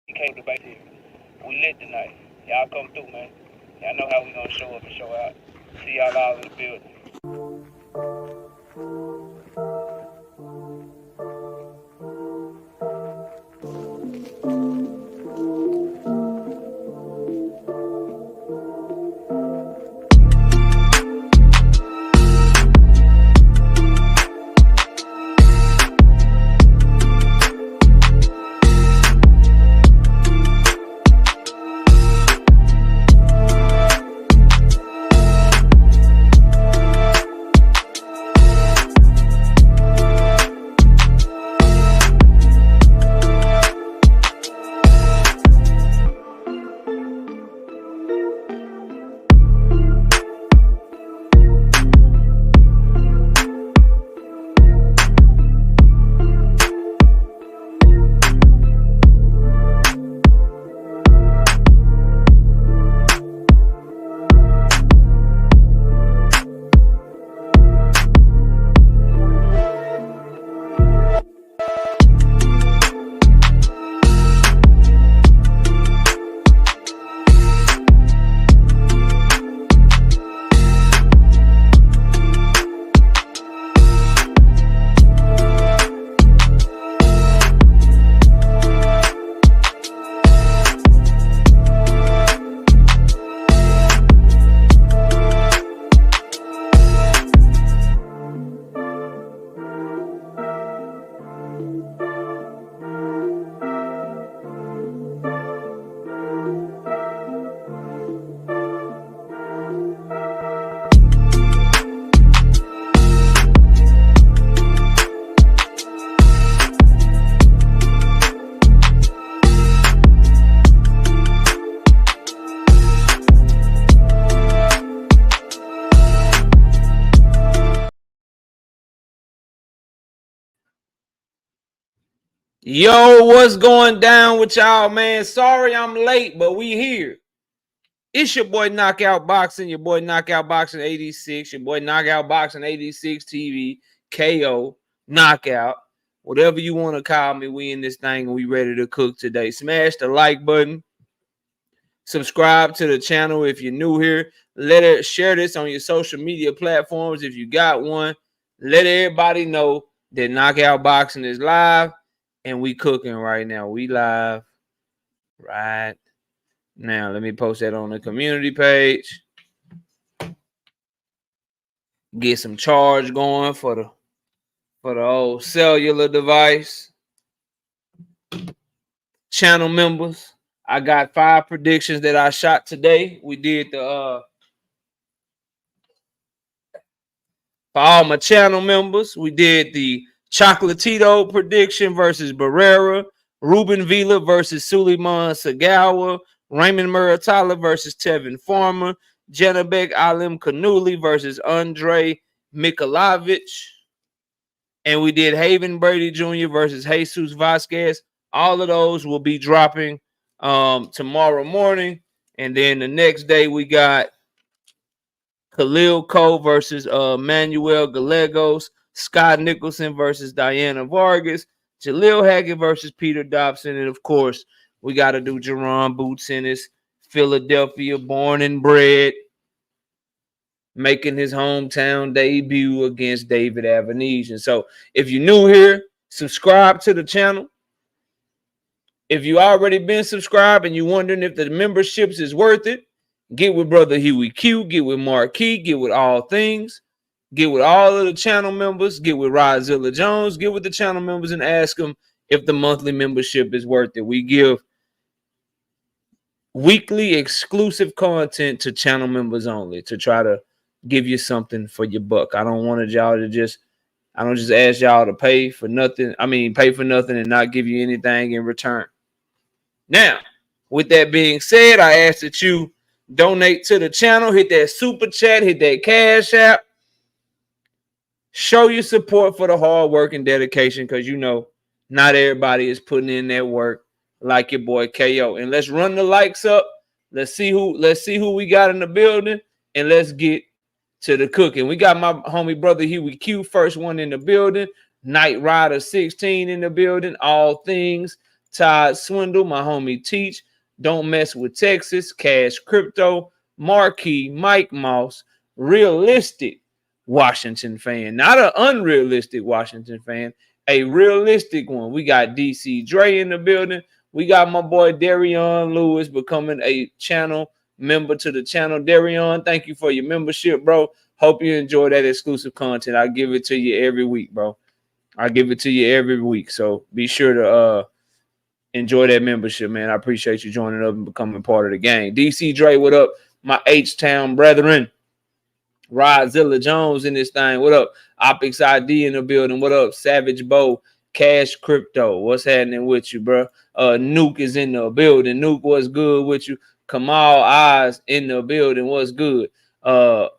He came to base here. We lit tonight. Y'all come through, man. Y'all know how we gonna show up and show out. See y'all all in the building. Yo, what's going down with y'all, man? Sorry I'm late, but we here. It's your boy Knockout Boxing, your boy Knockout Boxing 86, your boy Knockout Boxing 86 TV, KO, Knockout, whatever you want to call me. We in this thing and we ready to cook today. Smash the like button. Subscribe to the channel if you're new here. Share this on your social media platforms if you got one. Let everybody know that Knockout Boxing is live. And we cooking right now. We live right now. Let me post that on the community page. Get some charge going for the old cellular device. Channel members, I got 5 predictions that I shot today. We did the for all my channel members, we did the Chocolatito prediction versus Barrera, Ruben Villa versus Suleiman Sagawa, Raymond Muratalla versus Tevin Farmer, Janabek Alim Kanuli versus Andre Mikulovic, and we did Haven Brady Jr. versus Jesus Vasquez. All of those will be dropping tomorrow morning, and then the next day we got Khalil Cole versus Manuel Gallegos, Scott Nicholson versus Diana Vargas, Jaleel Hackett versus Peter Dobson, and of course, we got to do Jerron Boots in his Philadelphia born and bred, making his hometown debut against David Avenesian. So if you're new here, subscribe to the channel. If you already been subscribed and you're wondering if the memberships is worth it, get with Brother Huey Q, get with Marquis, get with All Things, get with all of the channel members, get with Rodzilla Jones, get with the channel members and ask them if the monthly membership is worth it. We give weekly exclusive content to channel members only to try to give you something for your buck. I don't want y'all to just ask y'all to pay for nothing. Pay for nothing and not give you anything in return. Now, with that being said, I ask that you donate to the channel, hit that super chat, hit that cash app. Show your support for the hard work and dedication, because you know not everybody is putting in that work like your boy KO. And let's run the likes up. Let's see who we got in the building, and let's get to the cooking. We got my homie Brother Huey Q, first one in the building. Night Rider 16 in the building. All Things Todd Swindle, my homie Teach, Don't Mess with Texas, Cash Crypto, Marquee, Mike Moss, Realistic Washington fan, not an unrealistic Washington fan, a realistic one. We got DC Dre in the building. We got my boy Darion Lewis becoming a channel member to the channel. Darion, thank you for your membership, bro. Hope you enjoy that exclusive content. I give it to you every week, bro. I give it to you every week. So be sure to enjoy that membership, man. I appreciate you joining up and becoming part of the gang. DC Dre, what up? My H-Town brethren. Rodzilla Jones in this thing. What up? Optics ID in the building. What up? Savage Bo, Cash Crypto. What's happening with you, bro? Nuke is in the building. Nuke, what's good with you? Kamal Eyes in the building. What's good? I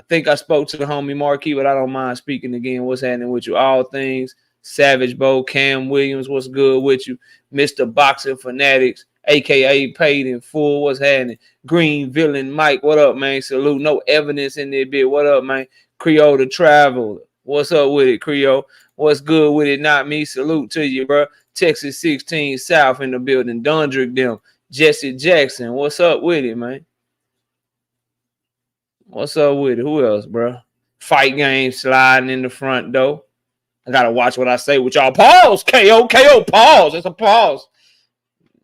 think I spoke to the homie Marquee, but I don't mind speaking again. What's happening with you? All things Savage Bo, Cam Williams. What's good with you? Mr. Boxing Fanatics, aka Paid in Full. What's happening? Green Villain Mike, what up, man? Salute. No evidence in there, bit. What up, man? Creole the Traveler. What's up with it, Creole? What's good with it? Not me. Salute to you, bro. Texas 16 South in the building. Dundrick them. Jesse Jackson. What's up with it, man? What's up with it? Who else, bro? Fight Game sliding in the front door. I gotta watch what I say with y'all. Pause. KO. Pause. It's a pause.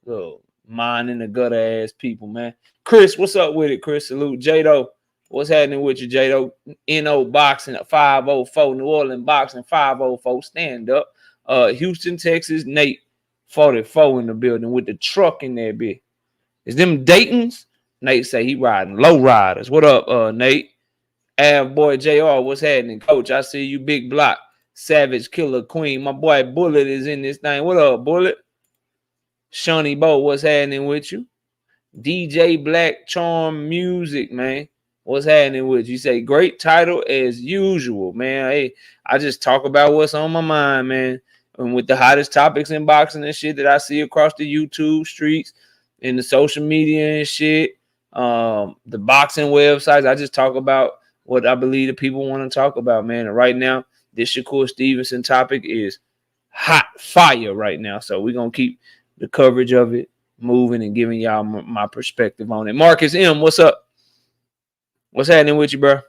Oh, mine in the gutter ass people, man. Chris, what's up with it, Chris? Salute. Jado, what's happening with you, Jado? NO Boxing at 504. New Orleans Boxing 504. Stand up. Houston, Texas, Nate 44 in the building with the truck in there, bitch. Is them Dayton's? Nate say he riding low riders. What up, Nate? Av boy JR, what's happening? Coach, I see you, big block. Savage Killer Queen. My boy Bullet is in this thing. What up, Bullet? Shawnee Bo, what's happening with you? DJ Black Charm Music, man. What's happening with you? You say great title as usual, man. Hey, I just talk about what's on my mind, man. And with the hottest topics in boxing and shit that I see across the YouTube streets and the social media and shit, the boxing websites, I just talk about what I believe the people want to talk about, man. And right now, this Shakur Stevenson topic is hot fire right now. So we're going to keep the coverage of it moving and giving y'all my perspective on it. Marcus M, what's up? What's happening with you, bro?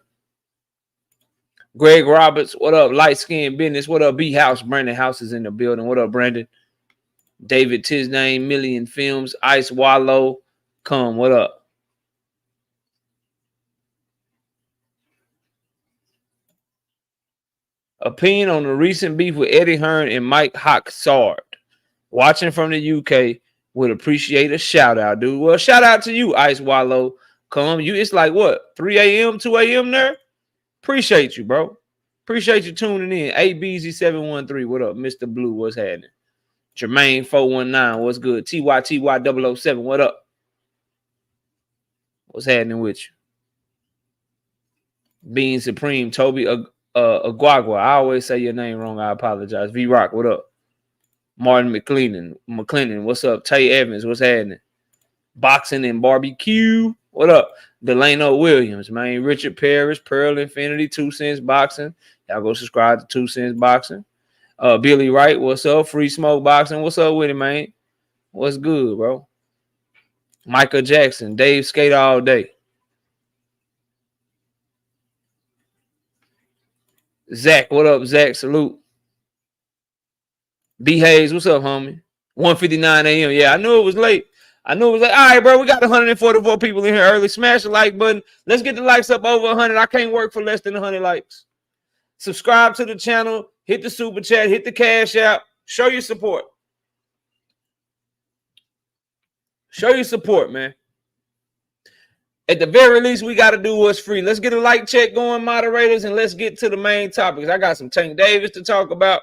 Greg Roberts, what up? Light Skin Business, what up? B House, Brandon House is in the building. What up, Brandon? David Tisname, Million Films, Ice Wallow, come, what up? Opinion on the recent beef with Eddie Hearn and Mike Hoxard. Watching from the UK, would appreciate a shout out, dude. Well, shout out to you, Ice Wallow. Come, you. It's like what, 3 a.m., 2 a.m. there. Appreciate you, bro. Appreciate you tuning in. ABZ713, what up? Mr. Blue, what's happening? Jermaine 419, what's good? TYTY007, what up? What's happening with you? Being Supreme, Toby Aguagua. I always say your name wrong. I apologize. V Rock, what up? Martin McClendon, what's up? Tay Evans, what's happening? Boxing and Barbecue, what up? Delano Williams, man. Richard Paris, Pearl Infinity, 2 Cents Boxing. Y'all go subscribe to 2 Cents Boxing. Billy Wright, what's up? Free Smoke Boxing, what's up with it, man? What's good, bro? Michael Jackson, Dave Skate All Day. Zach, what up, Zach? Salute. B Hayes, what's up, homie? 1:59 a.m. Yeah, I knew it was late. All right, bro, we got 144 people in here early. Smash the like button. Let's get the likes up over 100. I can't work for less than 100 likes. Subscribe to the channel. Hit the super chat. Hit the cash app. Show your support. Show your support, man. At the very least, we got to do what's free. Let's get a like check going, moderators, and let's get to the main topics. I got some Tank Davis to talk about.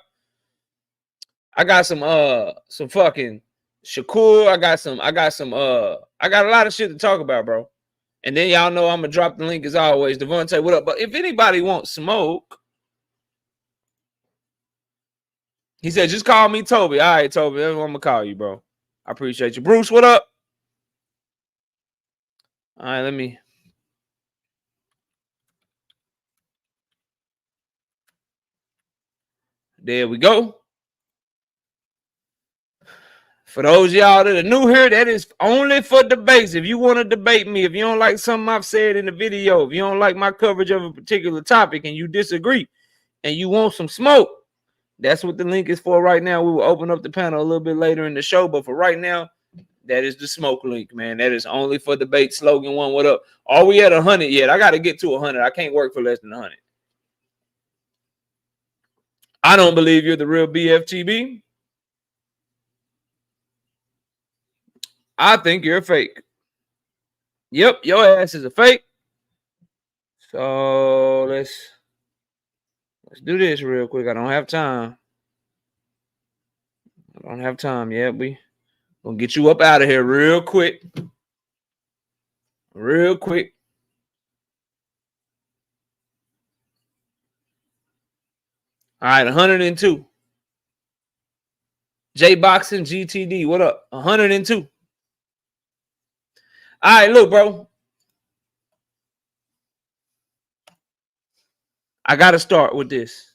I got some fucking Shakur. I got a lot of shit to talk about, bro. And then y'all know I'm gonna drop the link as always. Devontae, what up? But if anybody wants smoke, he said, just call me Toby. All right, Toby, I'm gonna call you, bro. I appreciate you. Bruce, what up? All right, let me. There we go. For those of y'all that are new here, that is only for debates. If you want to debate me, if you don't like something I've said in the video, if you don't like my coverage of a particular topic and you disagree and you want some smoke, that's what the link is for right now. We will open up the panel a little bit later in the show, but for right now, that is the smoke link, man. That is only for debate. Slogan one, what up? Are we at 100 yet? I got to get to 100. I can't work for less than 100. I don't believe you're the real BFTB. I think you're a fake. Yep, your ass is a fake. So let's do this real quick. I don't have time. Yeah, we gonna get you up out of here real quick. Real quick. All right, 102. J Boxing GTD, what up? 102. All right, look, bro. I gotta start with this.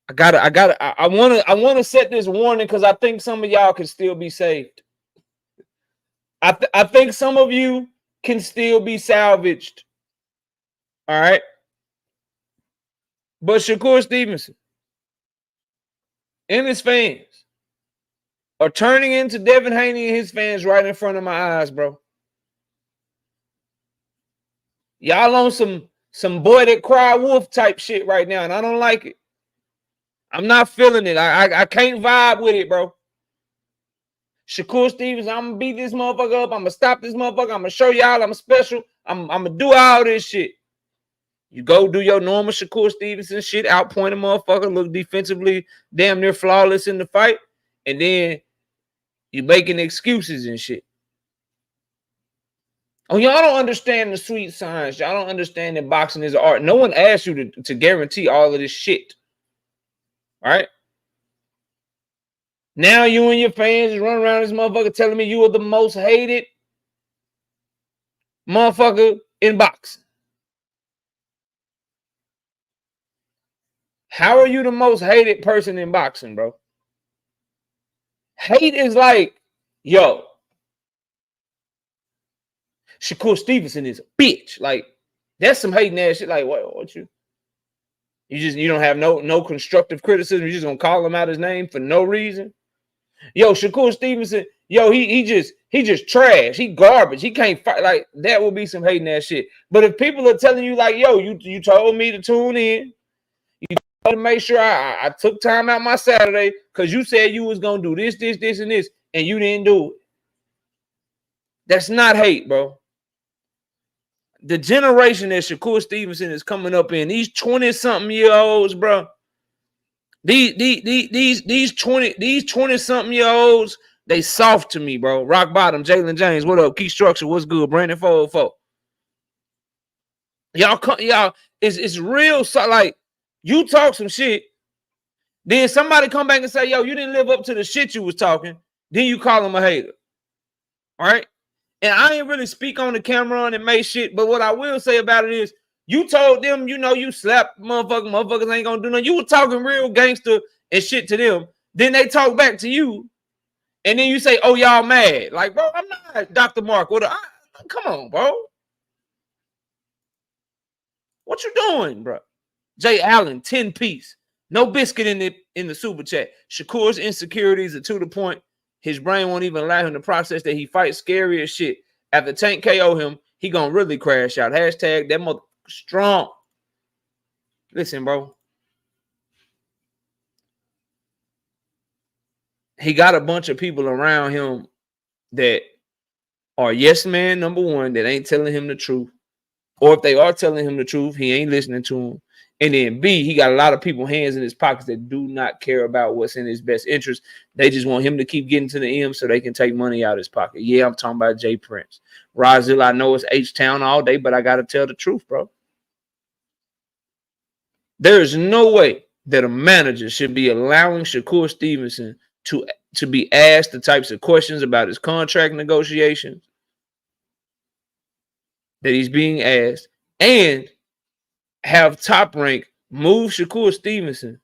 I wanna set this warning because I think some of y'all can still be saved. I think some of you can still be salvaged. All right. But Shakur Stevenson and his fans are turning into Devin Haney and his fans right in front of my eyes, bro. Y'all on some boy that cry wolf type shit right now, and I don't like it. I'm not feeling it. I can't vibe with it, bro. Shakur Stevens, I'm gonna beat this motherfucker up. I'm gonna stop this motherfucker. I'm gonna show y'all I'm special. I'm gonna do all this shit. You go do your normal Shakur Stevenson shit, outpoint a motherfucker, look defensively damn near flawless in the fight, and then you making excuses and shit. Oh, y'all don't understand the sweet science. Y'all don't understand that boxing is art. No one asked you to guarantee all of this shit. All right? Now you and your fans run around this motherfucker telling me you are the most hated motherfucker in boxing. How are you the most hated person in boxing, bro? Hate is like, yo, Shakur Stevenson is a bitch. Like, that's some hating ass shit. Like, what you don't have no constructive criticism. You just gonna call him out his name for no reason. Yo, Shakur Stevenson, yo, he just trash. He garbage. He can't fight. Like, that would be some hating ass shit. But if people are telling you, like, yo, you told me to tune in, you told me to make sure I took time out my Saturday because you said you was gonna do this, and this, and you didn't do it. That's not hate, bro. The generation that Shakur Stevenson is coming up in, these 20-something-year-olds, bro. These 20-something-year-olds, they soft to me, bro. Rock bottom, Jalen James, what up? Key Structure, what's good? Brandon 404. Y'all, it's real. So, like, you talk some shit, then somebody come back and say, yo, you didn't live up to the shit you was talking. Then you call him a hater. All right? And I ain't really speak on the camera on and make shit, but what I will say about it is, you told them, you slapped motherfuckers ain't gonna do nothing. You were talking real gangster and shit to them. Then they talk back to you, and then you say, oh, y'all mad. Like, bro, I'm not Dr. Mark. Come on, bro. What you doing, bro? Jay Allen, 10-piece. No biscuit in the super chat. Shakur's insecurities are to the point his brain won't even allow him to process that he fights scary as shit. After Tank KO him, he gonna really crash out. Hashtag that mother strong. Listen, bro. He got a bunch of people around him that are yes man, number one, that ain't telling him the truth. Or if they are telling him the truth, he ain't listening to him. And then B, he got a lot of people hands in his pockets that do not care about what's in his best interest. They just want him to keep getting to the M so they can take money out of his pocket. Yeah, I'm talking about Jay Prince. Razil, I know it's H-Town all day, but I got to tell the truth, bro. There is no way that a manager should be allowing Shakur Stevenson to be asked the types of questions about his contract negotiations that he's being asked, and have Top Rank move Shakur Stevenson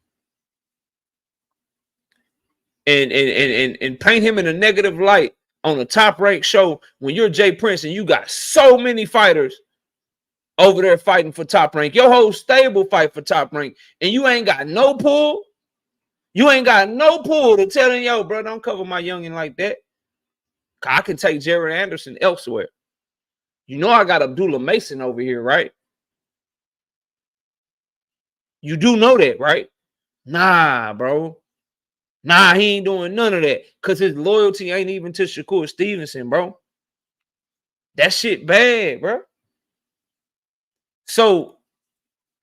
and paint him in a negative light on a top ranked show when you're Jay Prince and you got so many fighters over there fighting for top rank. Your whole stable fight for top rank, and you ain't got no pull. You ain't got no pull to tell him, yo, bro, don't cover my youngin like that. I can take Jared Anderson elsewhere. You know I got Abdullah Mason over here, right? You do know that, right? Nah, bro. Nah, he ain't doing none of that because his loyalty ain't even to Shakur Stevenson, bro. That shit bad, bro. So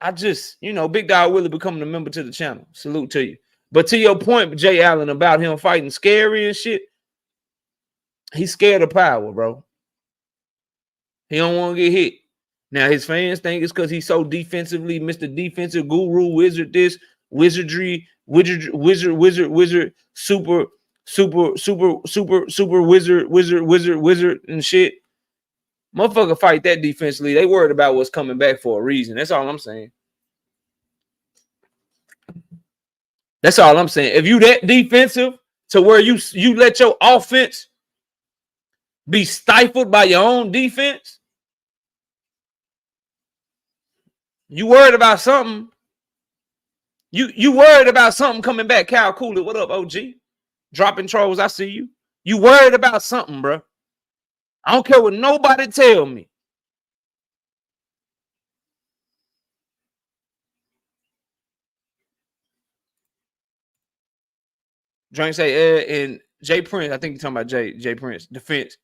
I just, Big Dog Willie becoming a member to the channel. Salute to you. But to your point, Jay Allen, about him fighting scary and shit, he's scared of power, bro. He don't want to get hit. Now, his fans think it's because he's so defensively, Mr. Defensive Guru, Wizard this, Wizardry, wizard, super wizard and shit. Motherfucker fight that defensively. They worried about what's coming back for a reason. That's all I'm saying. That's all I'm saying. If you that defensive to where you let your offense be stifled by your own defense, you worried about something. You worried about something coming back. Cal Cooley, what up, OG? Dropping trolls, I see you. You worried about something, bro. I don't care what nobody tell me. Drink say, and Jay Prince, I think you're talking about Jay Prince, defense.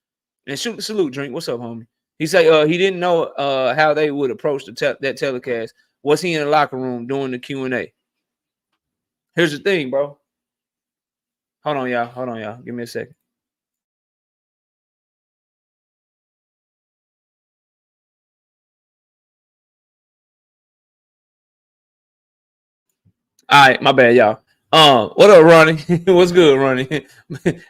And salute, Drink. What's up, homie? He say he didn't know how they would approach that telecast. Was he in the locker room doing the Q&A? Here's the thing, bro. Hold on, y'all. Give me a second. All right, my bad, y'all. What up, Ronnie? What's good, Ronnie?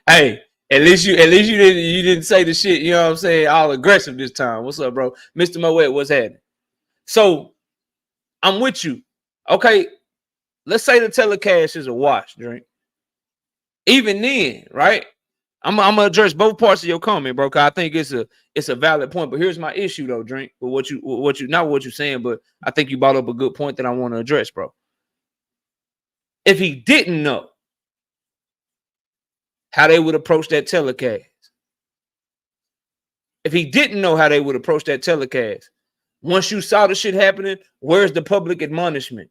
Hey, at least you didn't say the shit, you know what I'm saying, all aggressive this time. What's up, bro? Mr. Moet, what's happening? So I'm with you. Okay, let's say the telecast is a wash, Drink. Even then, right? I'm gonna address both parts of your comment, bro. Cause I think it's a valid point. But here's my issue, though, Drink. With what you not what you're saying, but I think you brought up a good point that I want to address, bro. If he didn't know how they would approach that telecast, once you saw the shit happening, where's the public admonishment?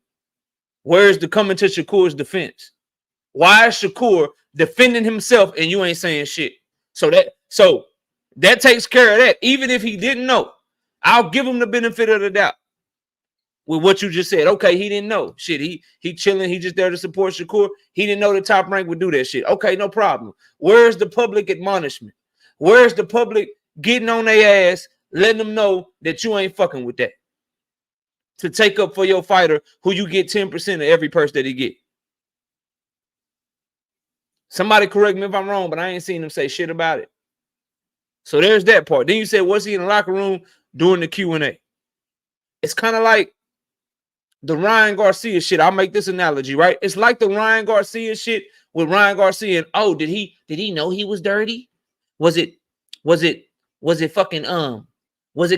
Where's the coming to Shakur's defense? Why is Shakur defending himself and you ain't saying shit? So that takes care of that. Even if he didn't know, I'll give him the benefit of the doubt. With what you just said, okay, he didn't know. Shit, he chilling. He just there to support Shakur. He didn't know the Top Rank would do that shit. Okay, no problem. Where's the public admonishment? Where's the public getting on their ass, letting them know that you ain't fucking with that? To take up for your fighter who you get 10% of every purse that he get. Somebody correct me if I'm wrong, but I ain't seen him say shit about it. So there's that part. Then you said, was he in the locker room doing the Q&A? It's kind of like the Ryan Garcia shit. I'll make this analogy, right? It's like the Ryan Garcia shit with Ryan Garcia. And, oh, did he know he was dirty? Was it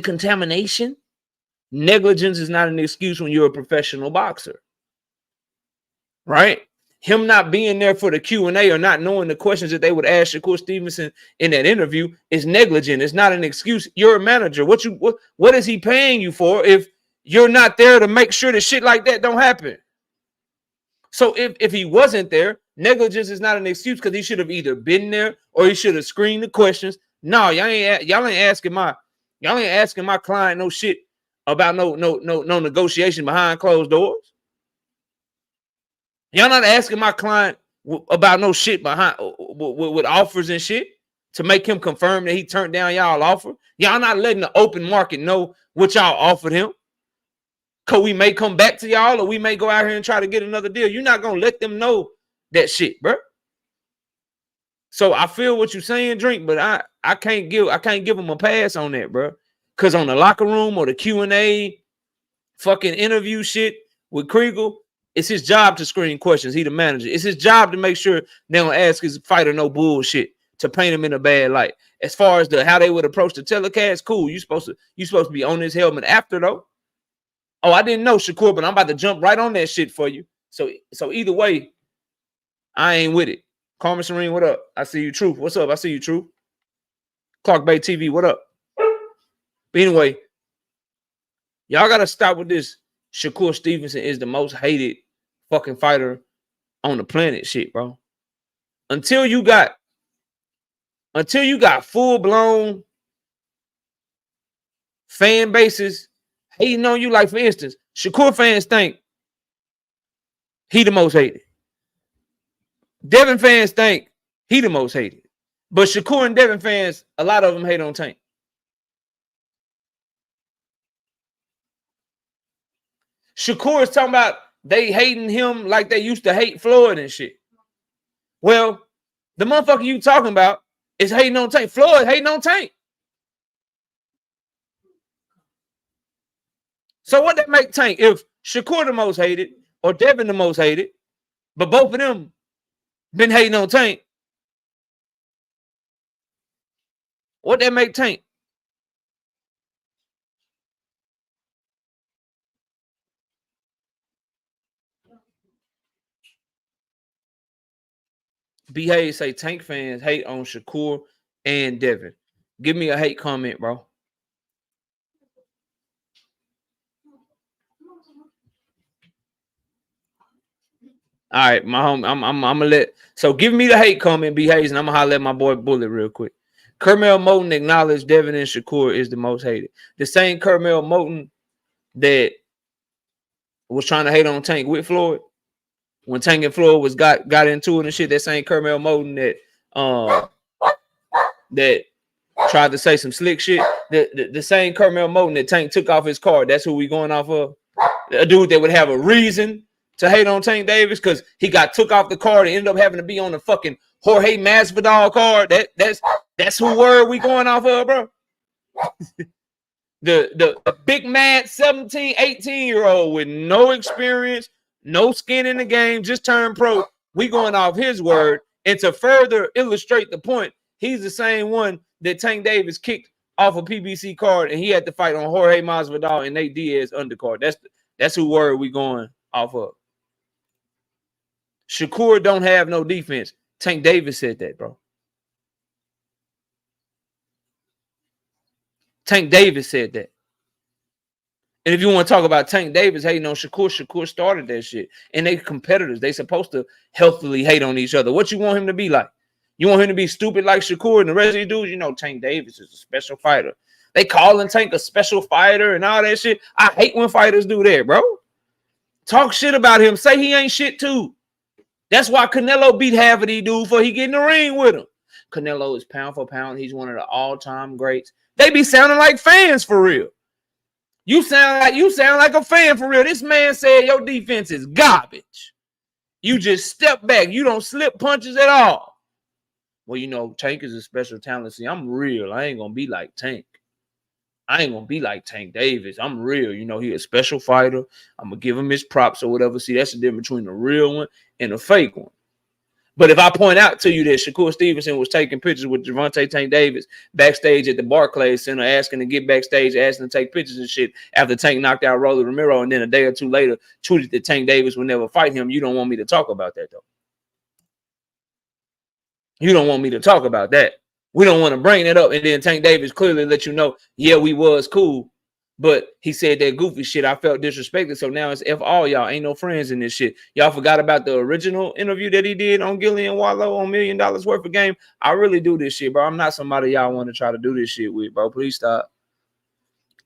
contamination? Negligence is not an excuse when you're a professional boxer, right? Him not being there for the Q&A or not knowing the questions that they would ask Shakur Stevenson in that interview is negligent. It's not an excuse. You're a manager. What is he paying you for if you're not there to make sure that shit like that don't happen? So if he wasn't there, negligence is not an excuse because he should have either been there or he should have screened the questions. No, y'all ain't asking my client no shit about no negotiation behind closed doors. Y'all not asking my client about no shit behind with offers and shit to make him confirm that he turned down y'all offer. Y'all not letting the open market know what y'all offered him. Cause we may come back to y'all or we may go out here and try to get another deal. You're not gonna let them know that shit, bro. So I feel what you're saying, Drink, but I can't give him a pass on that, bro. Cause on the locker room or the Q&A fucking interview shit with Kriegel, It's his job to screen questions. He the manager. It's his job to make sure they don't ask his fighter no bullshit to paint him in a bad light. As far as how they would approach the telecast, cool. You supposed to be on his helmet after though. Oh, I didn't know, Shakur, but I'm about to jump right on that shit for you. So either way, I ain't with it. Carmen Serene, what up? I see you, Truth. What's up? I see you, Truth. Clark Bay TV, what up? But anyway, y'all gotta stop with this. Shakur Stevenson is the most hated fucking fighter on the planet shit, bro. Until you got full-blown fan bases hating on you, like for instance, Shakur fans think he the most hated. Devin fans think he the most hated. But Shakur and Devin fans, a lot of them hate on Tank. Shakur is talking about they hating him like they used to hate Floyd and shit. Well, the motherfucker you talking about is hating on Tank. Floyd hating on Tank. So what that make Tank? If Shakur the most hated or Devin the most hated, but both of them been hating on Tank, what that make Tank? B. Hayes say Tank fans hate on Shakur and Devin. Give me a hate comment, bro. All right, my home. I'm gonna let. So give me the hate comment, B. Hayes, and I'm gonna holler at my boy Bullet real quick. Kermel Moten acknowledged Devin and Shakur is the most hated. The same Kermel Moten that was trying to hate on Tank with Floyd when Tank and Floyd was got into it and shit. That same Kermel Moten that tried to say some slick shit. The same Kermel Moten that Tank took off his card. That's who we going off of. A dude that would have a reason to hate on Tank Davis because he got took off the card and ended up having to be on the fucking Jorge Masvidal card. That's who word we going off of, bro. the big mad 17, 18-year-old with no experience, no skin in the game, just turned pro. We going off his word. And to further illustrate the point, he's the same one that Tank Davis kicked off a PBC card and he had to fight on Jorge Masvidal and Nate Diaz undercard. That's who word we going off of. Shakur don't have no defense. Tank Davis said that, bro. Tank Davis said that. And if you want to talk about Tank Davis hating on Shakur started that shit. And they competitors. They supposed to healthily hate on each other. What you want him to be like? You want him to be stupid like Shakur and the rest of these dudes? You know Tank Davis is a special fighter. They calling Tank a special fighter and all that shit. I hate when fighters do that, bro. Talk shit about him. Say he ain't shit too. That's why Canelo beat half of these dudes before he get in the ring with him. Canelo is pound for pound. He's one of the all-time greats. They be sounding like fans for real. You sound like a fan for real. This man said your defense is garbage. You just step back. You don't slip punches at all. Well, you know, Tank is a special talent. See, I'm real. I ain't gonna be like Tank. I ain't gonna be like Tank Davis. I'm real. You know, he a special fighter. I'm gonna give him his props or whatever. See, that's the difference between a real one and a fake one. But if I point out to you that Shakur Stevenson was taking pictures with Gervonta Tank Davis backstage at the Barclays Center, asking to get backstage, asking to take pictures and shit after Tank knocked out Rolly Romero, and then a day or two later tweeted that Tank Davis would never fight him, you don't want me to talk about that, though. You don't want me to talk about that. We don't want to bring that up. And then Tank Davis clearly let you know, yeah, we was cool. But he said that goofy shit. I felt disrespected. So now it's F all y'all. Ain't no friends in this shit. Y'all forgot about the original interview that he did on Gillian Wallow on $1 Million Worth of Game. I really do this shit, bro. I'm not somebody y'all want to try to do this shit with, bro. Please stop.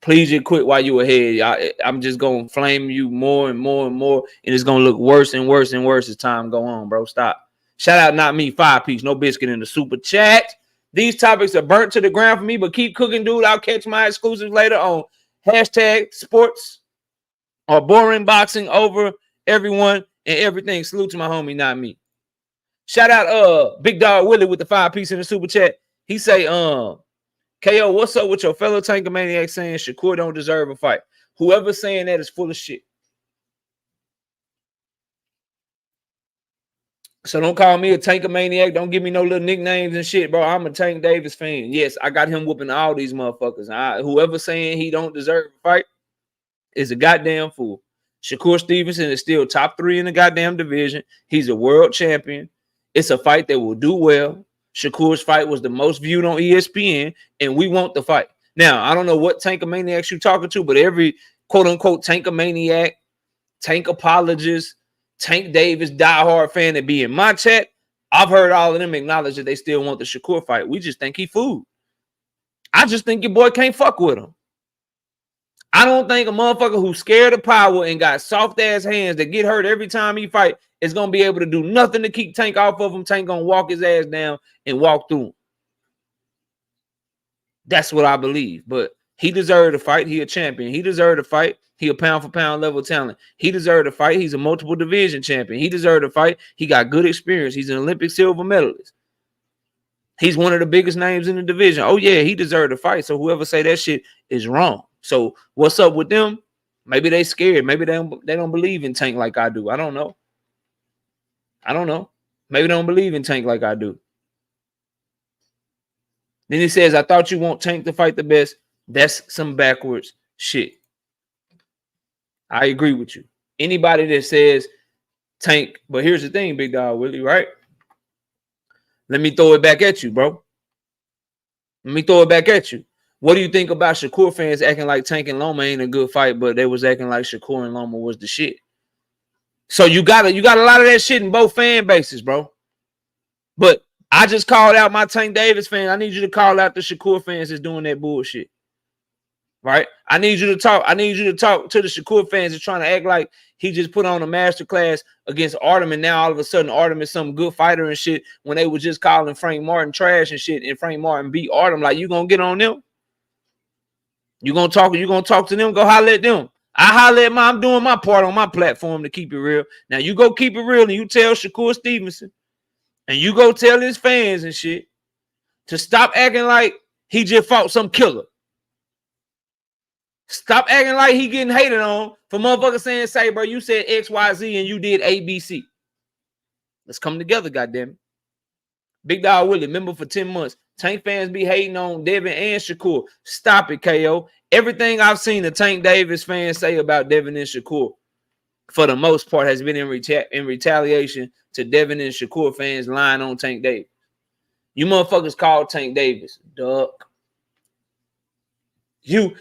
Please just quit while you ahead. I'm just going to flame you more and more and more. And it's going to look worse and worse and worse as time go on, bro. Stop. Shout out Not Me 5-piece. No biscuit in the super chat. These topics are burnt to the ground for me, but keep cooking, dude. I'll catch my exclusives later on hashtag sports or boring boxing over everyone and everything. Salute to my homie, Not Me. Shout out Big Dog Willie with the 5-piece in the super chat. He say, KO, what's up with your fellow Tankamaniac saying Shakur don't deserve a fight? Whoever's saying that is full of shit. So don't call me a Tankamaniac. Don't give me no little nicknames and shit, bro. I'm a Tank Davis fan. Yes, I got him whooping all these motherfuckers. Whoever saying he don't deserve a fight is a goddamn fool. Shakur Stevenson is still top 3 in the goddamn division. He's a world champion. It's a fight that will do well. Shakur's fight was the most viewed on ESPN, and we want the fight. Now, I don't know what Tankamaniacs you talking to, but every quote-unquote Tankamaniac, Tank apologist, Tank Davis diehard fan that be in my chat, I've heard all of them acknowledge that they still want the Shakur fight. We just think he fooled. I just think your boy can't fuck with him. I don't think a motherfucker who's scared of power and got soft ass hands that get hurt every time he fight is gonna be able to do nothing to keep Tank off of him. Tank gonna walk his ass down and walk through him. That's what I believe. But he deserved to fight. He a champion. He deserved to fight. He a pound for pound level talent. He deserved to fight. He's a multiple division champion. He deserved to fight. He got good experience. He's an Olympic silver medalist. He's one of the biggest names in the division. Oh yeah, he deserved to fight. So whoever say that shit is wrong. So what's up with them? Maybe they scared. Maybe they don't believe in Tank like I do. I don't know. Maybe they don't believe in Tank like I do. Then he says, I thought you want Tank to fight the best. That's some backwards shit. I agree with you. Anybody that says Tank, but here's the thing, Big Dog Willie, right? Let me throw it back at you, bro. Let me throw it back at you. What do you think about Shakur fans acting like Tank and Loma ain't a good fight, but they was acting like Shakur and Loma was the shit? So you got a lot of that shit in both fan bases, bro. But I just called out my Tank Davis fan. I need you to call out the Shakur fans that's doing that bullshit. Right? I need you to talk to the Shakur fans that's trying to act like he just put on a masterclass against Artem, and now all of a sudden Artem is some good fighter and shit when they were just calling Frank Martin trash and shit, and Frank Martin beat Artem. Like, you gonna get on them? You gonna talk to them? Go holler at them. I holler at I'm doing my part on my platform to keep it real. Now you go keep it real and you tell Shakur Stevenson and you go tell his fans and shit to stop acting like he just fought some killer. Stop acting like he getting hated on for motherfuckers saying, say, bro, you said XYZ and you did ABC. Let's come together, goddamn it. Big Dog Willie, member for 10 months. Tank fans be hating on Devin and Shakur. Stop it, KO. Everything I've seen the Tank Davis fans say about Devin and Shakur, for the most part, has been in retaliation to Devin and Shakur fans lying on Tank Davis. You motherfuckers call Tank Davis duck. You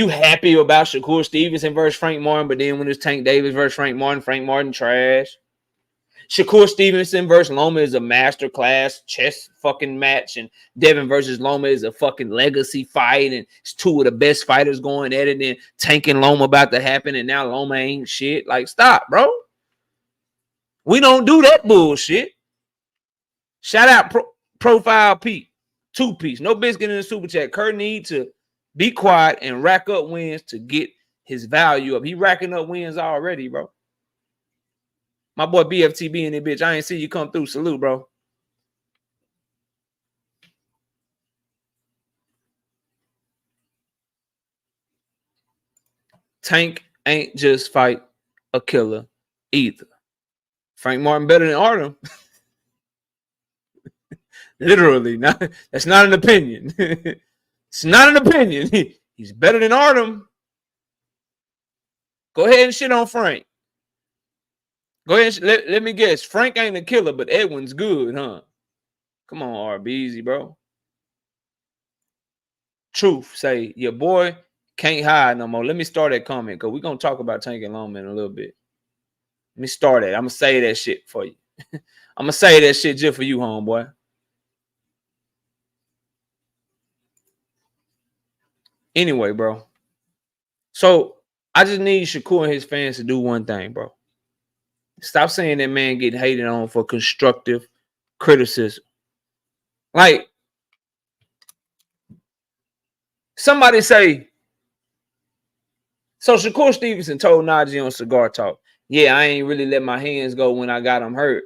happy about Shakur Stevenson versus Frank Martin, but then when it's Tank Davis versus Frank Martin trash. Shakur Stevenson versus Loma is a masterclass chess fucking match, and Devin versus Loma is a fucking legacy fight, and it's two of the best fighters going at it, and Tank and Loma about to happen, and now Loma ain't shit. Like, stop, bro. We don't do that bullshit. Shout out Profile Pete. 2-piece. No biscuit in the super chat. Kurt need to be quiet and rack up wins to get his value up. He racking up wins already, bro. My boy BFTB in it, bitch. I ain't see you come through. Salute, bro. Tank ain't just fight a killer either. Frank Martin better than Artem. Literally. That's not an opinion. It's not an opinion. He's better than Artem. Go ahead and shit on Frank. Go ahead and let me guess. Frank ain't a killer, but Edwin's good, huh? Come on, RB, easy, bro. Truth, say your boy can't hide no more. Let me start that comment because we're going to talk about Tank and Loma in a little bit. Let me start it. I'm going to say that shit for you. I'm going to say that shit just for you, homeboy. Anyway, bro. So I just need Shakur and his fans to do one thing, bro. Stop saying that man getting hated on for constructive criticism. Like, somebody say, so Shakur Stevenson told Najee on Cigar Talk, yeah, I ain't really let my hands go when I got him hurt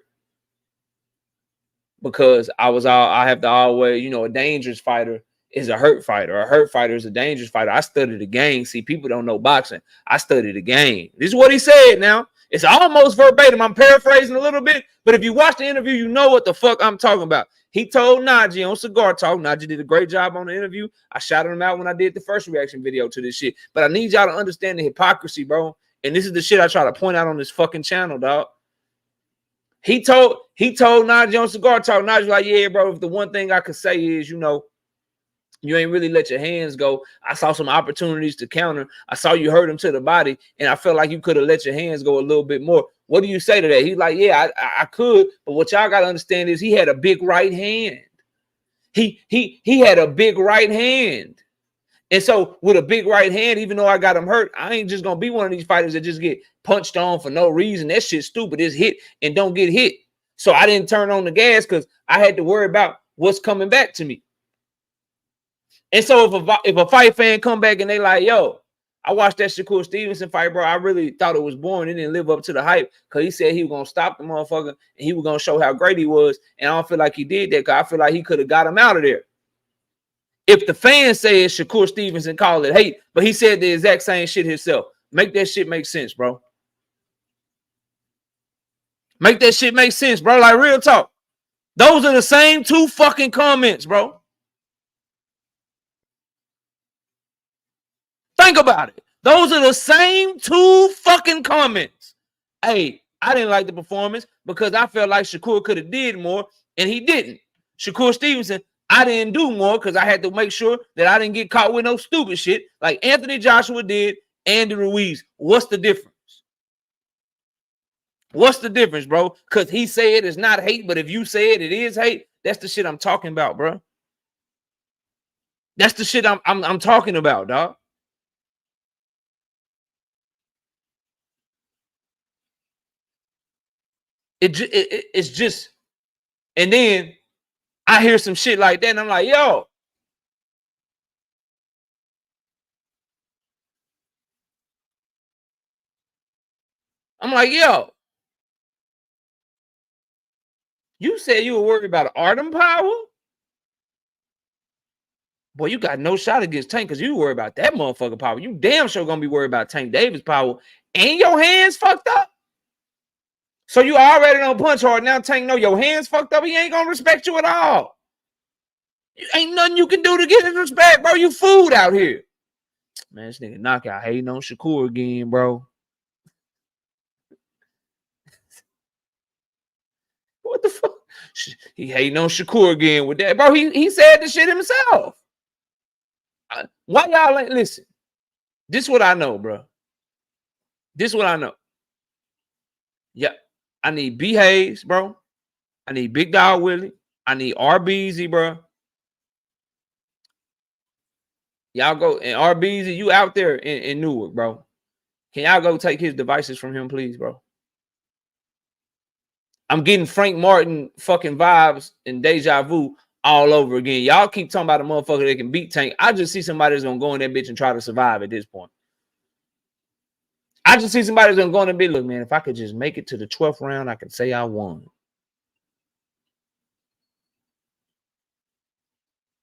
because I have to always, a dangerous fighter is a hurt fighter. A hurt fighter is a dangerous fighter. I studied the game. See, people don't know boxing. I studied the game. This is what he said now. It's almost verbatim. I'm paraphrasing a little bit, but if you watch the interview, you know what the fuck I'm talking about. He told Najee on Cigar Talk. Najee did a great job on the interview. I shouted him out when I did the first reaction video to this shit. But I need y'all to understand the hypocrisy, bro. And this is the shit I try to point out on this fucking channel, dog. He told Najee on Cigar Talk. Najee like, yeah, bro, if the one thing I could say is, you know, you ain't really let your hands go. I saw some opportunities to counter. I saw you hurt him to the body, and I felt like you could have let your hands go a little bit more. What do you say to that? He's like, yeah, I could, but what y'all got to understand is he had a big right hand. He had a big right hand. And so with a big right hand, even though I got him hurt, I ain't just going to be one of these fighters that just get punched on for no reason. That shit's stupid. It's hit and don't get hit. So I didn't turn on the gas because I had to worry about what's coming back to me. And so if a fight fan come back and they like, yo, I watched that Shakur Stevenson fight, bro. I really thought it was boring. It didn't live up to the hype because he said he was going to stop the motherfucker and he was going to show how great he was. And I don't feel like he did that because I feel like he could have got him out of there. If the fan says Shakur Stevenson called it hate, but he said the exact same shit himself, make that shit make sense, bro. Make that shit make sense, bro. Like, real talk. Those are the same two fucking comments, bro. Think about it. Those are the same two fucking comments. Hey, I didn't like the performance because I felt like Shakur could have did more, and he didn't. Shakur Stevenson, I didn't do more because I had to make sure that I didn't get caught with no stupid shit like Anthony Joshua did, Andy Ruiz. What's the difference? What's the difference, bro? Because he said it's not hate, but if you say it is hate, that's the shit I'm talking about, bro. That's the shit I'm talking about, dog. It's just, and then I hear some shit like that, and I'm like, yo. I'm like, yo. You said you were worried about Artem power? Boy, you got no shot against Tank because you worry about that motherfucker power. You damn sure gonna be worried about Tank Davis power. And your hands fucked up? So you already don't punch hard. Now Tank know your hands fucked up. He ain't gonna respect you at all. Ain't nothing you can do to get his respect, bro. You food out here. Man, this nigga knockout hating on Shakur again, bro. What the fuck? He hating on Shakur again with that, bro. He said the shit himself. Why y'all ain't listen? This is what I know, bro. This is what I know. Yeah, I need B Hayes, bro. I need Big Dog Willie. I need RBZ, bro. Y'all go and RBZ, you out there in Newark, bro. Can y'all go take his devices from him, please, bro? I'm getting Frank Martin fucking vibes and deja vu all over again. Y'all keep talking about a motherfucker that can beat Tank. I just see somebody that's gonna go in that bitch and try to survive at this point. I just see somebody that's gonna go in and be, look, man, if I could just make it to the 12th round, I could say I won.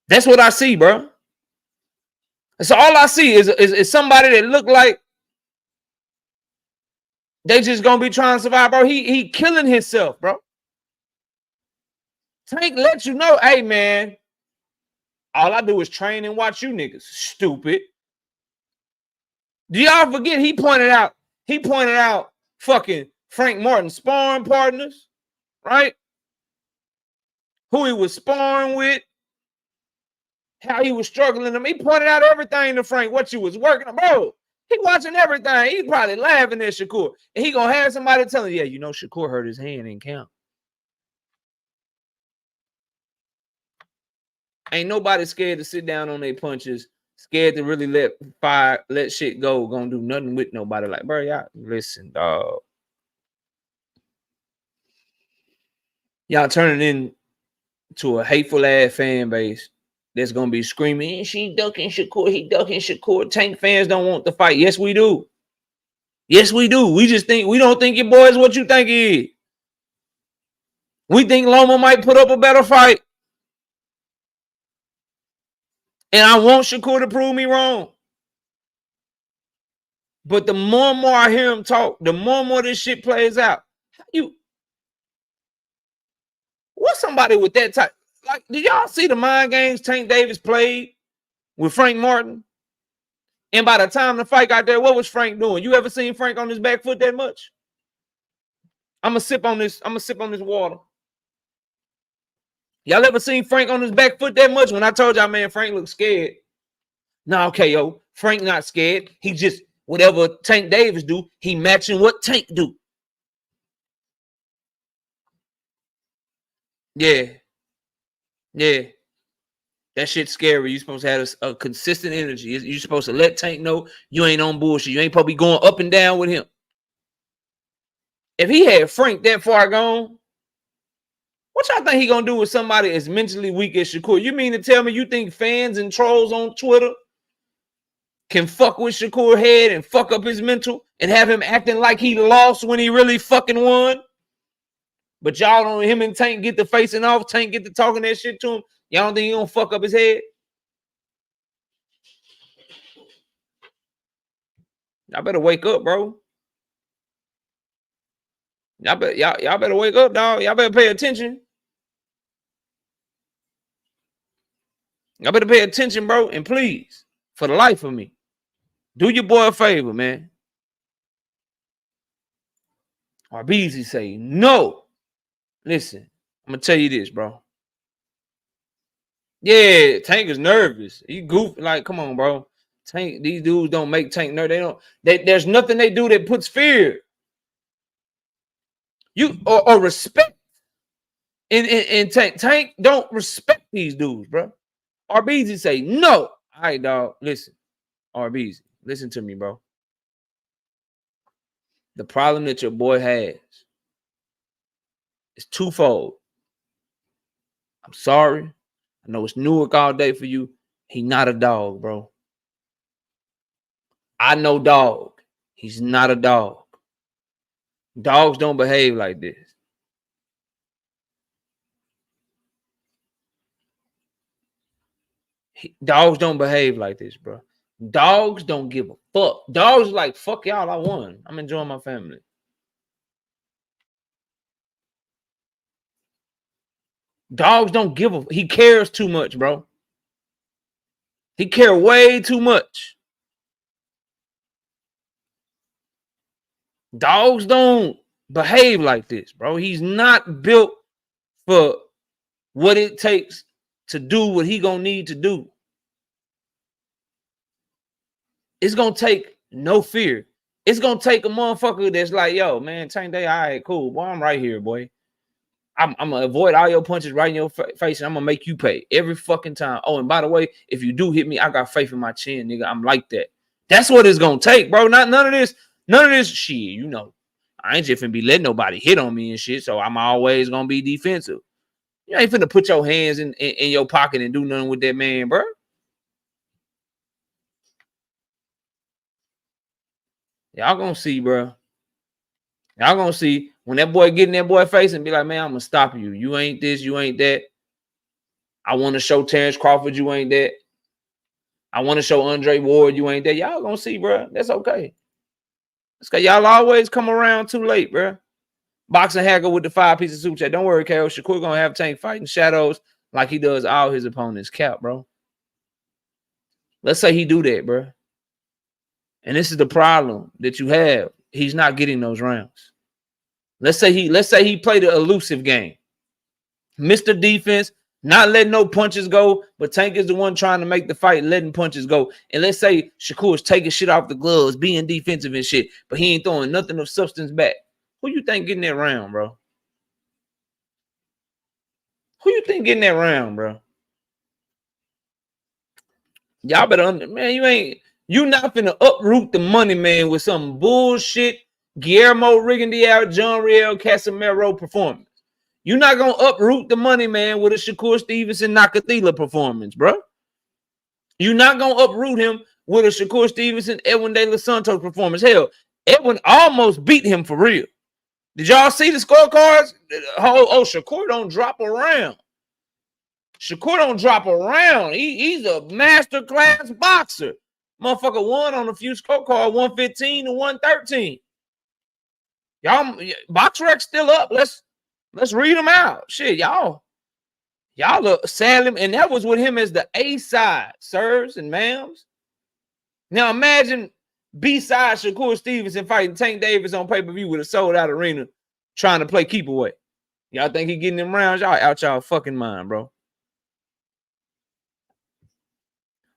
That's what I see, bro. And so all I see is somebody that look like they just gonna be trying to survive, bro. He killing himself, bro. Tank let you know, hey man, all I do is train and watch you niggas. Stupid. Do y'all forget he pointed out fucking Frank Martin sparring partners, right? Who he was sparring with, how he was struggling them. He pointed out everything to Frank, what you was working on, bro. He watching everything. He probably laughing at Shakur. And he gonna have somebody telling him, yeah, you know, Shakur hurt his hand in count. Ain't nobody scared to sit down on their punches, scared to really let shit go, gonna do nothing with nobody. Like, bro, y'all listen, dog. Y'all turning into a hateful ass fan base that's gonna be screaming, she ducking Shakur, he ducking Shakur. Tank fans don't want the fight. Yes, we do. Yes, we do. We don't think your boy is what you think he is. We think Loma might put up a better fight. And I want Shakur to prove me wrong. But the more and more I hear him talk, the more and more this shit plays out. What's somebody with that type? Like, did y'all see the mind games Tank Davis played with Frank Martin? And by the time the fight got there, what was Frank doing? You ever seen Frank on his back foot that much? I'm gonna sip on this water. Y'all ever seen Frank on his back foot that much? When I told y'all, man, Frank looked scared. Nah, okay, yo, Frank not scared. He just, whatever Tank Davis do, he matching what Tank do. Yeah. That shit's scary. You're supposed to have a consistent energy. You're supposed to let Tank know you ain't on bullshit. You ain't supposed to be going up and down with him. If he had Frank that far gone, what y'all think he gonna do with somebody as mentally weak as Shakur? You mean to tell me you think fans and trolls on Twitter can fuck with Shakur head and fuck up his mental and have him acting like he lost when he really fucking won? But y'all don't, him and Tank get the facing off, Tank get to talking that shit to him. Y'all don't think he gonna fuck up his head? Y'all better wake up, bro. Y'all better wake up, dog. Y'all better pay attention. Y'all better pay attention, bro. And please, for the life of me, do your boy a favor, man. RBZ say no. Listen, I'm gonna tell you this, bro. Yeah, Tank is nervous. He goofy. Like, come on, bro. Tank, these dudes don't make Tank nervous. There's nothing they do that puts fear. You or respect. In Tank don't respect these dudes, bro. RBZ say no. All right, dog. Listen, RBZ, listen to me, bro. The problem that your boy has is twofold. I'm sorry. I know it's Newark all day for you. He not a dog, bro. I know dog. He's not a dog. Dogs don't behave like this. Dogs don't behave like this, bro. Dogs don't give a fuck. Dogs like, fuck y'all, I won. I'm enjoying my family. Dogs don't give a, he cares too much, bro. He cares way too much. Dogs don't behave like this, bro. He's not built for what it takes to do what he gonna need to do. It's gonna take no fear. It's gonna take a motherfucker that's like, yo, man, Tank Day, all right, cool. Boy, I'm right here, boy. I'm gonna avoid all your punches right in your face, and I'm gonna make you pay every fucking time. Oh, and by the way, if you do hit me, I got faith in my chin, nigga. I'm like that. That's what it's gonna take, bro. None of this shit. You know, I ain't just finna be letting nobody hit on me and shit. So I'm always gonna be defensive. You ain't finna put your hands in your pocket and do nothing with that man, bro. Y'all gonna see, bro. Y'all gonna see when that boy get in that boy face and be like, man, I'm gonna stop you. You ain't this, you ain't that. I want to show Terrence Crawford you ain't that. I want to show Andre Ward you ain't that. Y'all gonna see, bro. That's okay. It's cause y'all always come around too late, bro. Boxing Hacker with the 5 pieces super chat. Don't worry, KO. Shakur gonna have Tank fighting shadows like he does all his opponents. Cap, bro. Let's say he do that, bro. And this is the problem that you have. He's not getting those rounds. Let's say he played an elusive game. Mr. Defense, not letting no punches go, but Tank is the one trying to make the fight, letting punches go. And let's say Shakur's taking shit off the gloves, being defensive and shit, but he ain't throwing nothing of substance back. Who you think getting that round, bro? Who you think getting that round, bro? Y'all better, man, you not finna uproot the money, man, with some bullshit Guillermo Rigondeaux, John Riel, Casemiro performance. You're not gonna uproot the money, man, with a Shakur Stevenson Nakatila performance, bro. You're not gonna uproot him with a Shakur Stevenson, Edwin De Los Santos performance. Hell, Edwin almost beat him for real. Did y'all see the scorecards? Oh, Shakur don't drop around. Shakur don't drop around. He's a masterclass boxer. Motherfucker won on a few scorecard, 115 to 113. Y'all, BoxRec still up. Let's read them out. Shit, y'all look sad, and that was with him as the A side, sirs and ma'ams. Now imagine B side Shakur Stevenson fighting Tank Davis on pay-per-view with a sold out arena trying to play keep away. Y'all think he getting them rounds? Y'all out y'all fucking mind, bro.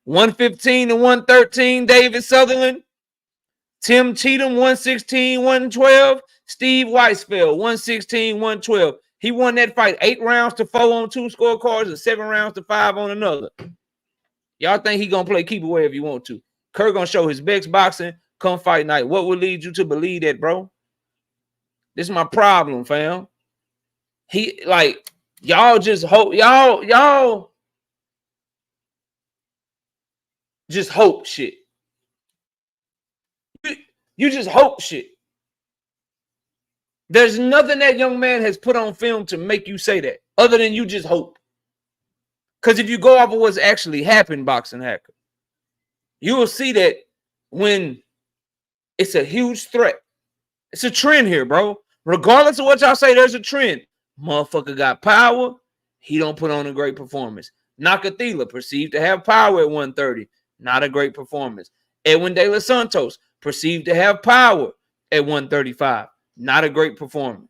115 to 113, David Sutherland. Tim Cheatham, 116, 112. Steve Weisfeld, 116, 112. He won that fight 8 rounds to 4 on 2 scorecards and 7 rounds to 5 on another. Y'all think he gonna play keep away if you want to. Kerr gonna show his best boxing come fight night. What would lead you to believe that, bro? This is my problem, fam. He like y'all just hope y'all just hope shit. You just hope shit. There's nothing that young man has put on film to make you say that, other than you just hope. Because if you go off of what's actually happened, Boxing Hacker, you will see that when it's a huge threat, it's a trend here, bro. Regardless of what y'all say, there's a trend. Motherfucker got power. He don't put on a great performance. Nakathila, perceived to have power at 130. Not a great performance. Edwin De Los Santos, perceived to have power at 135. Not a great performance.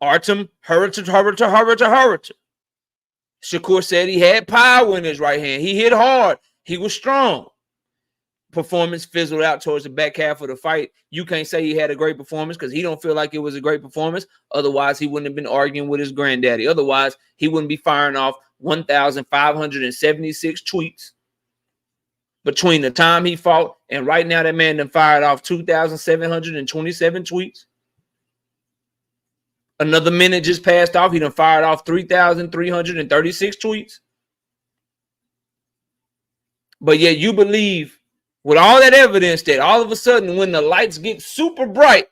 Artem, Hurricane. Shakur said he had power in his right hand. He hit hard. He was strong. Performance fizzled out towards the back half of the fight. You can't say he had a great performance because he don't feel like it was a great performance. Otherwise, he wouldn't have been arguing with his granddaddy. Otherwise, he wouldn't be firing off 1,576 tweets between the time he fought and right now. That man done fired off 2,727 tweets. Another minute just passed off. He done fired off 3,336 tweets. But yet you believe with all that evidence that all of a sudden when the lights get super bright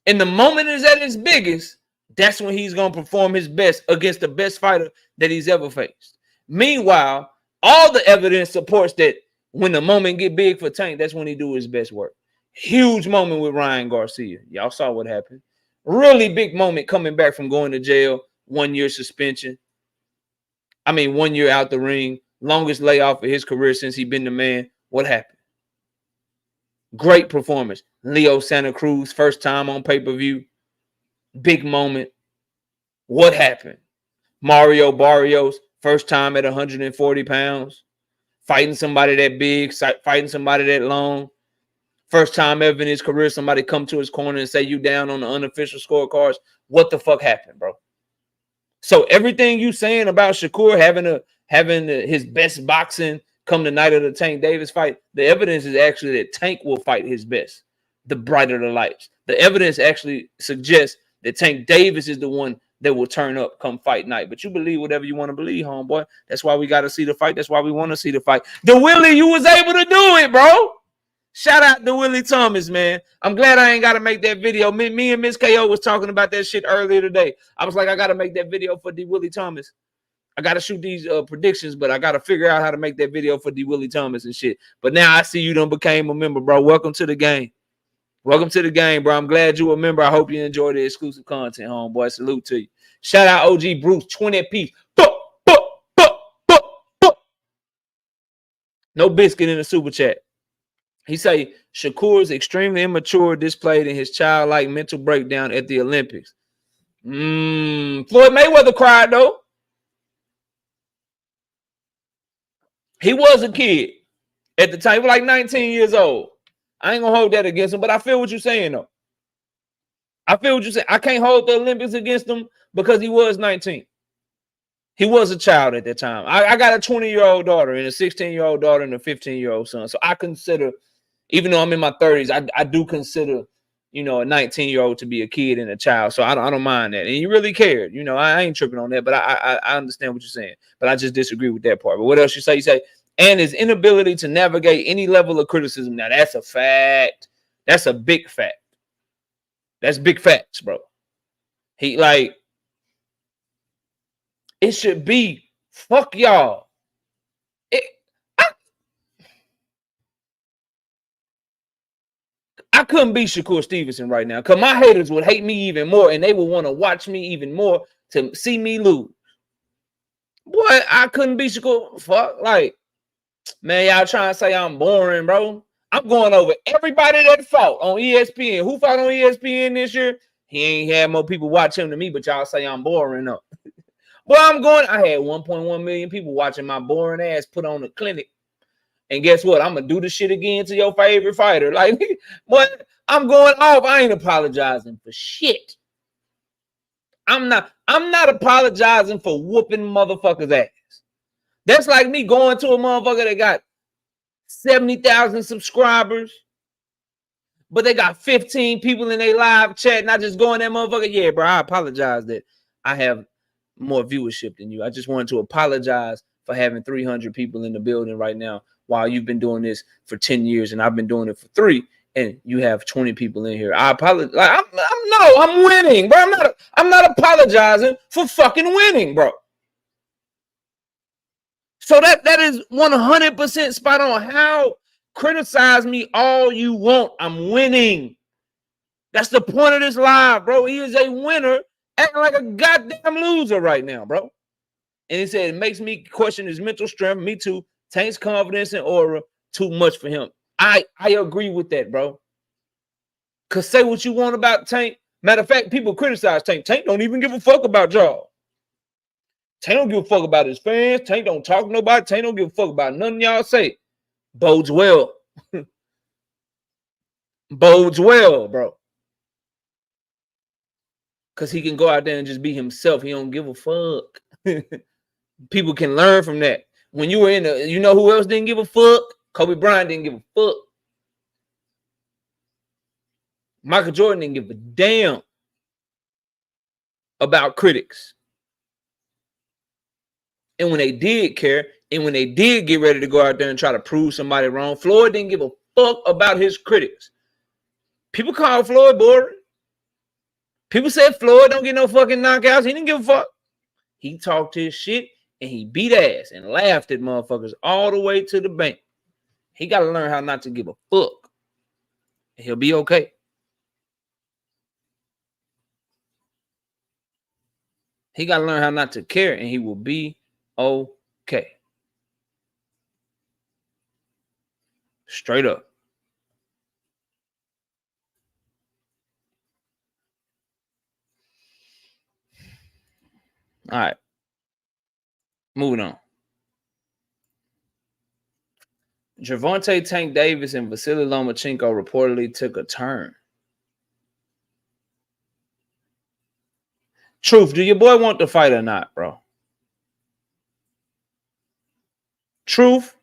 and the moment is at its biggest, that's when he's going to perform his best against the best fighter that he's ever faced. Meanwhile, all the evidence supports that when the moment get big for Tank, that's when he do his best work. Huge moment with Ryan Garcia. Y'all saw what happened. Really big moment coming back from going to jail. 1 year suspension. 1 year out the ring. Longest layoff of his career since he been the man. What happened? Great performance. Leo Santa Cruz, first time on pay-per-view. Big moment. What happened? Mario Barrios, first time at 140 pounds. Fighting somebody that big, fighting somebody that long. First time ever in his career, somebody come to his corner and say you down on the unofficial scorecards. What the fuck happened, bro? So everything you saying about Shakur having his best boxing come the night of the Tank Davis fight, the evidence is actually that Tank will fight his best. The brighter the lights. The evidence actually suggests that Tank Davis is the one that will turn up come fight night. But you believe whatever you want to believe, homeboy. That's why we got to see the fight. That's why we want to see the fight. The Willie, you was able to do it, bro. Shout out to Willie Thomas, man. I'm glad I ain't got to make that video. Me and Miss KO was talking about that shit earlier today. I was like, I got to make that video for D. Willie Thomas. I got to shoot these predictions, but I got to figure out how to make that video for D. Willie Thomas and shit. But now I see you done became a member, bro. Welcome to the game. Welcome to the game, bro. I'm glad you a member. I hope you enjoy the exclusive content, homeboy. Salute to you. Shout out OG Bruce, 20 piece. No biscuit in the super chat. He say Shakur is extremely immature, displayed in his childlike mental breakdown at the Olympics. Floyd Mayweather cried though. He was a kid at the time, he was like 19 years old. I ain't gonna hold that against him, but I feel what you're saying though. I feel what you're saying. I can't hold the Olympics against him because he was 19. He was a child at that time. I got a 20-year-old daughter and a 16-year-old daughter and a 15-year-old son. So I consider, even though I'm in my 30s, I do consider, a 19-year-old to be a kid and a child. So I don't mind that. And he really cared. I ain't tripping on that, but I understand what you're saying. But I just disagree with that part. But what else you say? You say, and his inability to navigate any level of criticism. Now, that's a fact. That's a big fact. That's big facts, bro. It should be Fuck y'all. I couldn't be Shakur Stevenson right now because my haters would hate me even more and they would want to watch me even more to see me lose. Boy, I couldn't be Shakur. Fuck, like, man, y'all trying to say I'm boring, bro. I'm going over everybody that fought on ESPN. Who fought on ESPN this year? He ain't had more people watch him than me, but y'all say I'm boring up. Boy, I had 1.1 million people watching my boring ass put on a clinic. And guess what? I'm going to do the shit again to your favorite fighter. Like, what? I'm going off. I ain't apologizing for shit. I'm not apologizing for whooping motherfuckers' ass. That's like me going to a motherfucker that got 70,000 subscribers, but they got 15 people in their live chat, and I just go in that motherfucker, yeah, bro, I apologize that I have more viewership than you. I just wanted to apologize for having 300 people in the building right now while you've been doing this for 10 years and I've been doing it for 3, and you have 20 people in here. I apologize. Like, I'm winning, bro. I'm not apologizing for fucking winning, bro. So that is 100% spot on. How criticize me all you want. I'm winning. That's the point of this live, bro. He is a winner acting like a goddamn loser right now, bro. And he said it makes me question his mental strength. Me too. Tank's confidence and aura too much for him. I agree with that, bro. Cause say what you want about Tank. Matter of fact, people criticize Tank. Tank don't even give a fuck about y'all. Tank don't give a fuck about his fans. Tank don't talk to nobody. Tank don't give a fuck about nothing y'all say. Bodes well. Bodes well, bro. Because he can go out there and just be himself. He don't give a fuck. People can learn from that. When you were in the, you know who else didn't give a fuck? Kobe Bryant didn't give a fuck. Michael Jordan didn't give a damn about critics. And when they did care, and when they did get ready to go out there and try to prove somebody wrong, Floyd didn't give a fuck about his critics. People call Floyd boring. People said Floyd don't get no fucking knockouts. He didn't give a fuck. He talked his shit and he beat ass and laughed at motherfuckers all the way to the bank. He got to learn how not to give a fuck. And he'll be okay. He got to learn how not to care and he will be okay. Straight up. All right. Moving on. Gervonta Tank Davis and Vasily Lomachenko reportedly took a turn. Truth, do your boy want to fight or not, bro? Truth,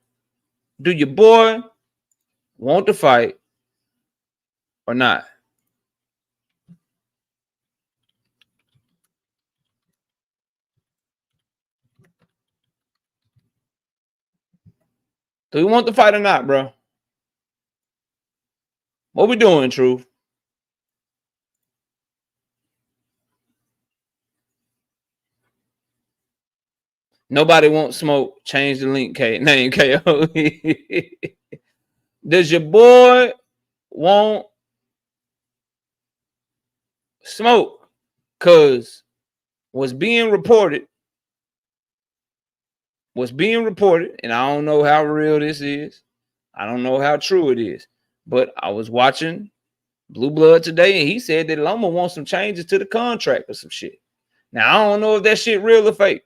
do your boy want to fight or not? Do you want the fight or not, bro? What we doing, Truth? Nobody wants smoke. Change the link, name KO. Does your boy want smoke? Because what's being reported, and I don't know how real this is. I don't know how true it is. But I was watching Blue Blood today, and he said that Loma wants some changes to the contract or some shit. Now, I don't know if that shit real or fake.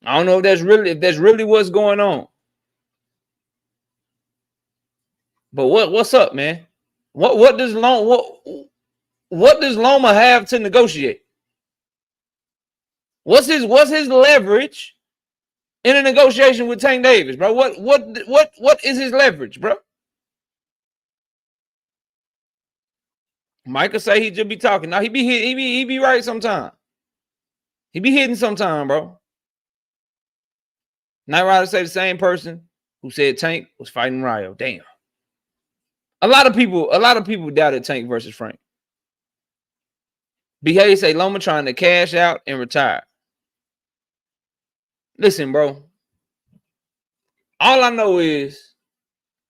I don't know if that's really what's going on. But what's up, man? What does Loma have to negotiate? What's his leverage in a negotiation with Tank Davis, bro? What is his leverage, bro? Micah say he just be talking. Now he be right sometime. He be hitting sometime, bro. Night Rider say the same person who said Tank was fighting Ryo. Damn. A lot of people doubted Tank versus Frank. BH say Loma trying to cash out and retire. Listen, bro. All I know is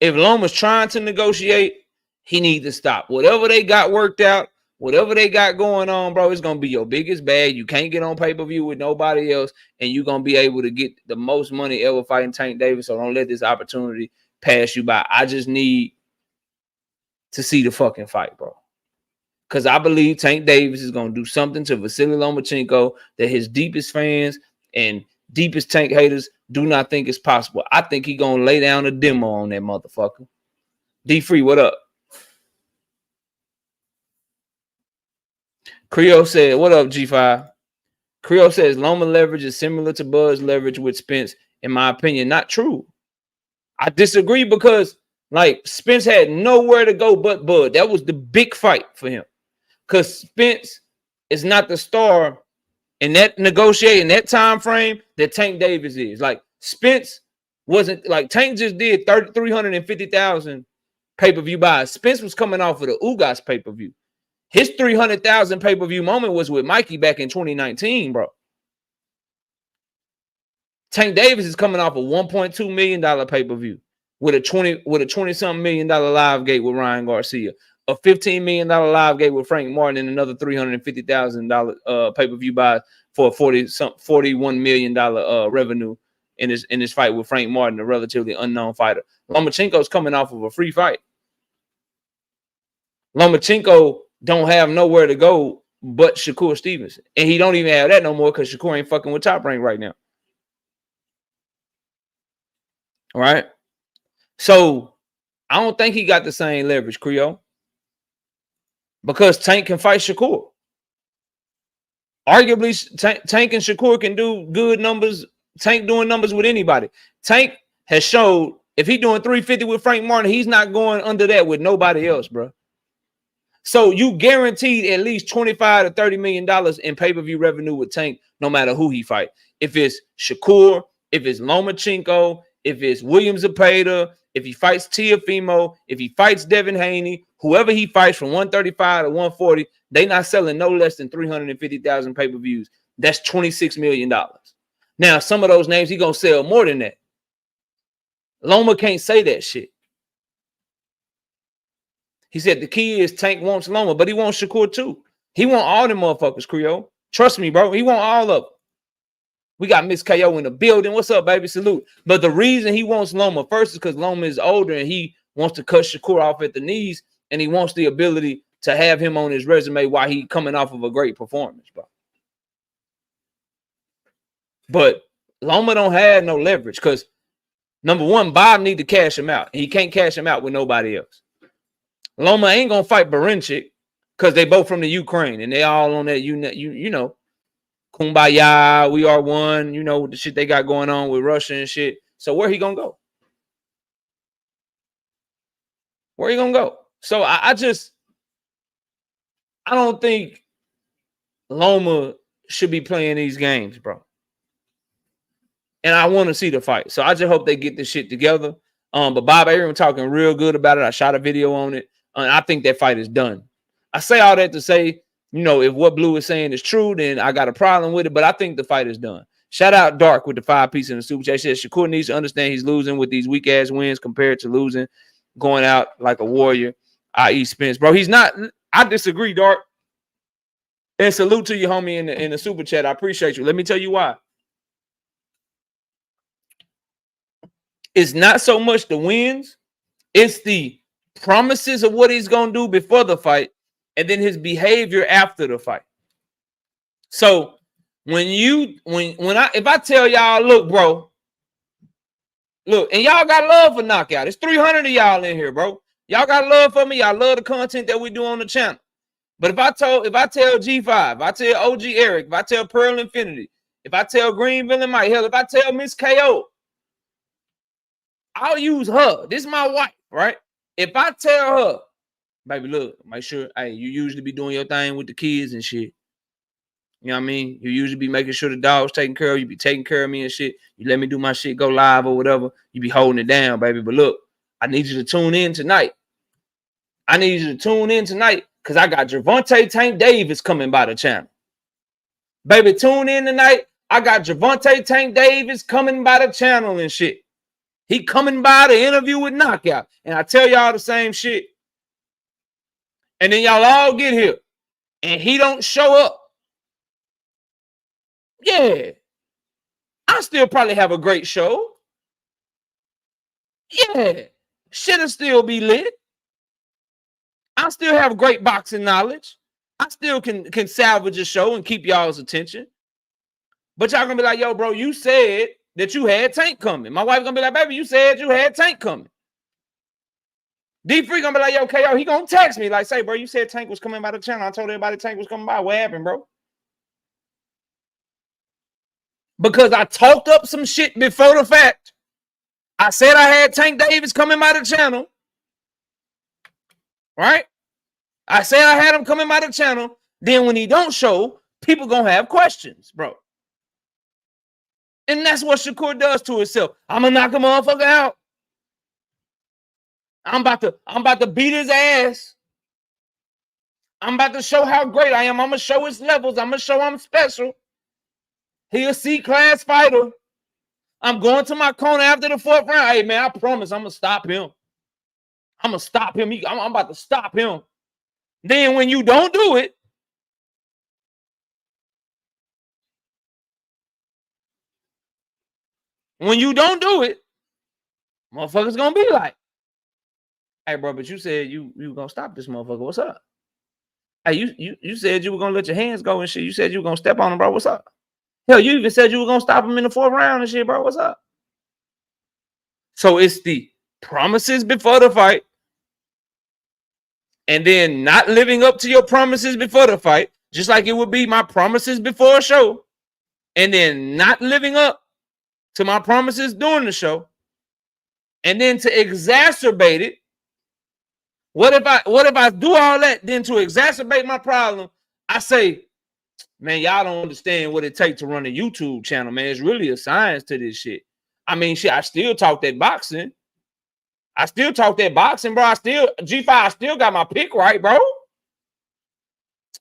if Loma's trying to negotiate, he needs to stop. Whatever they got worked out, whatever they got going on, bro, it's going to be your biggest bag. You can't get on pay-per-view with nobody else, and you're going to be able to get the most money ever fighting Tank Davis, so don't let this opportunity pass you by. I just need to see the fucking fight, bro. Because I believe Tank Davis is going to do something to Vasily Lomachenko that his deepest fans and deepest Tank haters do not think is possible. I think he going to lay down a demo on that motherfucker. D-Free, what up? Creole said, what up, G5? Creole says, Loma leverage is similar to Buzz leverage with Spence. In my opinion, not true. I disagree because, like, Spence had nowhere to go but Bud. That was the big fight for him. Because Spence is not the star in that negotiating that time frame that Tank Davis is. Like, Spence wasn't, like, Tank just did 350,000 pay-per-view buys. Spence was coming off of the Ugas pay-per-view. His 300,000 pay-per-view moment was with Mikey back in 2019, bro. Tank Davis is coming off a $1.2 million pay-per-view with a 20-something million live gate with Ryan Garcia, a $15 million live gate with Frank Martin, and another $350,000 pay-per-view buy for a $41 million revenue in this fight with Frank Martin, a relatively unknown fighter. Lomachenko's coming off of a free fight. Lomachenko don't have nowhere to go but Shakur Stevenson. And he don't even have that no more because Shakur ain't fucking with Top Rank right now. All right. So I don't think he got the same leverage, Creole. Because Tank can fight Shakur. Arguably, Tank and Shakur can do good numbers. Tank doing numbers with anybody. Tank has showed if he's doing 350 with Frank Martin, he's not going under that with nobody else, bro. So you guaranteed at least $25 to $30 million in pay-per-view revenue with Tank, no matter who he fight. If it's Shakur, if it's Lomachenko, if it's William Zepeda, if he fights Teofimo, if he fights Devin Haney, whoever he fights from 135 to 140, they not selling no less than 350,000 pay-per-views. That's $26 million. Now, some of those names he gonna sell more than that. Loma can't say that shit. He said the key is Tank wants Loma, but he wants Shakur too. He want all them motherfuckers, Creole. Trust me, bro. He want all of them. We got Miss KO in the building. What's up, baby? Salute. But the reason he wants Loma first is because Loma is older and he wants to cut Shakur off at the knees, and he wants the ability to have him on his resume while he coming off of a great performance, bro. But Loma don't have no leverage because, number one, Bob need to cash him out. He can't cash him out with nobody else. Loma ain't gonna fight Barinchik because they both from the Ukraine and they all on that you know, Kumbaya, we are one, you know, the shit they got going on with Russia and shit. So where he gonna go? Where he gonna go? So I don't think Loma should be playing these games, bro. And I want to see the fight. So I just hope they get this shit together. But Bob Arum talking real good about it. I shot a video on it. I think that fight is done. I say all that to say, you know, if what Blue is saying is true, then I got a problem with it. But I think the fight is done. Shout out Dark with the 5 piece in the super chat. He says Shakur needs to understand he's losing with these weak ass wins compared to losing, going out like a warrior, i.e. Spence. Bro, he's not. I disagree, Dark. And salute to you, homie, in the super chat. I appreciate you. Let me tell you why. It's not so much the wins, it's the promises of what he's gonna do before the fight, and then his behavior after the fight. So if I tell y'all, look, bro, look, and y'all got love for Knockout. It's 300 of y'all in here, bro. Y'all got love for me. Y'all love the content that we do on the channel. But if I tell G5, if I tell OG Eric, if I tell Pearl Infinity, if I tell Greenville and Mike, hell, if I tell Miss KO, I'll use her. This is my wife, right? If I tell her, baby, look, make sure, hey, you usually be doing your thing with the kids and shit. You know what I mean? You usually be making sure the dog's taken care of. You be taking care of me and shit. You let me do my shit, go live or whatever. You be holding it down, baby. But look, I need you to tune in tonight. I need you to tune in tonight because I got Gervonta Tank Davis coming by the channel. Baby, tune in tonight. I got Gervonta Tank Davis coming by the channel and shit. He coming by the interview with Knockout. And I tell y'all the same shit. And then y'all all get here. And he don't show up. Yeah. I still probably have a great show. Yeah. Shit'll still be lit. I still have great boxing knowledge. I still can salvage a show and keep y'all's attention. But y'all gonna be like, yo, bro, you said that you had Tank coming. My wife gonna be like, baby, you said you had Tank coming. D3 gonna be like, yo, KO, he gonna text me like, say, bro, you said Tank was coming by the channel. I told everybody Tank was coming by. What happened, bro? Because I talked up some shit before the fact. I said I had Tank Davis coming by the channel. Right? I said I had him coming by the channel. Then when he don't show, people gonna have questions, bro. And that's what Shakur does to himself. I'm gonna knock a motherfucker out. I'm about to beat his ass. I'm about to show how great I am. I'm gonna show his levels. I'm gonna show I'm special. He a C-class fighter. I'm going to my corner after the 4th round. Hey man, I promise I'm gonna stop him. I'm gonna stop him. I'm about to stop him. Then when you don't do it, motherfuckers gonna be like, hey, bro, but you said you gonna stop this motherfucker. What's up? Hey, you said you were gonna let your hands go and shit. You said you were gonna step on him, bro. What's up? Hell, you even said you were gonna stop him in the 4th round and shit, bro. What's up? So it's the promises before the fight, and then not living up to your promises before the fight, just like it would be my promises before a show, and then not living up to my promises during the show, and then to exacerbate it. What if I do all that, then to exacerbate my problem, I say, man, y'all don't understand what it takes to run a YouTube channel, man. It's really a science to this shit. I mean, shit, I still talk that boxing. Bro. G5, I still got my pick right, bro.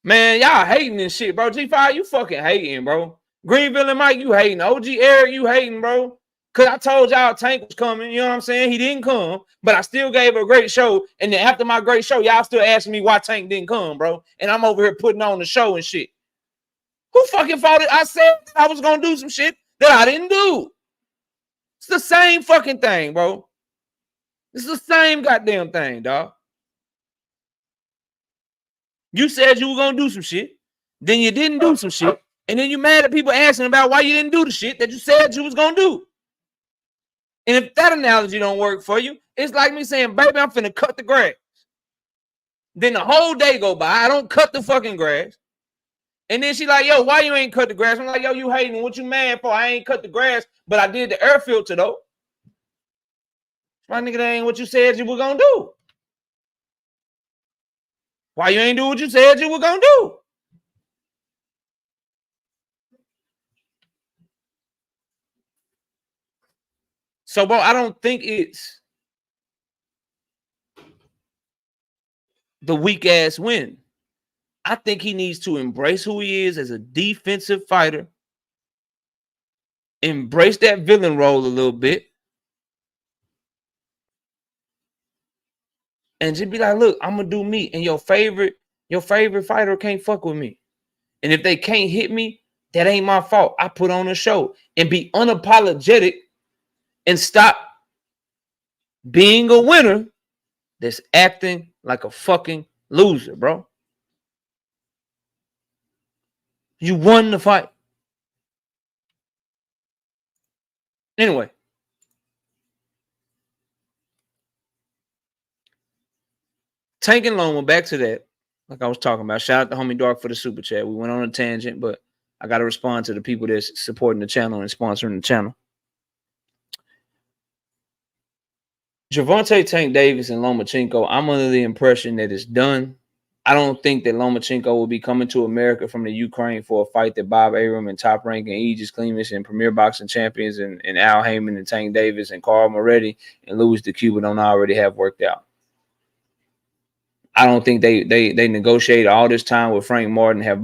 Man, y'all hating this shit, bro. G5, you fucking hating, bro. Greenville and Mike, you hating. OG Eric, you hating, bro. Because I told y'all Tank was coming. You know what I'm saying? He didn't come, but I still gave a great show. And then after my great show, y'all still asking me why Tank didn't come, bro. And I'm over here putting on the show and shit. Who fucking fought it? I said I was going to do some shit that I didn't do. It's the same fucking thing, bro. It's the same goddamn thing, dog. You said you were going to do some shit. Then you didn't do some shit. And then you're mad at people asking about why you didn't do the shit that you said you was going to do. And if that analogy don't work for you, it's like me saying, baby, I'm finna cut the grass. Then the whole day go by. I don't cut the fucking grass. And then she like, yo, why you ain't cut the grass? I'm like, yo, you hating. What you mad for? I ain't cut the grass, but I did the air filter, though. My nigga, that ain't what you said you were going to do. Why you ain't do what you said you were going to do? So, bro, I don't think it's the weak-ass win. I think he needs to embrace who he is as a defensive fighter, embrace that villain role a little bit, and just be like, look, I'm going to do me, and your favorite fighter can't fuck with me. And if they can't hit me, that ain't my fault. I put on a show and be unapologetic and stop being a winner that's acting like a fucking loser, bro. You won the fight. Anyway. Tank and Loma, back to that. Like I was talking about. Shout out to Homie Dark for the super chat. We went on a tangent, but I got to respond to the people that's supporting the channel and sponsoring the channel. Gervonta Tank Davis and Lomachenko, I'm under the impression that it's done. I don't think that Lomachenko will be coming to America from the Ukraine for a fight that Bob Arum and top ranking Aegis Clemus and premier boxing champions and Al Heyman and Tank Davis and Carl Moretti and Louis DeCuba don't already have worked out. I don't think they negotiated all this time with Frank Martin, give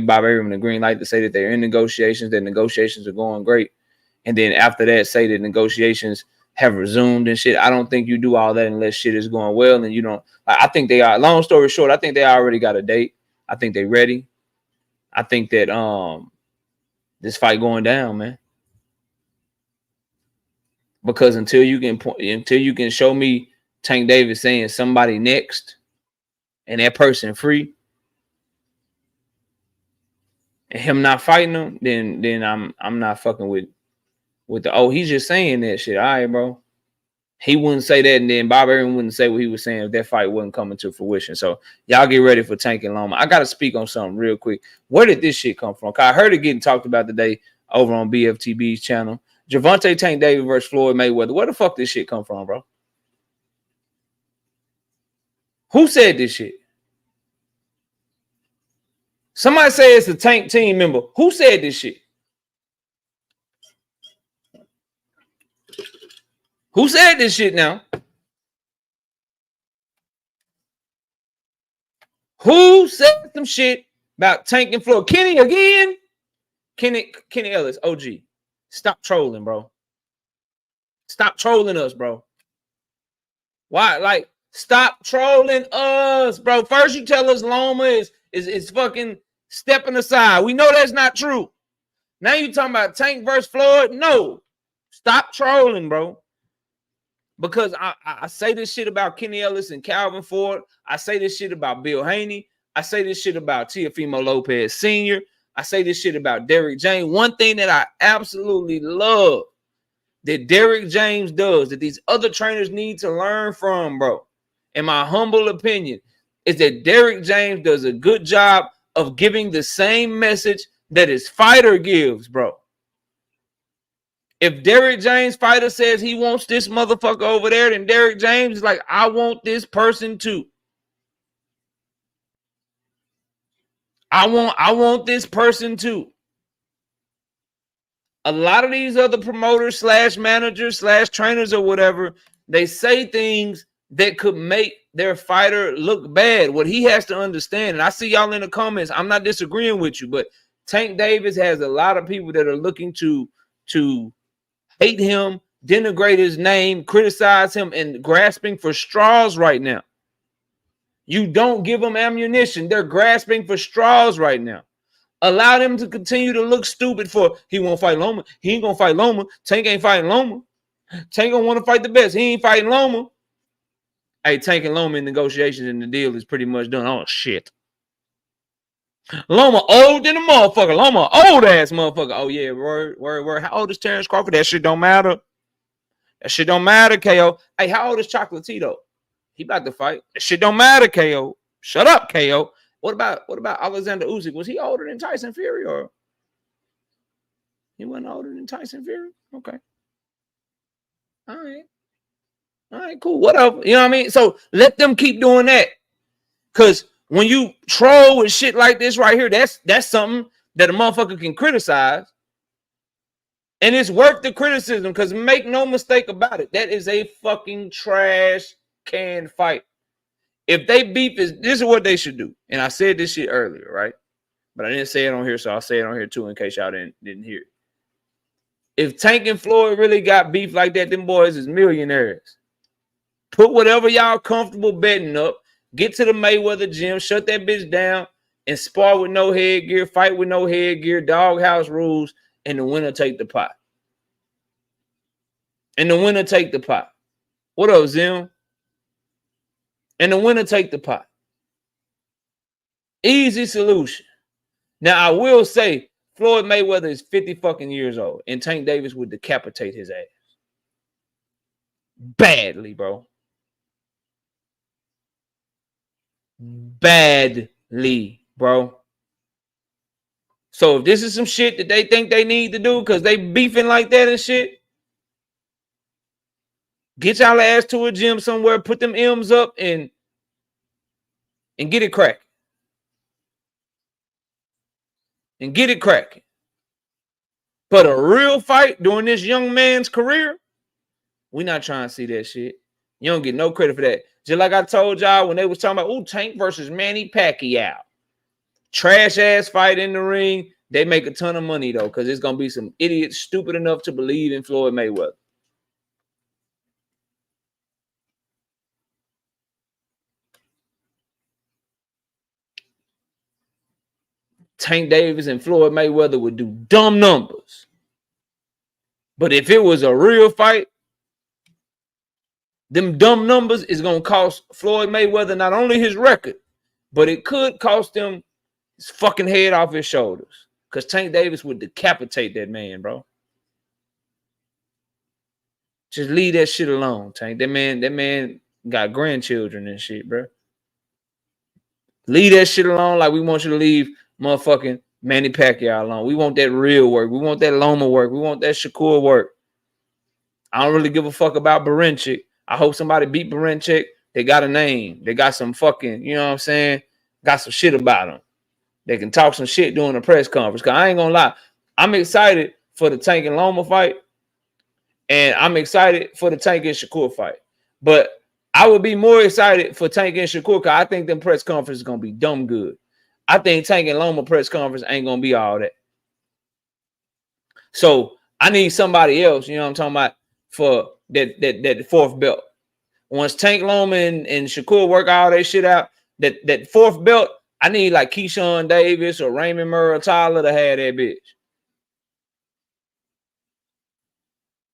Bob Arum the green light to say that they're in negotiations, that negotiations are going great. And then after that, say that negotiations have resumed and shit. I don't think you do all that unless shit is going well. And you don't, I think they are, long story short, I think they already got a date. I think they ready. I think that this fight going down, man. Because until you can show me Tank Davis saying somebody next and that person free and him not fighting them, then I'm not fucking with the he's just saying that shit. All right, bro. He wouldn't say that, and then Bob Arum wouldn't say what he was saying if that fight wasn't coming to fruition. So y'all get ready for Tank and Loma. I gotta speak on something real quick. Where did this shit come from? Cause I heard it getting talked about today over on BFTB's channel. Gervonta Tank Davis versus Floyd Mayweather. Where the fuck this shit come from, bro? Who said this shit? Somebody say it's a Tank team member. Who said this shit? Who said this shit now? Who said some shit about Tank and Floyd? Kenny again? Kenny Ellis, OG. Stop trolling, bro. Stop trolling us, bro. Why? Like, stop trolling us, bro. First you tell us Loma is fucking stepping aside. We know that's not true. Now you talking about Tank versus Floyd? No. Stop trolling, bro. Because I say this shit about Kenny Ellis and Calvin Ford. I say this shit about Bill Haney. I say this shit about Teofimo Lopez Sr. I say this shit about Derrick James. One thing that I absolutely love that Derrick James does, that these other trainers need to learn from, bro, in my humble opinion, is that Derrick James does a good job of giving the same message that his fighter gives, bro. If Derrick James fighter says he wants this motherfucker over there, then Derrick James is like, I want this person too. I want this person too. A lot of these other promoters / managers / trainers or whatever, they say things that could make their fighter look bad. What he has to understand, and I see y'all in the comments, I'm not disagreeing with you, but Tank Davis has a lot of people that are looking to hate him, denigrate his name, criticize him, and grasping for straws right now. You don't give them ammunition. They're grasping for straws right now. Allow them to continue to look stupid for he won't fight Loma. He ain't gonna fight Loma. Tank ain't fighting Loma. Tank gonna want to fight the best. He ain't fighting Loma. Hey, Tank and Loma in negotiations and the deal is pretty much done. Oh shit. Loma old than a motherfucker. Loma old ass motherfucker. Oh yeah, word. How old is Terrence Crawford? That shit don't matter. That shit don't matter, KO. Hey, how old is Chocolatito? He about to fight. That shit don't matter, KO. Shut up, KO. What about Alexander Usyk? Was he older than Tyson Fury, or he wasn't older than Tyson Fury? Okay. All right, cool. Whatever. You know what I mean? So let them keep doing that. Because when you troll with shit like this right here, that's something that a motherfucker can criticize. And it's worth the criticism, because make no mistake about it, that is a fucking trash can fight. If they beef, this is what they should do. And I said this shit earlier, right? But I didn't say it on here, so I'll say it on here too in case y'all didn't hear it. If Tank and Floyd really got beef like that, them boys is millionaires. Put whatever y'all comfortable betting up, get to the Mayweather gym, shut that bitch down, and spar with no headgear, fight with no headgear, doghouse rules, and the winner take the pot. And the winner take the pot. What up, Zim? And the winner take the pot. Easy solution. Now, I will say, Floyd Mayweather is 50 fucking years old, and Tank Davis would decapitate his ass. Badly, bro. Badly, bro. So if this is some shit that they think they need to do because they beefing like that and shit, get y'all ass to a gym somewhere, put them M's up and get it cracking. And get it cracking. But a real fight during this young man's career, we're not trying to see that shit. You don't get no credit for that. Just like I told y'all when they was talking about, oh, Tank versus Manny Pacquiao. Trash ass fight in the ring. They make a ton of money though, because it's gonna be some idiots stupid enough to believe in Floyd Mayweather. Tank Davis and Floyd Mayweather would do dumb numbers. But if it was a real fight, them dumb numbers is gonna cost Floyd Mayweather not only his record, but it could cost him his fucking head off his shoulders. Because Tank Davis would decapitate that man, bro. Just leave that shit alone, Tank. That man got grandchildren and shit, bro. Leave that shit alone like we want you to leave motherfucking Manny Pacquiao alone. We want that real work. We want that Loma work. We want that Shakur work. I don't really give a fuck about Barinchyk. I hope somebody beat Barinchyk. They got a name. They got some fucking, you know what I'm saying? Got some shit about them. They can talk some shit during the press conference. Because I ain't going to lie. I'm excited for the Tank and Loma fight. And I'm excited for the Tank and Shakur fight. But I would be more excited for Tank and Shakur because I think them press conference is going to be dumb good. I think Tank and Loma press conference ain't going to be all that. So I need somebody else, you know what I'm talking about, for that fourth belt. Once Tank, Loma, and Shakur work all that shit out, that fourth belt, I need like Keyshawn Davis or Raymond Murray Tyler to have that bitch.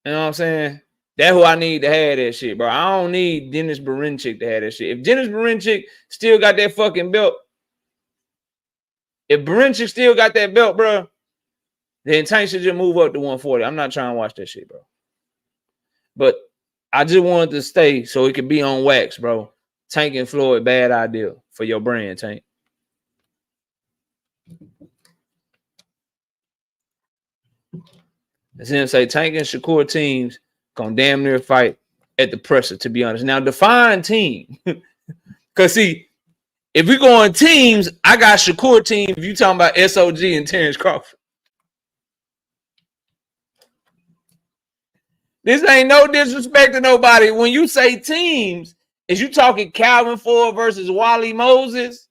You know what I'm saying? That's who I need to have that shit, bro. I don't need Dennis Barinchyk to have that shit. If Dennis Barinchyk still got that fucking belt, if Barinchyk still got that belt, bro, then Tank should just move up to 140. I'm not trying to watch that shit, bro. But I just wanted to stay so it could be on wax, bro. Tank and Floyd, bad idea for your brand, Tank. As him say, Tank and Shakur teams gonna damn near fight at the presser, to be honest. Now, define team. Because, see, if we go on teams, I got Shakur team if you talking about SOG and Terrence Crawford. This ain't no disrespect to nobody. When you say teams, is you talking Calvin Ford versus Wally Moses?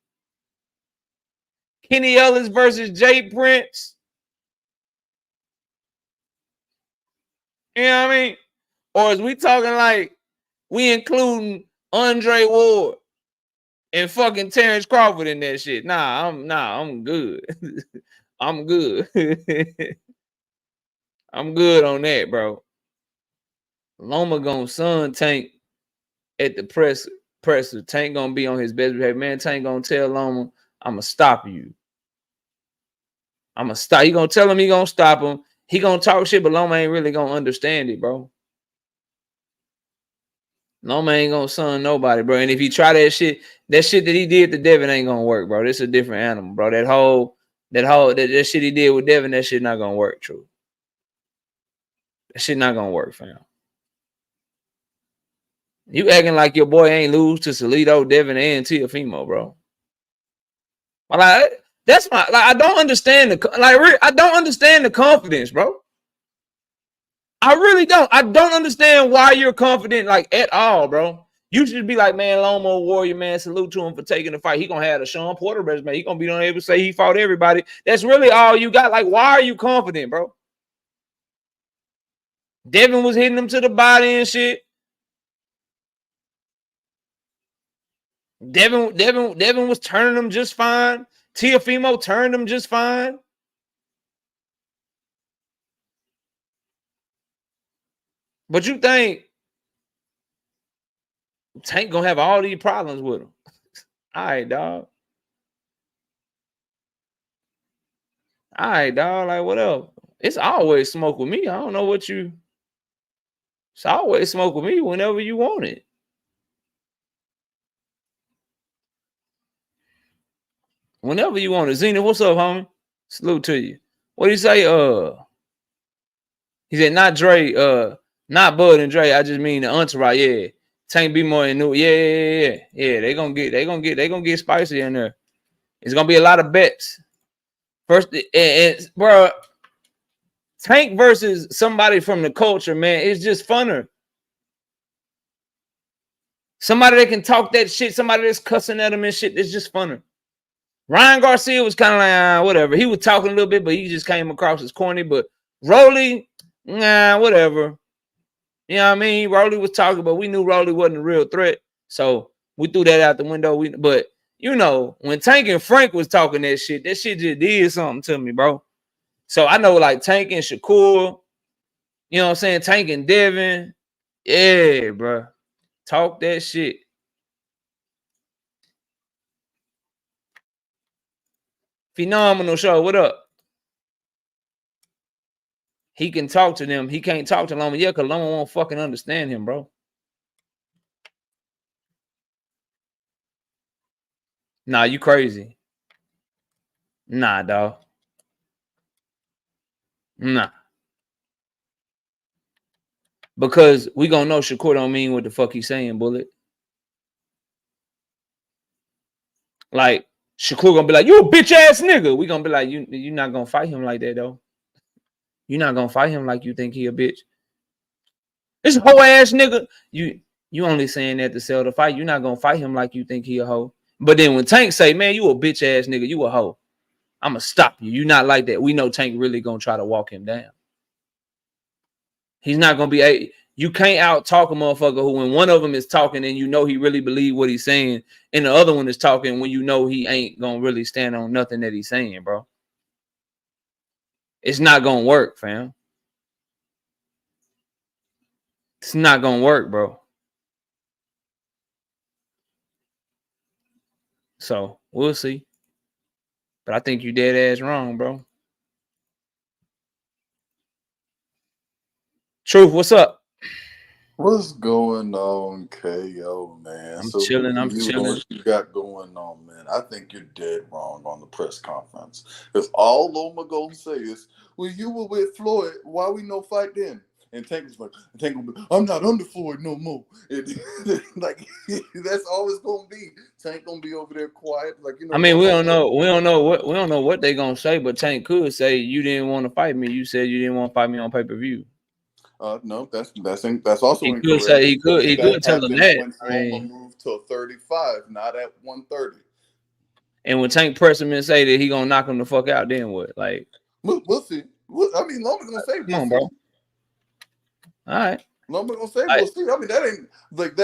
Kenny Ellis versus Jay Prince? You know what I mean? Or is we talking like we including Andre Ward and fucking Terrence Crawford in that shit? I'm good. I'm good. I'm good on that, bro. Loma gonna son Tank at the presser. Tank gonna be on his best behavior. Man, Tank gonna tell Loma, I'ma stop you. I'ma stop. He gonna tell him he gonna stop him. He gonna talk shit, but Loma ain't really gonna understand it, bro. Loma ain't gonna son nobody, bro. And if he try that shit that he did to Devin ain't gonna work, bro. This is a different animal, bro. That shit he did with Devin, that shit not gonna work, true. That shit not gonna work, fam. You acting like your boy ain't lose to Salido, Devin, and Teofimo, bro. Like, that's my like. I don't understand I don't understand the confidence, bro. I really don't. I don't understand why you're confident like at all, bro. You should be like, man, Loma Warrior, man. Salute to him for taking the fight. He gonna have the Sean Porter resume. He gonna be able to say he fought everybody. That's really all you got. Like, why are you confident, bro? Devin was hitting him to the body and shit. Devin was turning him just fine. Teofimo turned him just fine. But you think Tank gonna have all these problems with him? All right, dog. All right, dog. Like, what else? It's always smoke with me. I don't know what you. It's always smoke with me whenever you want it. Whenever you want it. Zena, what's up, homie? Salute to you. What do you say? He said, not Dre, not Bud and Dre. I just mean the entourage. Yeah. Tank be more in new. Yeah. They gonna get spicy in there. It's gonna be a lot of bets. First, bro, Tank versus somebody from the culture, man. It's just funner. Somebody that can talk that shit, somebody that's cussing at him and shit, it's just funny. Ryan Garcia was kind of like, whatever. He was talking a little bit, but he just came across as corny. But Rolly, whatever. You know what I mean? Rolly was talking, but we knew Rolly wasn't a real threat. So we threw that out the window. But, you know, when Tank and Frank was talking that shit just did something to me, bro. So I know, like, Tank and Shakur, you know what I'm saying? Tank and Devin. Yeah, bro. Talk that shit. Phenomenal show. What up? He can talk to them. He can't talk to Loma. Yeah, because Loma won't fucking understand him, bro. Nah, you crazy. Nah, dog. Nah. Because we gonna know Shakur don't mean what the fuck he's saying, Bullet. Like, Shakur gonna be like, you a bitch ass nigga. We gonna be like, you're not gonna fight him like that, though. You're not gonna fight him like you think he a bitch. This hoe ass nigga. You only saying that to sell the fight. You're not gonna fight him like you think he a hoe. But then when Tank say, man, you a bitch ass nigga, you a hoe, I'ma stop you. You not like that. We know Tank really gonna try to walk him down. He's not gonna be you can't out talk a motherfucker who, when one of them is talking and you know he really believe what he's saying, and the other one is talking when you know he ain't gonna really stand on nothing that he's saying, bro. It's not gonna work, fam. It's not gonna work, bro. So we'll see. But I think you dead ass wrong, bro. Truth, what's up? What's going on, KO, man? I'm chilling. What you got going on, man? I think you're dead wrong on the press conference. Because all Loma gonna say is, well, you were with Floyd. Why we no fight then? And Tank was like, I'm not under Floyd no more. Like, that's all it's gonna be. Tank gonna be over there quiet, like, you know. I mean, we don't know what they gonna say, but Tank could say you didn't want to fight me. You said you didn't want to fight me on pay-per-view. No, that's also he incorrect. Could say he could tell them that. When Loma moved to 35, not at 130. And when Tank press him and say that he gonna knock him the fuck out, then what? Like, we'll see. I mean, Loma's gonna say, come on, bro. All right. Loma gonna say, we'll see. I mean, that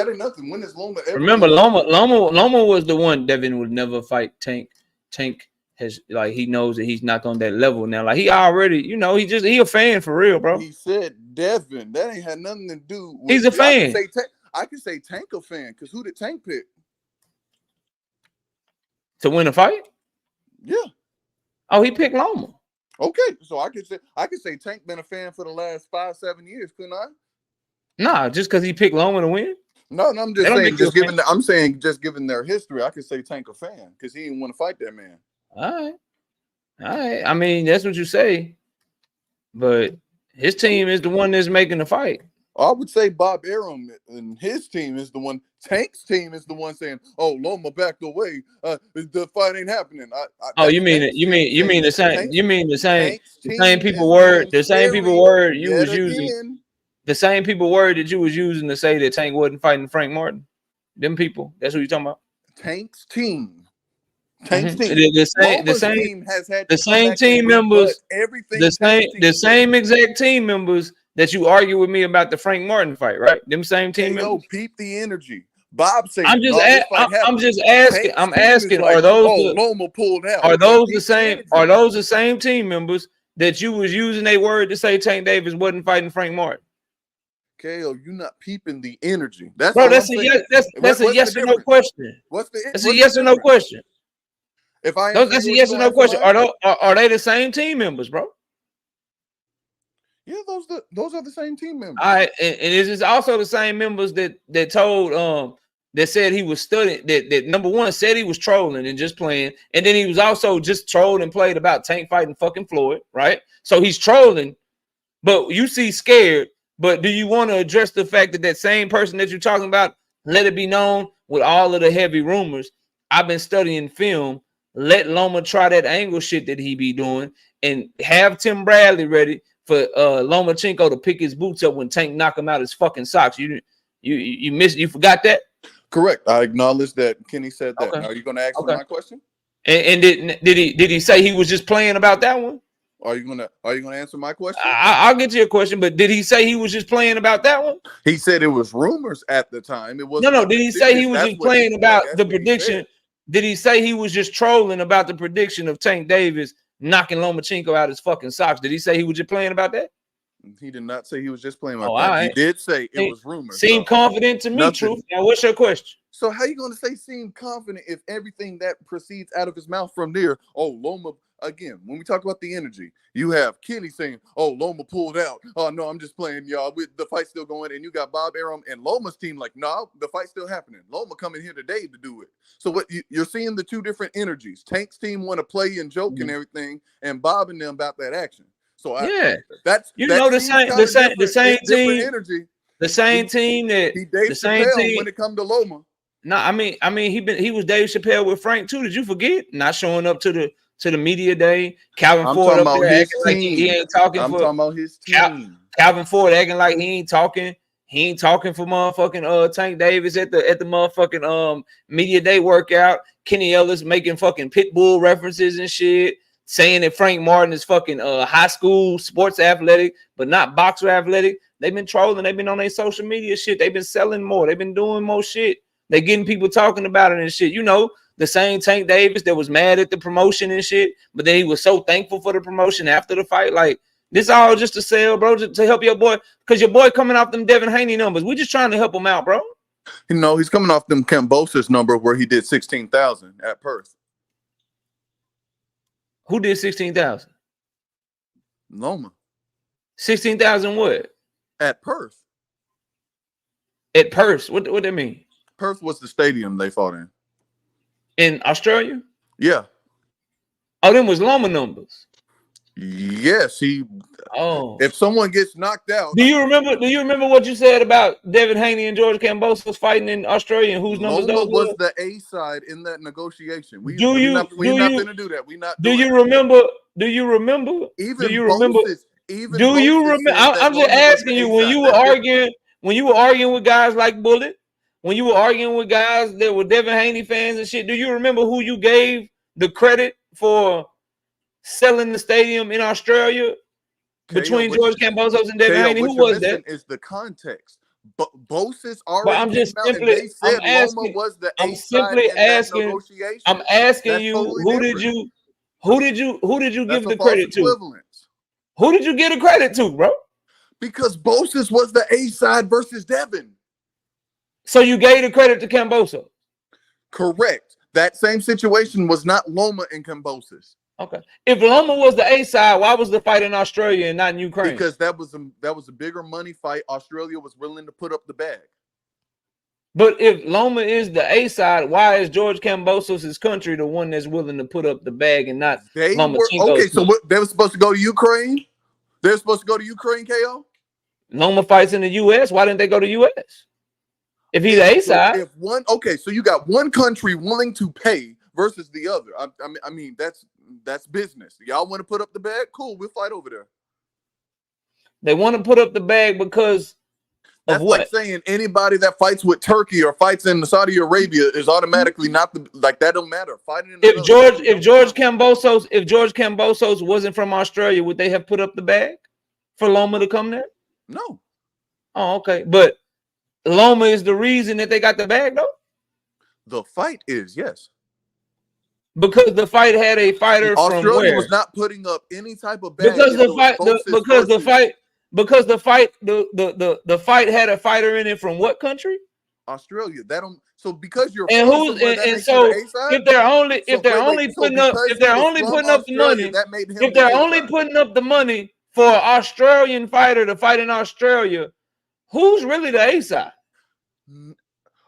ain't nothing. When is Loma ever? Remember, Loma was the one Devin would never fight Tank. Tank has, like, he knows that he's not on that level now. Like, he already, you know, he a fan for real, bro. He said Devin. That ain't had nothing to do with. He's a fan. I can say Tank a fan, because who did Tank pick? To win a fight? Yeah. Oh, he picked Loma. Okay, so I could say Tank been a fan for the last 5-7 years, couldn't I? Nah, just because he picked Loma to win. No, I'm just saying, just given their history, I could say Tank a fan because he didn't want to fight that man. All right. I mean, that's what you say, but his team is the one that's making the fight. I would say Bob Arum and his team is the one. Tank's team is the one saying, "Oh, Loma backed away. The fight ain't happening." You mean the same people word you was using. The same people word that you was using to say that Tank wasn't fighting Frank Martin. Them people. That's what you're talking about. Tank's team. The same has had the same team members. The same exact team members that you argue with me about the Frank Martin fight, right? Them same team members. Peep the energy. Bob said, I'm just asking. I'm asking. Like, Loma pulled out. Are those the same? Are those the same team members that you was using a word to say Tank Davis wasn't fighting Frank Martin? KO, you not peeping the energy. That's a yes or no question. That's a yes or no question. That's a yes or no question. Are they the same team members, bro? Yeah, those are the same team members. All right, and it is also the same members that told that said he was studying, that number one said he was trolling and just playing, and then he was also just trolled and played about Tank fighting fucking Floyd, right? So he's trolling, but you see scared. But do you want to address the fact that same person that you're talking about, let it be known with all of the heavy rumors, I've been studying film, let Loma try that angle shit that he be doing, and have Tim Bradley ready for Lomachenko to pick his boots up when Tank knock him out his fucking socks. You forgot that? Correct. I acknowledge that Kenny said that. Okay. Now, are you going to ask Okay. me my question? And did he say he was just playing about that one? Are you gonna answer my question? I'll get to your question, but did he say he was just playing about that one? He said it was rumors at the time. It wasn't. No. Did he say he was just playing about the prediction? Did he say he was just trolling about the prediction of Tank Davis knocking Lomachenko out his fucking socks? Did he say he was just playing about that? He did not say he was just playing about that. Right. He did say it was rumors. Seemed confident to me, nothing. Truth. Now, what's your question? So how you going to say seem confident if everything that proceeds out of his mouth from there? Oh, Loma, again, when we talk about the energy, you have Kenny saying, oh, Loma pulled out. Oh, no, I'm just playing, y'all. With the fight still going. And you got Bob Arum and Loma's team like, no, the fight's still happening. Loma coming here today to do it. So what you're seeing the two different energies. Tank's team want to play and joke and everything, and Bob and them about that action. So that's the same team energy. The same team that he Dave the same Chappelle team when it comes to Loma. No, I mean he was Dave Chappelle with Frank too. Did you forget? Not showing up to the media day. Calvin Ford up there acting like he ain't talking. I'm talking about his team. Calvin Ford acting like he ain't talking. He ain't talking for motherfucking Tank Davis at the motherfucking media day workout. Kenny Ellis making fucking Pitbull references and shit, saying that Frank Martin is fucking high school sports athletic, but not boxer athletic. They've been trolling. They've been on their social media shit. They've been selling more. They've been doing more shit. They're getting people talking about it and shit. You know, the same Tank Davis that was mad at the promotion and shit, but then he was so thankful for the promotion after the fight. Like, this all just to sell, bro, to help your boy, because your boy coming off them Devin Haney numbers. We just trying to help him out, bro. You know, he's coming off them Cambosis number where he did 16,000 at Perth. Who did 16,000? Loma. 16,000 what? At Perth. At Perth? What that mean? Perth was the stadium they fought in. In Australia? Yeah. Oh, them was Loma numbers. Yes, if someone gets knocked out. Do you remember what you said about Devin Haney and George Kambosos fighting in Australia and whose numbers those was the A side in that negotiation. We're not gonna do that. Do you remember? I'm just asking you, when you were arguing with guys like Bullet, when you were arguing with guys that were Devin Haney fans and shit, do you remember who you gave the credit for selling the stadium in Australia between George Kambosos and Devin Haney? Who was that? Is the context. But Bosis already Loma was the A side in that negotiation. I'm asking you, who did you give the credit to? Who did you give the credit to, bro? Because Bosis was the A side versus Devin. So you gave the credit to Kambosos? Correct. That same situation was not Loma and Kambosos. Okay. If Loma was the A side, why was the fight in Australia and not in Ukraine? Because that was a bigger money fight. Australia was willing to put up the bag. But if Loma is the A side, why is George Kambosos' country the one that's willing to put up the bag and not Lomachenko? Okay, so they were supposed to go to Ukraine? They're supposed to go to Ukraine, KO? Loma fights in the U.S. Why didn't they go to U.S.? If he's the A side. So you got one country willing to pay versus the other. I mean that's business. Y'all want to put up the bag? Cool, we'll fight over there. They want to put up the bag because that's what? Like saying anybody that fights with Turkey or fights in Saudi Arabia is automatically not that don't matter. Fighting in if George Kambosos wasn't from Australia, would they have put up the bag for Loma to come there? No. Oh, okay. But Loma is the reason that they got the bag, though? The fight is, yes. Because the fight had a fighter Australia from where? Was not putting up any type of bag. Because the fight had a fighter in it from what country? Australia. So because you're and who's and so if they're only putting up the money for an Australian fighter to fight in Australia, who's really the A side?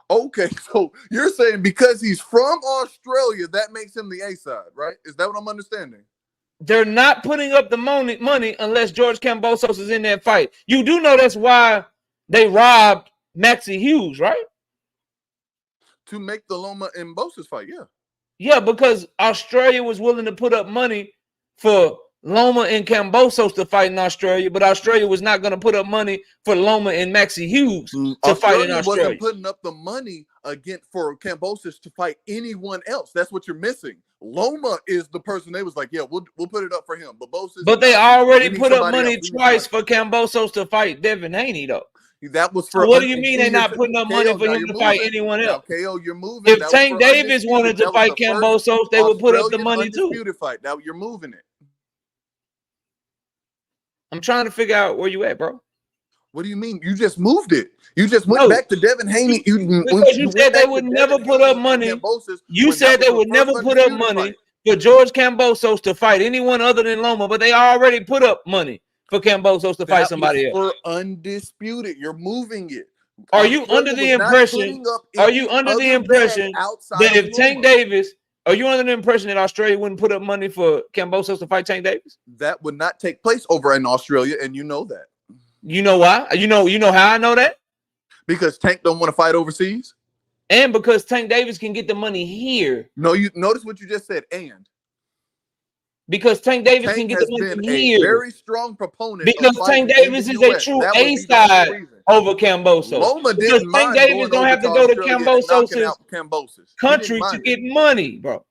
Okay, so you're saying because he's from Australia, that makes him the A side, right? Is that what I'm understanding? They're not putting up the money unless George Kambosos is in that fight. You do know that's why they robbed Maxie Hughes, right? To make the Loma and Bosis fight, yeah. Yeah, because Australia was willing to put up money for Loma and Kambosos to fight in Australia, but Australia was not going to put up money for Loma and Maxie Hughes to fight in Australia. Wasn't putting up the money for Kambosos to fight anyone else. That's what you're missing. Loma is the person they was like, yeah, we'll put it up for him. But they already put up money twice for Kambosos to fight Devin Haney, though. That was for. So what do you mean they're not putting up money for him to fight anyone else? Now, KO, you're moving. If Tank Davis wanted to fight Kambosos, they would put up the money too. Fight. Now you're moving it. I'm trying to figure out where you at, bro. What do you mean? You just moved it. You just went back to Devin Haney. You said they would never put up money. You said they would never put up money for George Kambosos to fight anyone other than Loma, but they already put up money for Kambosos to fight somebody else. For undisputed, you're moving it. Are you under the impression? Are you under the impression that if Tank Davis? Are you under the impression that Australia wouldn't put up money for Kambosos to fight Tank Davis? That would not take place over in Australia, and you know that. You know why? You know how I know that? Because Tank don't want to fight overseas, and because Tank Davis can get the money here. No, you notice what you just said, and because Tank Davis can get the money here. A very strong proponent. Because Tank Davis is a true A side over Kambosos. Loma because Tank Davis don't have to go to Kambosos' country to get money, bro.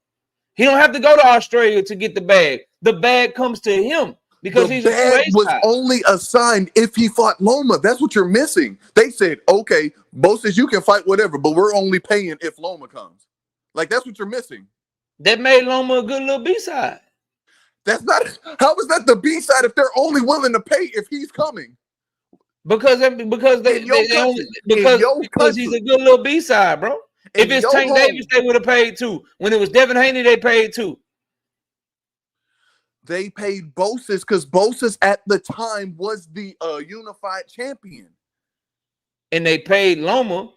He don't have to go to Australia to get the bag. The bag comes to him because he's a bag was only assigned if he fought Loma. That's what you're missing. They said, okay, Bo says you can fight whatever, but we're only paying if Loma comes. Like, that's what you're missing. That made Loma a good little B-side. That's not. How is that the B side if they're only willing to pay if he's coming? Because he's a good little B side, bro. If it's Tank Davis, they would have paid too. When it was Devin Haney, they paid too. They paid Bosis because Bosis at the time was the unified champion, and they paid Loma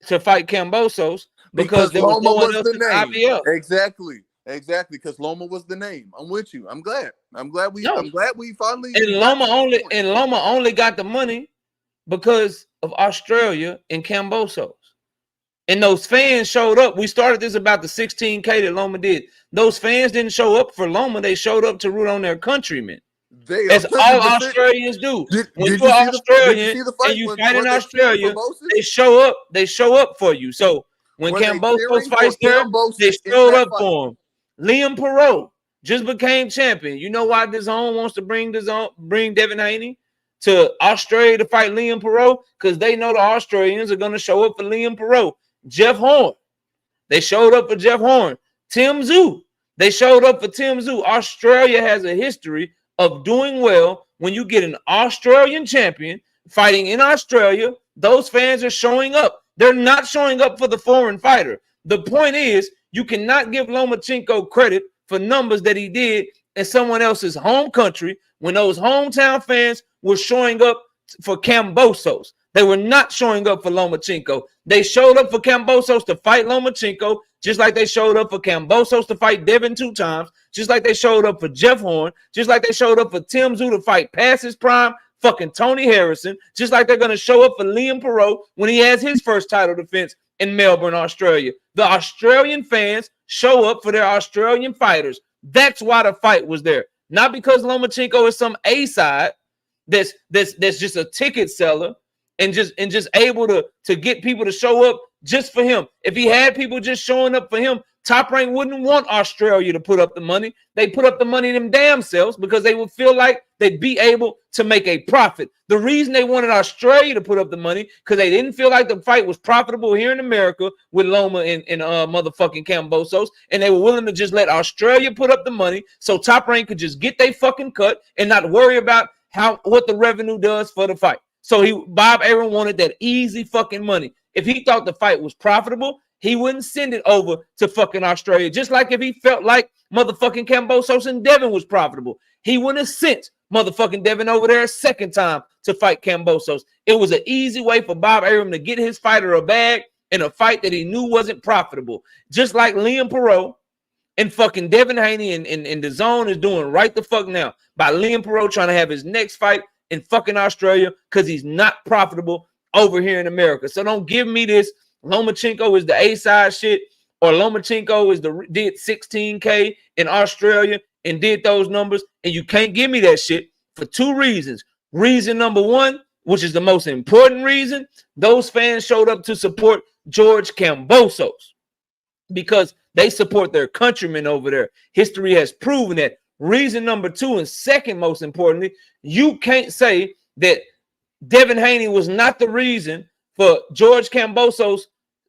to fight Kambosos because there was no one else in the IBF. Exactly, because Loma was the name. I'm with you. I'm glad we finally. And Loma only got the money because of Australia and Kambosos. And those fans showed up. We started this about the 16K that Loma did. Those fans didn't show up for Loma. They showed up to root on their countrymen. As all Australians do. When you're Australian and you fight in Australia, they show up. They show up for you. So when Kambosos fights there, they showed up for him. Liam Perot just became champion. You know why DAZN wants to bring Devin Haney to Australia to fight Liam Perot? Because they know the Australians are going to show up for Liam Perot. Jeff Horn, they showed up for Jeff Horn. Tim Tszyu, they showed up for Tim Tszyu. Australia has a history of doing well when you get an Australian champion fighting in Australia. Those fans are showing up. They're not showing up for the foreign fighter. The point is, you cannot give Lomachenko credit for numbers that he did in someone else's home country when those hometown fans were showing up for Kambosos. They were not showing up for Lomachenko. They showed up for Kambosos to fight Lomachenko, just like they showed up for Kambosos to fight Devin 2 times, just like they showed up for Jeff Horn, just like they showed up for Tim Tszyu to fight past his prime, fucking Tony Harrison, just like they're going to show up for Liam Perot when he has his first title defense in Melbourne, Australia. The Australian fans show up for their Australian fighters. That's why the fight was there. Not because Lomachenko is some A-side that's just a ticket seller and just able to get people to show up just for him. If he had people just showing up for him, Top Rank wouldn't want Australia to put up the money. They put up the money them damn selves because they would feel like they'd be able to make a profit. The reason they wanted Australia to put up the money because they didn't feel like the fight was profitable here in America with Loma and motherfucking Kambosos, and they were willing to just let Australia put up the money so Top Rank could just get their fucking cut and not worry about what the revenue does for the fight. So Bob Arum wanted that easy fucking money. If he thought the fight was profitable, he wouldn't send it over to fucking Australia. Just like if he felt like motherfucking Kambosos and Devin was profitable, he wouldn't have sent motherfucking Devin over there a second time to fight Kambosos. It was an easy way for Bob Arum to get his fighter a bag in a fight that he knew wasn't profitable. Just like Liam Perot and fucking Devin Haney and DAZN is doing right the fuck now by Liam Perot trying to have his next fight in fucking Australia because he's not profitable over here in America. So don't give me this Lomachenko is the A-side shit or Lomachenko did 16K in Australia and did those numbers, and you can't give me that shit for two reasons. Reason number one, which is the most important reason, those fans showed up to support George Kambosos because they support their countrymen over there. History has proven that. Reason number two, and second most importantly, you can't say that Devin Haney was not the reason for George Kambosos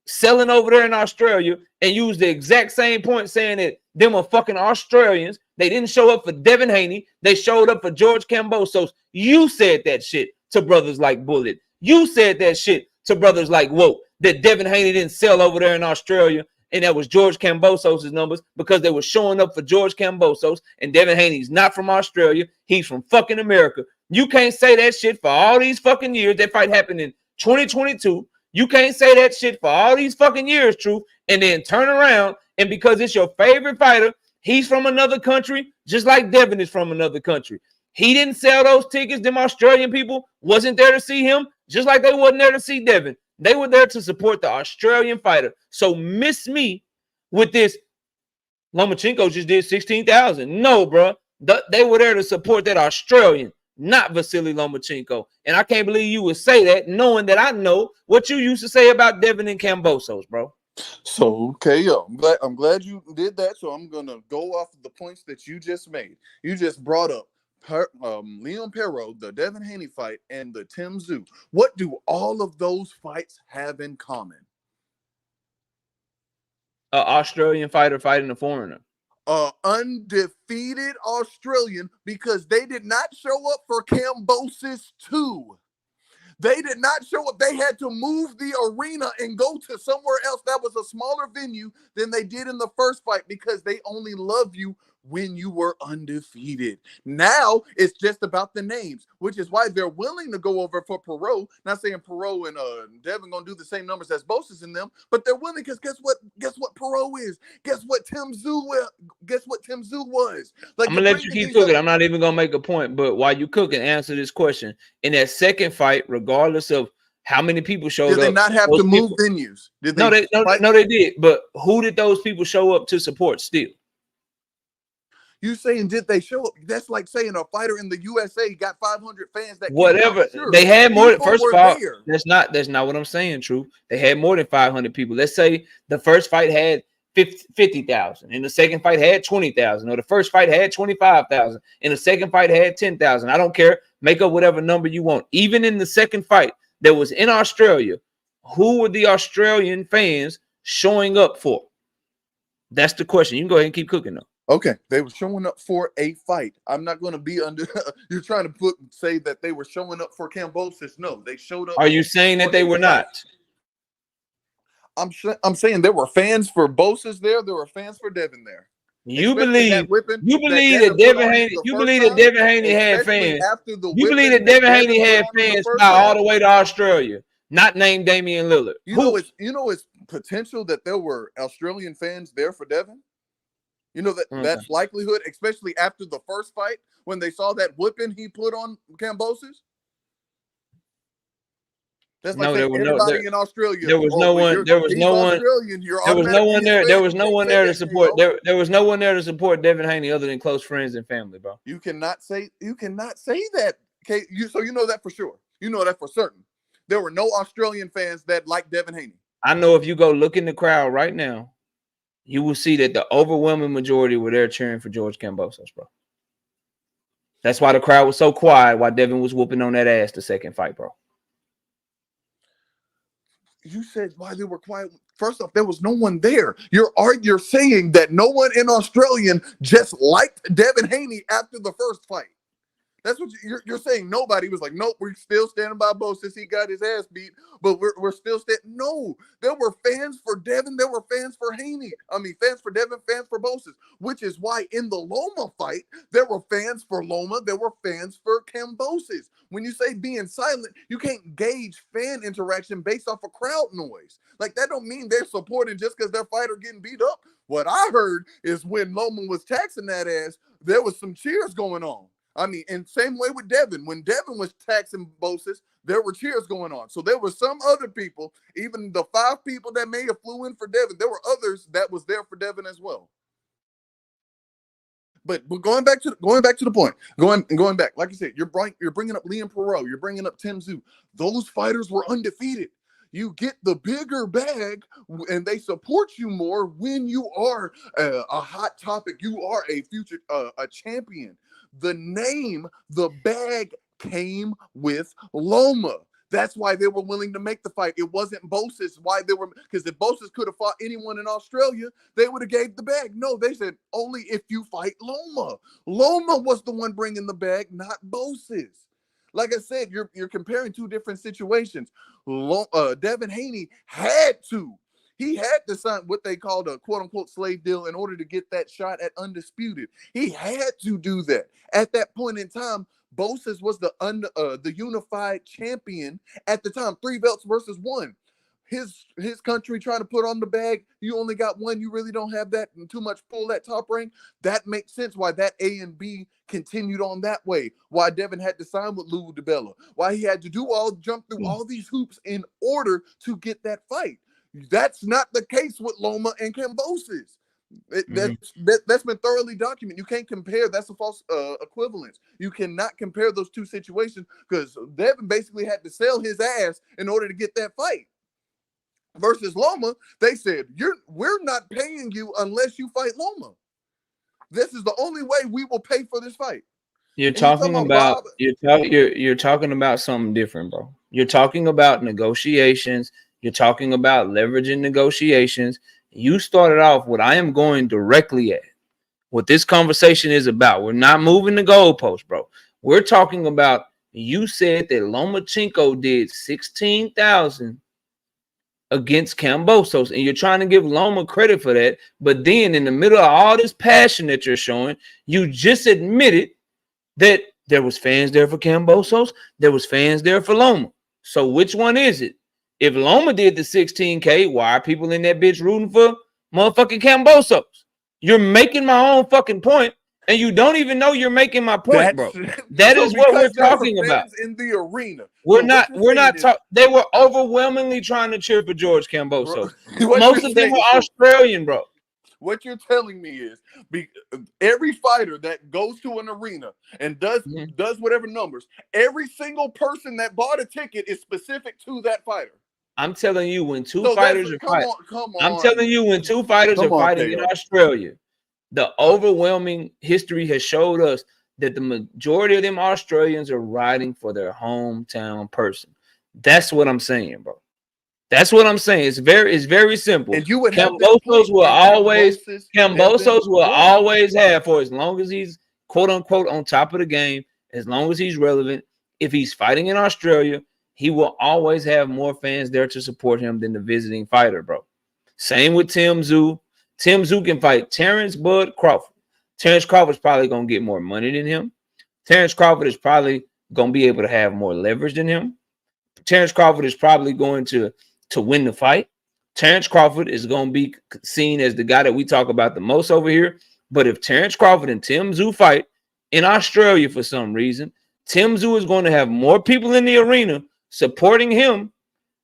selling over there in Australia and use the exact same point saying that them are fucking Australians. They didn't show up for Devin Haney. They showed up for George Kambosos. You said that shit to brothers like Bullet. You said that shit to brothers like Woke, that Devin Haney didn't sell over there in Australia, and that was George Kambosos' numbers because they were showing up for George Kambosos, and Devin Haney's not from Australia. He's from fucking America. You can't say that shit for all these fucking years. That fight happened in 2022. You can't say that shit for all these fucking years, Truth, and then turn around, and because it's your favorite fighter, he's from another country, just like Devin is from another country. He didn't sell those tickets. Them Australian people wasn't there to see him, just like they wasn't there to see Devin. They were there to support the Australian fighter. So miss me with this. Lomachenko just did 16,000. No, bro. They were there to support that Australian, not Vasily Lomachenko. And I can't believe you would say that, knowing that I know what you used to say about Devin and Kambosos, bro. So, okay, yo, I'm glad you did that. So I'm going to go off of the points that you just made. You just brought up Leon Perot, the Devin Haney fight, and the Tim Tszyu. What do all of those fights have in common? An Australian fighter fighting a foreigner. Undefeated Australian, because they did not show up for Kambosos 2. They did not show up. They had to move the arena and go to somewhere else that was a smaller venue than they did in the first fight because they only love you when you were undefeated. Now it's just about the names, which is why they're willing to go over for Perot. Not saying Perot and Devin gonna do the same numbers as Bosis and them, but they're willing because guess what Perot is? Guess what Tim Tszyu was? Like, I'm gonna let you keep cooking. I'm not even gonna make a point, but while you cooking, answer this question. In that second fight, regardless of how many people showed up, did they not have to move venues? Did they? No, they did. But who did those people show up to support still? You saying did they show up? That's like saying a fighter in the USA got 500 fans. That whatever sure. They had more. First of all, there. that's not what I'm saying. True, they had more than 500 people. Let's say the first fight had 50,000, and the second fight had 20,000, or the first fight had 25,000, and the second fight had 10,000. I don't care. Make up whatever number you want. Even in the second fight that was in Australia, who were the Australian fans showing up for? That's the question. You can go ahead and keep cooking though. Okay, they were showing up for a fight. I'm not going to be under. You're trying to say that they were showing up for Kambosos. No, they showed up. Are you saying that they were not? I'm saying there were fans for Bosis there. There were fans for Devin there. You believe that Devin Haney. You believe that Devin Haney had fans. You believe that Devin Haney had fans fly all the way to Australia, not named Damian Lillard. You know it's potential that there were Australian fans there for Devin. You know that's likelihood, especially after the first fight when they saw that whipping he put on Kambosos. That's like everybody in Australia. There was no one. There was no one. There was no one there. There was no one there to support. There was no one there to support Devin Haney other than close friends and family, bro. You cannot say that. Okay, so you know that for sure. You know that for certain. There were no Australian fans that liked Devin Haney. I know if you go look in the crowd right now, you will see that the overwhelming majority were there cheering for George Kambosos, bro. That's why the crowd was so quiet while Devin was whooping on that ass the second fight, bro. You said why they were quiet. First off, there was no one there. You're saying that no one in Australian just liked Devin Haney after the first fight. That's what you're saying. Nobody was like, nope, we're still standing by Bo since he got his ass beat, but we're still standing. No, there were fans for Devin. There were fans for Haney. I mean, fans for Devin, fans for Bosis, which is why in the Loma fight, there were fans for Loma. There were fans for Kambosos. When you say being silent, you can't gauge fan interaction based off of crowd noise. Like, that don't mean they're supporting just because their fighter getting beat up. What I heard is when Loma was taxing that ass, there was some cheers going on. I mean, and same way with Devin. When Devin was taxing Bosis, there were cheers going on. So there were some other people, even the 5 people that may have flew in for Devin, there were others that was there for Devin as well. But going back to the point, going back, like you said, you're bringing up Liam Perot, you're bringing up Tim Tszyu. Those fighters were undefeated. You get the bigger bag, and they support you more when you are a hot topic. You are a future a champion. The name, the bag came with Loma. That's why they were willing to make the fight. It wasn't Bosis. Why they were, because if Bosis could have fought anyone in Australia, they would have gave the bag. No, they said only if you fight Loma. Loma was the one bringing the bag, not Bosis. Like I said, you're comparing two different situations. Devin Haney he had to sign what they called a quote-unquote slave deal in order to get that shot at Undisputed. He had to do that. At that point in time, Bosis was the unified champion at the time. 3 belts versus 1. His country trying to put on the bag. You only got one. You really don't have that and too much pull that top rank. That makes sense why that A and B continued on that way. Why Devin had to sign with Lou DiBella. Why he had to jump through all these hoops in order to get that fight. That's not the case with Loma and Kambosos. That's been thoroughly documented. You can't compare. That's a false equivalence. You cannot compare those two situations because Devin basically had to sell his ass in order to get that fight. Versus Loma, they said, we're not paying you unless you fight Loma. This is the only way we will pay for this fight. You're talking about you're talking about something different, bro. You're talking about negotiations. You're talking about leveraging negotiations. You started off what I am going directly at. What this conversation is about. We're not moving the goalpost, bro. We're talking about, you said that Lomachenko did 16,000 against Kambosos, and you're trying to give Loma credit for that. But then in the middle of all this passion that you're showing, you just admitted that there was fans there for Kambosos, there was fans there for Loma. So which one is it? If Loma did the 16K, why are people in that bitch rooting for motherfucking Kambosos? You're making my own fucking point, and you don't even know you're making my point, bro. That is what we're talking about in the arena. We're not talking. They were overwhelmingly trying to cheer for George Kambosos. Most of them were Australian, bro. What you're telling me is every fighter that goes to an arena and does whatever numbers, every single person that bought a ticket is specific to that fighter. I'm telling you, when two fighters are fighting, I'm telling you, when two fighters are fighting in Australia, the overwhelming history has showed us that the majority of them Australians are riding for their hometown person. That's what I'm saying, bro. That's what I'm saying. It's very simple. And you would have Kambosos will always have, for as long as he's quote unquote on top of the game, as long as he's relevant. If he's fighting in Australia, he will always have more fans there to support him than the visiting fighter, bro. Same with Tim Tszyu. Tim Tszyu can fight Terrence Bud Crawford. Terrence Crawford's probably going to get more money than him. Terrence Crawford is probably going to be able to have more leverage than him. Terrence Crawford is probably going to win the fight. Terrence Crawford is going to be seen as the guy that we talk about the most over here. But if Terrence Crawford and Tim Tszyu fight in Australia for some reason, Tim Tszyu is going to have more people in the arena supporting him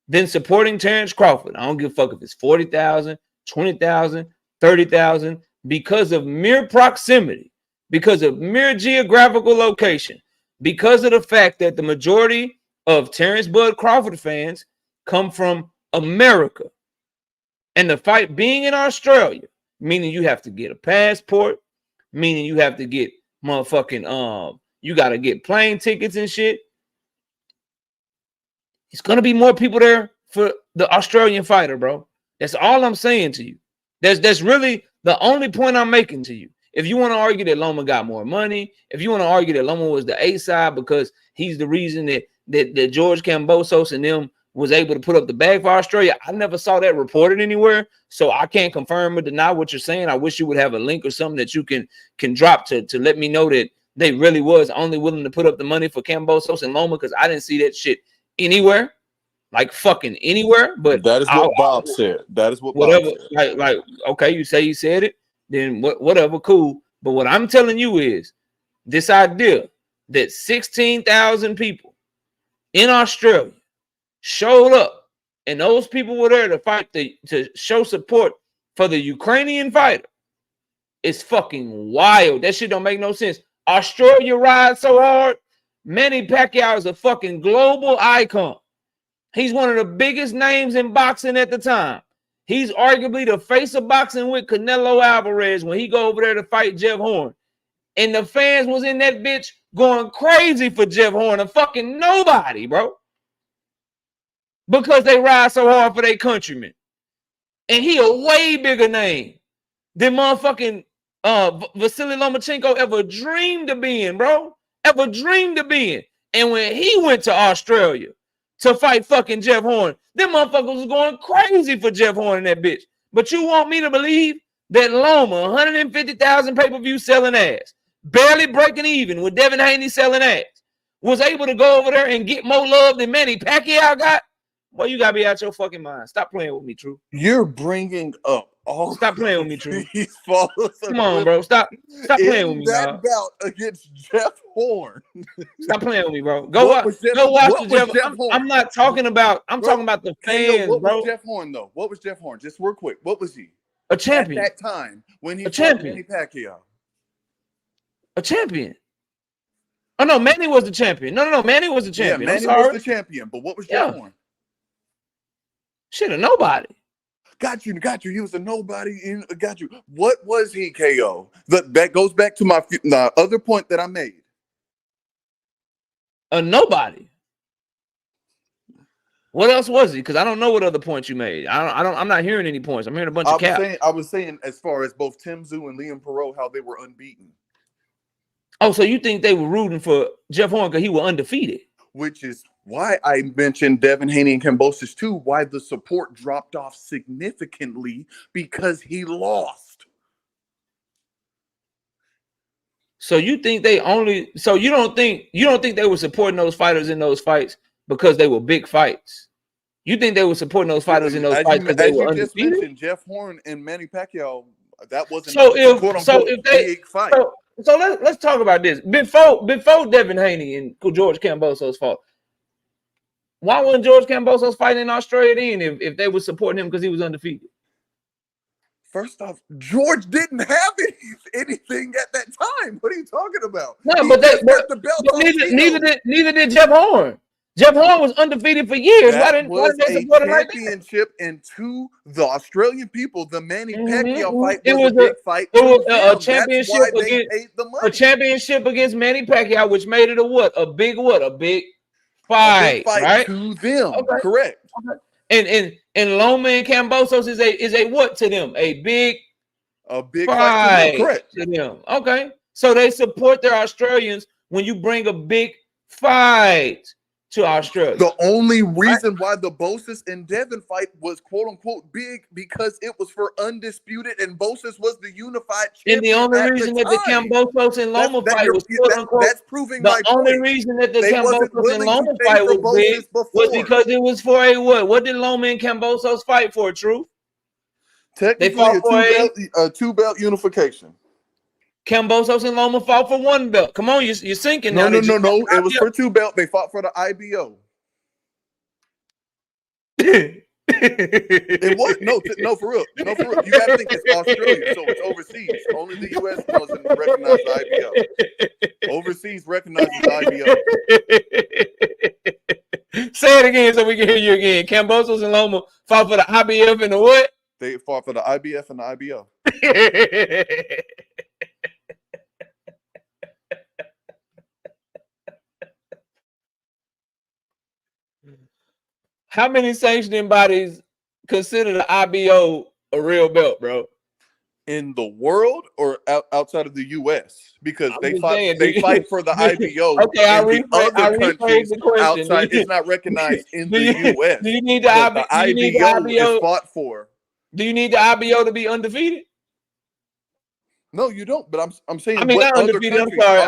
than supporting Terrence Crawford. I don't give a fuck if it's 40,000, 20,000, 30,000, because of mere proximity, because of mere geographical location, because of the fact that the majority of Terrence Bud Crawford fans come from America. And the fight being in Australia, meaning you have to get a passport, meaning you have to get motherfucking you got to get plane tickets and shit. It's going to be more people there for the Australian fighter, bro. That's all I'm saying to you. That's really the only point I'm making to you. If you want to argue that Loma got more money, if you want to argue that Loma was the A side because he's the reason that George Kambosos and them was able to put up the bag for Australia, I never saw that reported anywhere, so I can't confirm or deny what you're saying. I wish you would have a link or something that you can drop to let me know that they really was only willing to put up the money for Kambosos and Loma, because I didn't see that shit anywhere, like fucking anywhere. But that is what Bob said. That is what whatever. Bob said. Like okay, you say he said it, then whatever, cool. But what I'm telling you is this idea that 16,000 people in Australia showed up, and those people were there to fight to show support for the Ukrainian fighter. is fucking wild. That shit don't make no sense. Australia rides so hard. Manny Pacquiao is a fucking global icon. He's one of the biggest names in boxing at the time. He's arguably the face of boxing with Canelo Alvarez when he go over there to fight Jeff Horn. And the fans was in that bitch going crazy for Jeff Horn, a fucking nobody, bro. Because they ride so hard for their countrymen. And he a way bigger name than motherfucking Vasily Lomachenko ever dreamed of being, bro. Ever dreamed of being. And when he went to Australia to fight fucking Jeff Horn, them motherfuckers was going crazy for Jeff Horn and that bitch. But you want me to believe that Loma, 150,000 pay-per-view selling ass, barely breaking even with Devin Haney selling ass, was able to go over there and get more love than Manny Pacquiao got? Well, you gotta be out your fucking mind. Stop playing with me, True. You're bringing up all. Stop playing with me, True. Come on, bro. Stop playing with me, that bout against Jeff Horn. Stop playing with me, bro. Go watch the Jeff Horn. I'm not talking about. I'm talking about the fans, what bro. Was Jeff Horn though? What was Jeff Horn? Just real quick. What was he? A champion at that time when he fought Manny Pacquiao. A champion. Oh no, Manny was the champion. No, Manny was the champion. Yeah, Manny was the champion. But what was Jeff Horn? Shit, a nobody. Got you. He was a nobody. Got you. What was he, KO? That goes back to my other point that I made. A nobody. What else was he? Because I don't know what other points you made. I'm not hearing any points. I'm hearing a bunch of cap. I was saying as far as both Tim Tszyu and Liam Perot, how they were unbeaten. Oh, so you think they were rooting for Jeff Horn because he was undefeated? Which is why I mentioned Devin Haney and Kambosos too, why the support dropped off significantly, because he lost. So you think they only you don't think they were supporting those fighters in those fights because they were big fights? You think they were supporting those fighters in those fights because they were undefeated? Just mentioned Jeff Horn and Manny Pacquiao, that wasn't if they big fight. So let's talk about this. Before Devin Haney and George Kambosos fought, why wasn't George Kambosos fighting in Australia then if they were supporting him because he was undefeated? First off, George didn't have anything at that time. What are you talking about? No, neither did Jeff Horn. Jeff Horn was undefeated for years. Why didn't they support him like that? Championship, and to the Australian people, the Manny Pacquiao fight was a big fight. It was a championship against Manny Pacquiao, which made it a big fight, right? To them, okay. Correct. Okay. And Loma and Kambosos is a what to them? A big fight to them, correct. To them. Okay. So they support their Australians when you bring a big fight to Australia. The only reason why the Bosis and Devin fight was quote unquote big because it was for undisputed, and Bosis was the unified champion. And the only reason that the Kambosos and Loma fight was quote unquote that's proving the only reason that the Kambosos and Loma fight was big was because it was for a what? What did Loma and Kambosos fight for? Truth? Technically, a two-belt unification. Kambosos and Loma fought for one belt. Come on, you're sinking. No. It was for two belt. They fought for the IBO. It was no, for real. You gotta think it's Australia, so it's overseas. Only the US doesn't recognize the IBO. Overseas recognizes the IBO. Say it again so we can hear you again. Kambosos and Loma fought for the IBF and the what? They fought for the IBF and the IBO. How many sanctioning bodies consider the IBO a real belt, bro? In the world or outside of the U.S.? Because they fight for the IBO. Okay, I rephrase the question. Outside, it's not recognized in the U.S. Do you need the IBO is fought for? Do you need the IBO to be undefeated? No, you don't. But I'm saying. I mean, not undefeated. I'm sorry.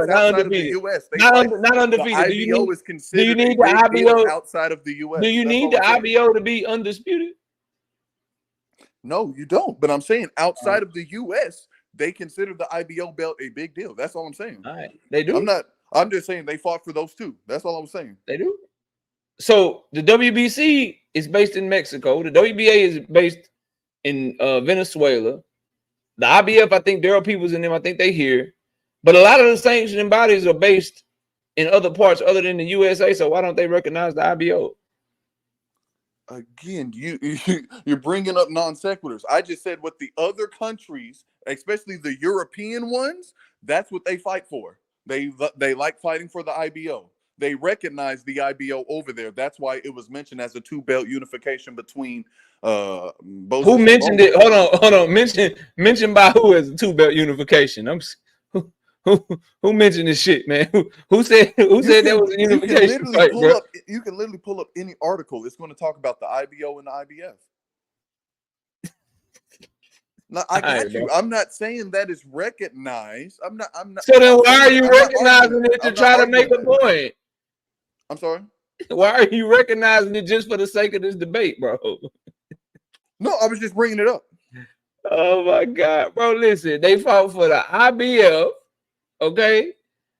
Not undefeated. Not undefeated. The IBO is considered. Do you need the IBO outside of the U.S.? Do you need the IBO to be undisputed? No, you don't. But I'm saying outside of the U.S., they consider the IBO belt a big deal. That's all I'm saying. All right, they do. I'm just saying they fought for those two. That's all I'm saying. They do. So the WBC is based in Mexico. The WBA is based in Venezuela. The IBF, I think Daryl Peoples and them, I think they here. But a lot of the sanctioning bodies are based in other parts other than the USA. So why don't they recognize the IBO? Again, you're bringing up non sequiturs. I just said what the other countries, especially the European ones, that's what they fight for. They like fighting for the IBO. They recognize the IBO over there. That's why it was mentioned as a 2-belt unification between both. Who mentioned it? Hold on. Mention by who as a 2-belt unification? Who mentioned this shit, man? Who said that was a unification fight, bro? You can literally pull up any article. It's going to talk about the IBO and the IBF. Now, I got you. I'm not saying that is recognized. I'm not. So then why are you recognizing it to try to make a point? I'm sorry? Why are you recognizing it just for the sake of this debate, bro? No, I was just bringing it up. Oh, my God. Bro, listen. They fought for the IBF, okay?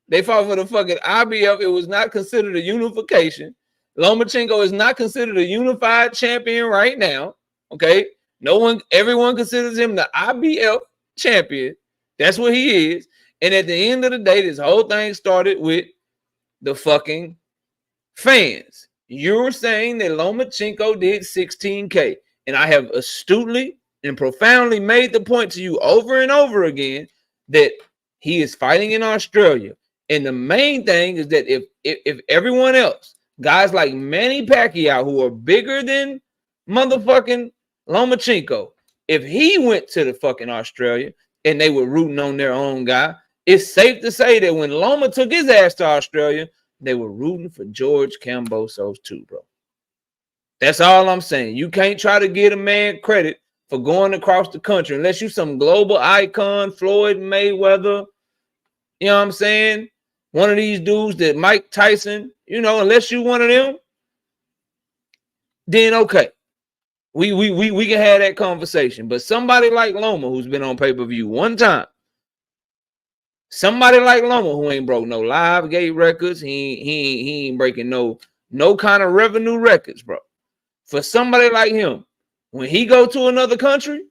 They fought for the fucking IBF. It was not considered a unification. Lomachenko is not considered a unified champion right now, okay? Everyone considers him the IBF champion. That's what he is. And at the end of the day, this whole thing started with the fucking fans. You're saying that Lomachenko did 16K. And I have astutely and profoundly made the point to you over and over again that he is fighting in Australia. And the main thing is that if everyone else, guys like Manny Pacquiao, who are bigger than motherfucking Lomachenko, if he went to the fucking Australia and they were rooting on their own guy, it's safe to say that when Loma took his ass to Australia, they were rooting for George Kambosos too, bro. That's all I'm saying. You can't try to give a man credit for going across the country unless you some global icon, Floyd Mayweather, you know what I'm saying? One of these dudes that Mike Tyson, unless you one of them, then okay. We can have that conversation. But somebody like Loma, who's been on pay-per-view one time, somebody like Loma who ain't broke no live gate records, he ain't breaking no kind of revenue records, bro. For somebody like him, when he go to another country,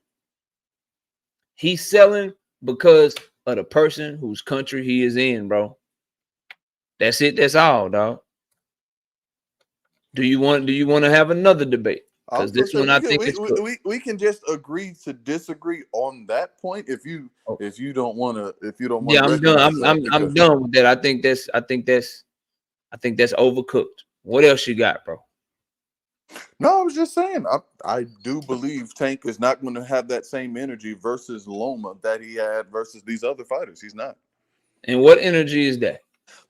he's selling because of the person whose country he is in, bro. That's it. That's all, dog. Do you want to have another debate? Because this one, I think we can just agree to disagree on that point. If you don't want to, yeah, I'm done. I'm done with that. I think that's overcooked. What else you got, bro? No, I was just saying. I do believe Tank is not going to have that same energy versus Loma that he had versus these other fighters. He's not. And what energy is that?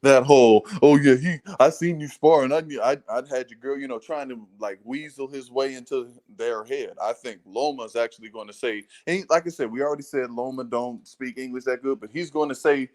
That whole, oh yeah, I seen you spar, and I'd had your girl, trying to like weasel his way into their head. I think Loma's actually going to say, and like I said, we already said Loma don't speak English that good, but he's going to say,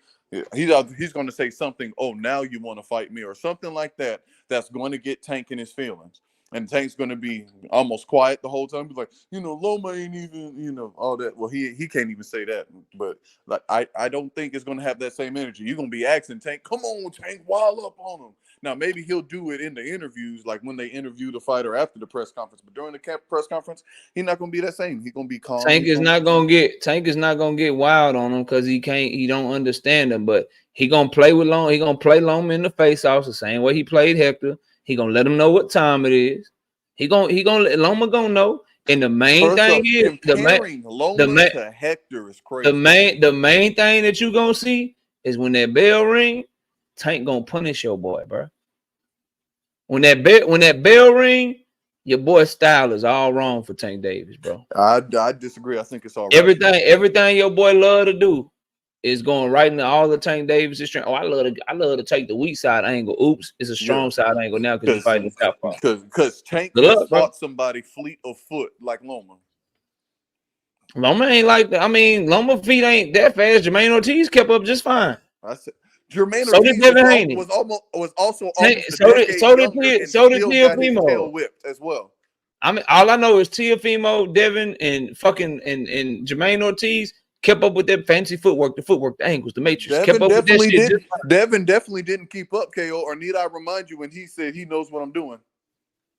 he's going to say something. Oh, now you want to fight me, or something like that. That's going to get Tank in his feelings. And Tank's going to be almost quiet the whole time. He's like, Loma ain't even, all that. Well, he can't even say that. But like, I don't think it's going to have that same energy. You're going to be asking Tank, come on, Tank, wild up on him. Now, maybe he'll do it in the interviews, like when they interview the fighter after the press conference. But during the press conference, he's not going to be that same. He's going to be calm. Tank is not going to get wild on him because he don't understand him. But he going to play with Loma. He going to play Loma in the face-offs the same way he played Hector. He gonna let him know what time it is. Loma gonna know. And the main thing is Loma to Hector is crazy. The main thing that you gonna see is when that bell ring, Tank gonna punish your boy, bro. When that bell ring, your boy's style is all wrong for Tank Davis, bro. I disagree. I think it's all right. Everything your boy love to do is going right into all the Tank Davis is strength. Oh, I love to take the weak side angle. Oops, it's a strong side angle now because you're fighting the southpaw. Because Tank just fought somebody fleet of foot like Loma. Loma ain't like that. I mean, Loma feet ain't that fast. Jermaine Ortiz kept up just fine. I said Jermaine Ortiz was also so did Teofimo whipped as well. I mean, all I know is Teofimo, Devin, and Jermaine Ortiz kept up with that fancy footwork, the ankles, the matrix. Devin definitely didn't keep up, KO. Or need I remind you when he said he knows what I'm doing?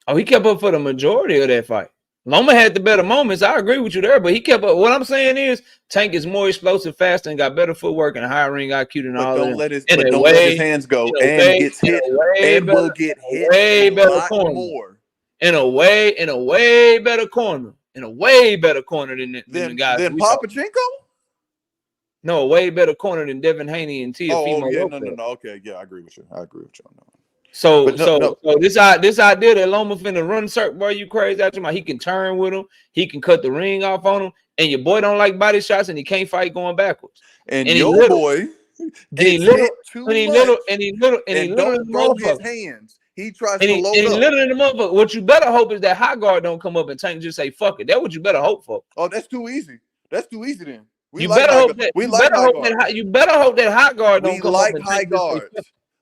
Oh, he kept up for the majority of that fight. Loma had the better moments. I agree with you there, but he kept up. What I'm saying is Tank is more explosive, faster, and got better footwork and higher ring IQ than all of them. Don't let his hands go and gets hit and will get hit a lot more. In a way better corner. In a way better corner than the guys. Than Papachenko? No, a way better corner than Devin Haney and Teofimo. Oh, yeah, no. Okay, yeah, I agree with you. I agree with you on that. So this idea that Loma finna run circle, boy, you crazy after him. He can turn with him, he can cut the ring off on him, and your boy don't like body shots, and he can't fight going backwards. And your boy gets hit too much, and he don't throw his hands. He tries to load up. And literally the motherfucker. What you better hope is that high guard don't come up and Tank just say fuck it. That's what you better hope for. Oh, that's too easy. That's too easy then. You better hope that high guard don't come up and high guards.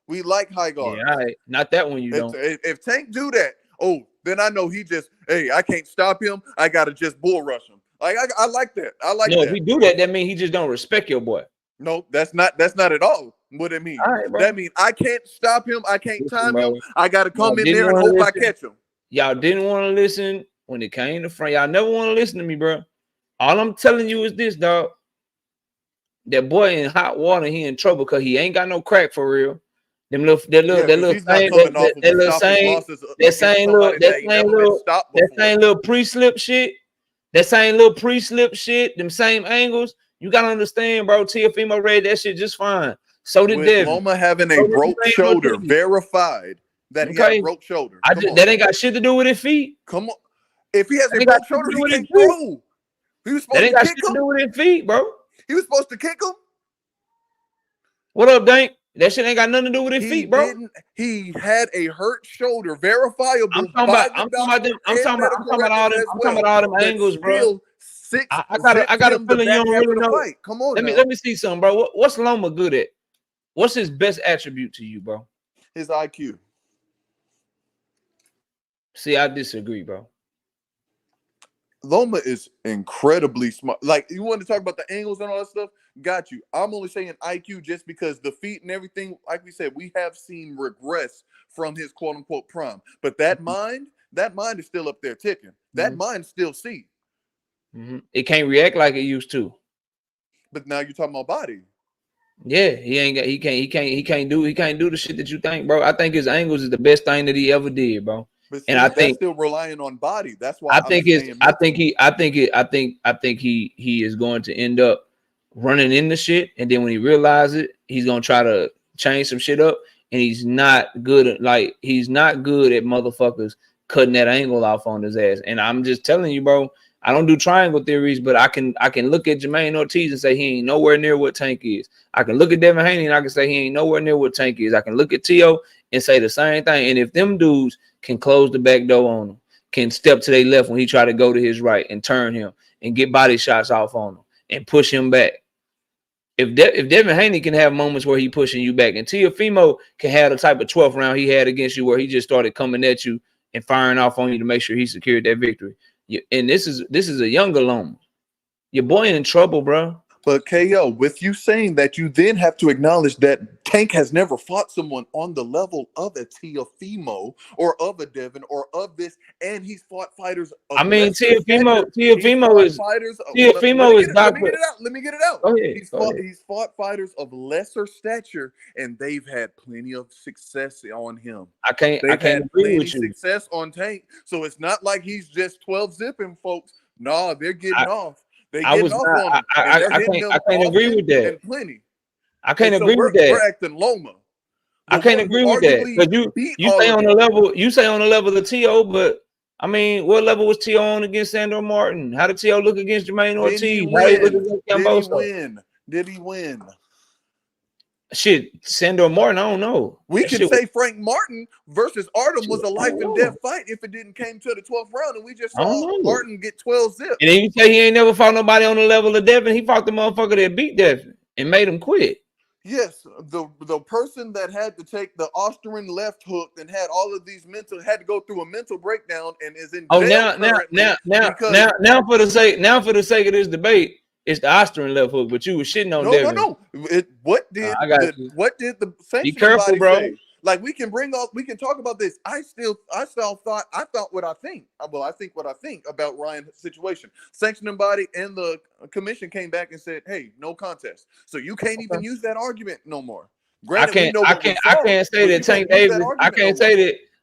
We like high guards. Yeah, all right. Not that one you don't. If Tank do that, then I know he just, I can't stop him. I gotta just bull rush him. Like I like that. I like that. No, if he do that, that means he just don't respect your boy. No, that's not at all what it means. Right, that means I can't stop him. I can't time him. I gotta come in there and hope I catch him. Y'all didn't want to listen when it came to front. Y'all never want to listen to me, bro. All I'm telling you is this, dog. That boy in hot water, he in trouble because he ain't got no crack for real. That same little pre-slip shit. That same little pre-slip shit. Them same angles. You gotta understand, bro. Teofimo read that shit just fine. So did Devin. Loma having a broke shoulder, verified that he had a broke shoulder. That ain't got shit to do with his feet. Come on. If he has a broke shoulder, he can't throw. He was supposed to kick him. That ain't got shit to do with his feet, bro. He was supposed to kick him. What up, Dank? That shit ain't got nothing to do with his feet, bro. He had a hurt shoulder, verifiable. I'm talking about all them angles, bro. I got a feeling you don't really know. Come on, let me see something, bro. What's Loma good at? What's his best attribute to you, bro? His IQ. See, I disagree, bro. Loma is incredibly smart. Like, you want to talk about the angles and all that stuff? Got you. I'm only saying IQ just because the feet and everything, like we said, we have seen regress from his quote unquote prime. But that mind is still up there ticking. That mind still see. It can't react like it used to. But now you're talking about body. Yeah, he can't do the shit that you think, bro. I think his angles is the best thing that he ever did, bro. But see, and I think still relying on body. That's why I think he is going to end up running into shit, and then when he realizes it, he's gonna try to change some shit up, and he's not good at motherfuckers cutting that angle off on his ass. And I'm just telling you, bro, I don't do triangle theories, but I can look at Jermaine Ortiz and say he ain't nowhere near what Tank is. I can look at Devin Haney and I can say he ain't nowhere near what Tank is. I can look at T.O. and say the same thing. And if them dudes can close the back door on him, can step to their left when he try to go to his right and turn him and get body shots off on him and push him back. If Devin Haney can have moments where he pushing you back, and Teofimo can have the type of 12th round he had against you where he just started coming at you and firing off on you to make sure he secured that victory. And this is a younger Loma. Your boy in trouble, bro. But KO, with you saying that, you then have to acknowledge that Tank has never fought someone on the level of a Teofimo or of a Devin or of this, and he's fought fighters. Teofimo is fighters. Teofimo is Doctor. Let me get it out. Go ahead. He's fought fighters of lesser stature, and they've had plenty of success on him. I can't agree with you. Success on Tank, so it's not like he's just 12 zipping folks. Nah, they're getting off. I can't agree with that. I can't agree with that. Loma. I can't agree with that because you say on the level. You say on the level of T.O., but I mean, what level was T.O. on against Sandor Martin? How did T.O. look against Jermaine Ortiz? Did he win? Shit, Sandor Martin, I don't know. We can say Frank Martin versus Artem was a life and death fight if it didn't came to the 12th round, and we just saw Martin get 12 zip. And then you say he ain't never fought nobody on the level of Devin. He fought the motherfucker that beat Devin and made him quit. Yes, the person that had to take the Austrian left hook and had all of these had to go through a mental breakdown and is in jail. Now for the sake of this debate, it's the Austrian left hook, but you was shitting on Devin. No. What did the sanctioning be careful, body bro. say? Like we can talk about this. I thought what I think. Well, I think what I think about Ryan's situation. Sanctioning body and the commission came back and said, "Hey, no contest." So you can't even use that argument no more. Granted, we know what we saw. I can't say that Tank Davis.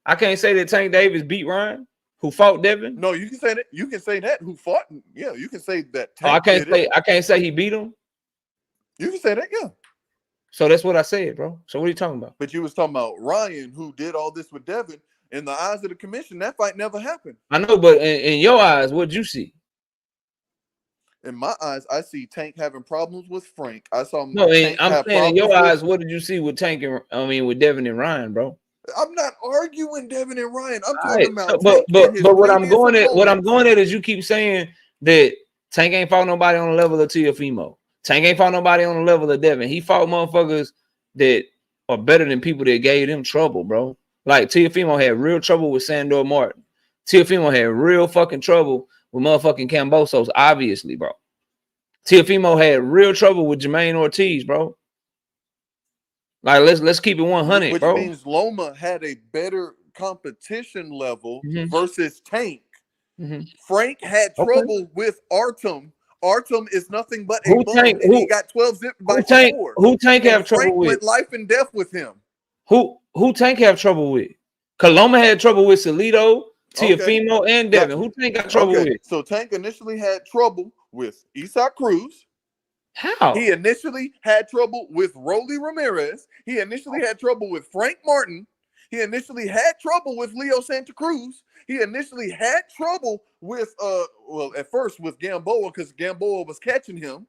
I can't say that Tank Davis beat Ryan, who fought Devin. No, you can say that. You can say that. Who fought? Yeah, you can say that. Tank I can't say he beat him. You can say that. Yeah. So that's what I said, bro. So what are you talking about? But you was talking about Ryan, who did all this with Devin. In the eyes of the commission, that fight never happened. I know, but in your eyes, what'd you see? In my eyes, I see Tank having problems with Frank. I saw I'm saying in your eyes, what did you see with with Devin and Ryan, bro? I'm not arguing Devin and Ryan. I'm talking about but what I'm going at is you keep saying that Tank ain't fought nobody on the level of Teofimo. Tank ain't fought nobody on the level of Devin. He fought motherfuckers that are better than people that gave them trouble, bro. Like Teofimo had real trouble with Sandor Martin. Teofimo had real fucking trouble with motherfucking Cambosos, obviously, bro. Teofimo had real trouble with Jermaine Ortiz, bro. Like let's keep it 100, bro. Which means Loma had a better competition level versus Tank. Frank had trouble with Artem. Artem is nothing but a bum, and he got 12 zipped by Shakur. Who Tank have trouble Frank with? Went life and death with him. Who Tank have trouble with? Loma had trouble with Salido, Teofimo, and Devin. Who Tank got trouble with? So Tank initially had trouble with Isaac Cruz. How? He initially had trouble with Rolly Ramirez. He initially had trouble with Frank Martin. He initially had trouble with Leo Santa Cruz. He initially had trouble with at first with Gamboa because Gamboa was catching him.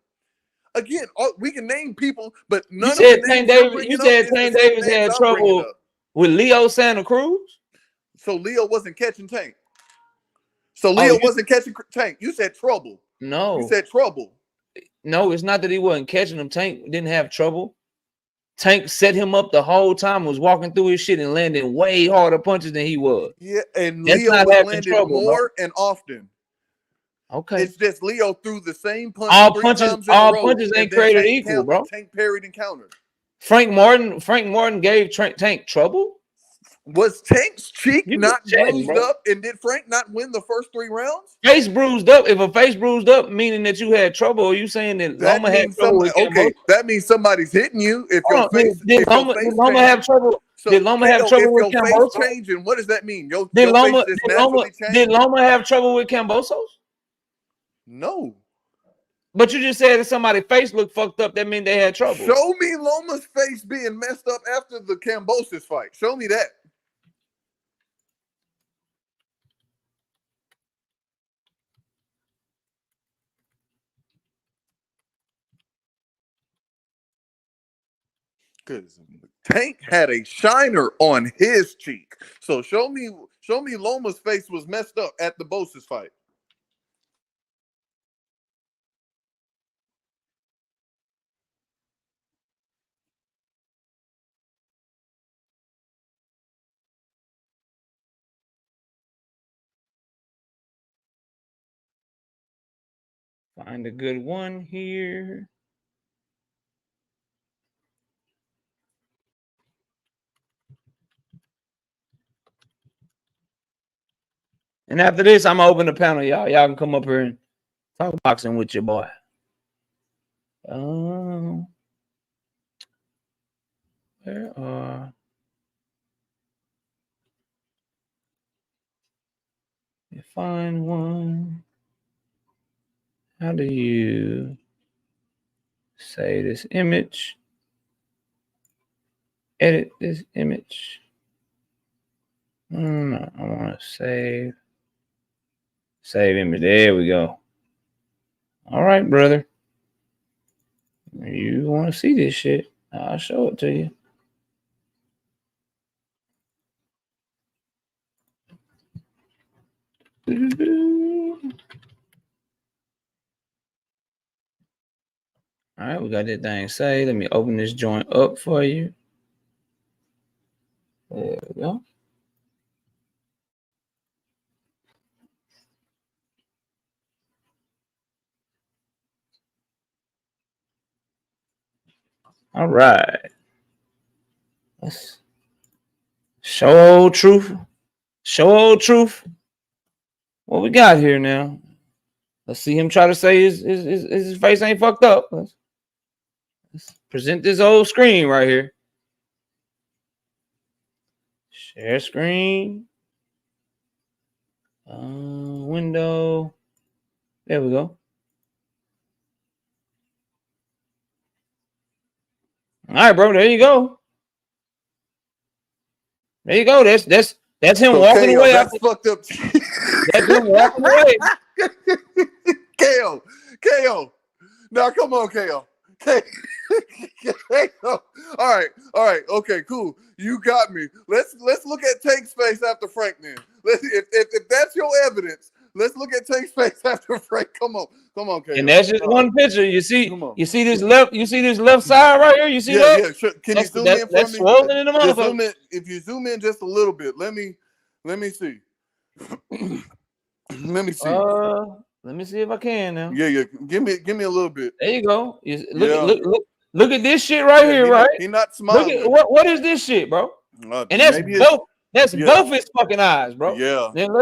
Again, we can name people, but none of the names you said Tank Davis had trouble with Leo Santa Cruz. So Leo wasn't catching Tank. So Leo wasn't catching Tank. You said trouble. No. You said trouble. No, it's not that he wasn't catching him. Tank didn't have trouble. Tank set him up the whole time, was walking through his shit and landing way harder punches than he was. Yeah, and Leo was landing more and often. Okay. It's just Leo threw the same punch all three punches, times in all a row, punches ain't created equal, bro. Tank parried and countered. Frank Martin gave Tank trouble. Was Tank's cheek not bruised up, and did Frank not win the first 3 rounds? Face bruised up. If a face bruised up, meaning that you had trouble, are you saying that Loma had trouble with Cambosos? That means somebody's hitting you. If your face, did Loma have trouble? Did Loma have trouble with Cambosos? Changing, what does that mean? Did Loma have trouble with Cambosos? No. But you just said if somebody's face looked fucked up, that means they had trouble. Show me Loma's face being messed up after the Cambosos fight. Show me that. Because Tank had a shiner on his cheek. So show me Loma's face was messed up at the Bosis fight. Find a good one here. And after this, I'm gonna open the panel, y'all. Y'all can come up here and talk boxing with your boy. Where are you? Find one. How do you say this image? Edit this image. No, I want to save. Save image. There we go. All right, brother. You want to see this shit? I'll show it to you. All right, we got that thing saved. Let me open this joint up for you. There we go. All right. Show old truth. Show old truth. What we got here now? Let's see him try to say his face ain't fucked up. Let's present this old screen right here. Share screen. Window. There we go. All right, bro. There you go. There you go. That's him walking away. That's fucked up. That's him walking away. KO. Now come on, KO. KO. All right. Okay, cool. You got me. Let's look at Tank's face after Frank then. If that's your evidence, let's look at Tank's face after Frank. Come on, KO. And that's just one picture. You see this left side right here. You see that? Yeah. Sure. Can you zoom in for me? That's swollen in the motherfucker. If you zoom in just a little bit, let me see. Let me see. Let me see if I can now. Yeah. Give me a little bit. There you go. Look at this shit right here, right? He not smiling. Look at what is this shit, bro? And that's both. That's both his fucking eyes, bro. Yeah. Then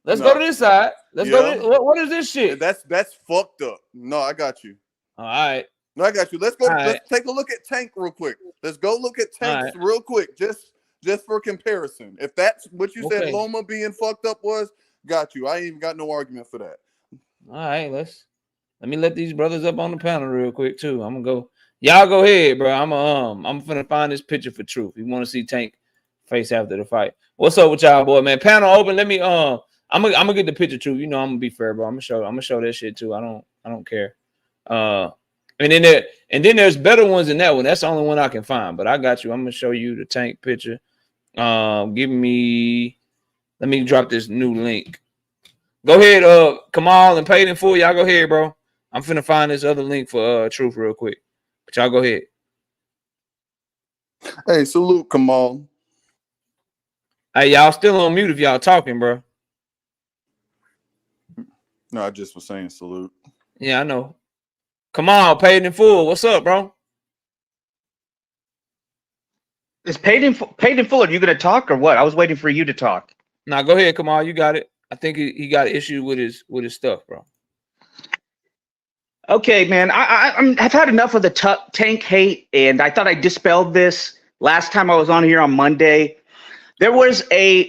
let's go to this side. Let's go to what is this shit? That's fucked up. No, I got you. All right. No, I got you. Let's go. Let's take a look at Tank real quick. Let's go look at Tank real quick, just for comparison. If that's what you said, Loma being fucked up was, got you. I ain't even got no argument for that. All right, let me let these brothers up on the panel real quick too. I'm gonna go. Y'all go ahead, bro. I'm gonna find this picture for truth. You want to see Tank face after the fight? What's up with y'all, boy, man? Panel open. Let me I'm gonna get the picture, truth. You know I'm gonna be fair, bro. I'm gonna show that shit too. I don't care. And then there's better ones than that one. That's the only one I can find. But I got you. I'm gonna show you the Tank picture. Let me drop this new link. Go ahead, Kamal and Paid in Full. Y'all go ahead, bro. I'm finna find this other link for truth real quick. But y'all go ahead. Hey, salute, Kamal. Hey, y'all still on mute if y'all talking, bro. No, I just was saying salute. Yeah, I know. Kamal, Paid in Full. What's up, bro? Is paid in full? Are you gonna talk or what? I was waiting for you to talk. Nah, go ahead, Kamal. You got it. I think he got an issue with his stuff, bro. Okay, man. I've had enough of the Tank hate, and I thought I dispelled this last time I was on here on Monday. There was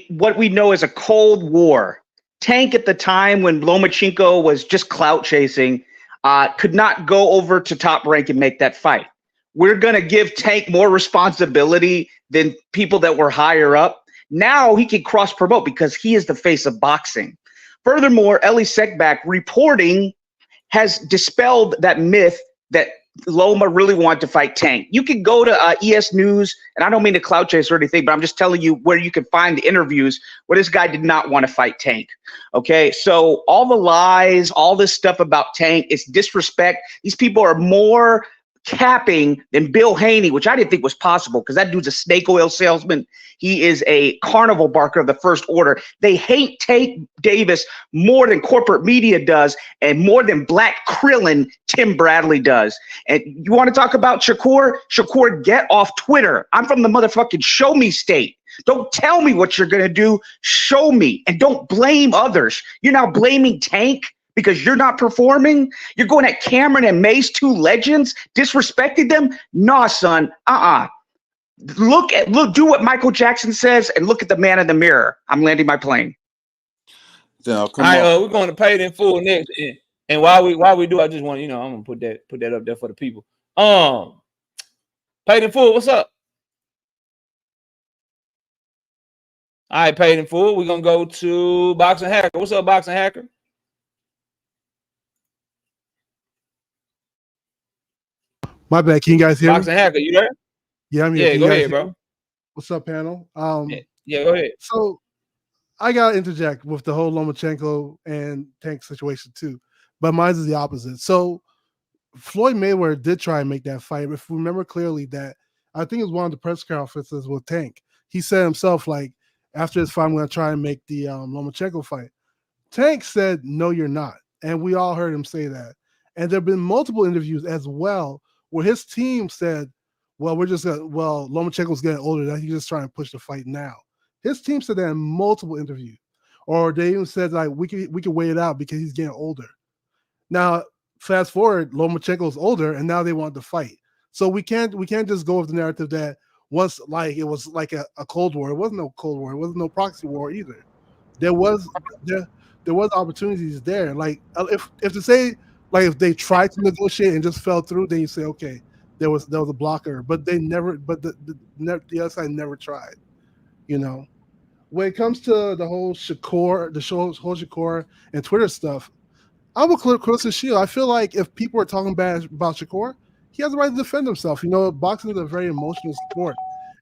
what we know as a Cold War. Tank at the time when Lomachenko was just clout chasing, could not go over to Top Rank and make that fight. We're gonna give Tank more responsibility than people that were higher up. Now he can cross promote because he is the face of boxing. Furthermore, Ellie Sekback reporting has dispelled that myth that Loma really wanted to fight Tank. You can go to ES News, and I don't mean to clout chase or anything, but I'm just telling you where you can find the interviews where this guy did not want to fight Tank. Okay, so all the lies, all this stuff about Tank, it's disrespect. These people are more capping than Bill Haney, which I didn't think was possible because that dude's a snake oil salesman. He is a carnival barker of the first order. They hate Tank Davis more than corporate media does and more than Black Krillin Tim Bradley does. And you want to talk about Shakur? Shakur, get off Twitter. I'm from the motherfucking show me state. Don't tell me what you're going to do. Show me. And don't blame others. You're now blaming Tank because you're not performing. You're going at Cameron and Mace, two legends, disrespecting them. Nah, son. Do what Michael Jackson says and look at the man in the mirror. I'm landing my plane. Now, all right, we're going to Paid in Full next. And while we do, I just want I'm gonna put that up there for the people. Paid in Full, what's up? All right, Paid in Full. We're gonna go to Boxing Hacker. What's up, Boxing Hacker? My bad. Can you guys hear Boxing me? Hacker, you there? Yeah, I'm here. Yeah, go ahead, bro. What's up, panel? Yeah, go ahead. So I gotta interject with the whole Lomachenko and Tank situation too, but mine is the opposite. So Floyd Mayweather did try and make that fight. If we remember clearly, that I think it was one of the press conferences with Tank. He said himself, like, after his fight, I'm going to try and make the Lomachenko fight. Tank said, no, you're not. And we all heard him say that. And there have been multiple interviews as well where his team said, well, Lomachenko's getting older. He's just trying to push the fight now. His team said that in multiple interviews, or they even said like we could wait it out because he's getting older. Now, fast forward, Lomachenko's older, and now they want to fight. So we can't just go with the narrative that once like it was like a Cold War. It wasn't no Cold War. It wasn't no proxy war either. There was opportunities there. Like if to say like if they tried to negotiate and just fell through, then you say okay, there was a blocker, but they never. But the other side never tried. You know, when it comes to the whole Shakur, whole Shakur and Twitter stuff, I will close the shield. I feel like if people are talking bad about Shakur, he has the right to defend himself. You know, boxing is a very emotional sport,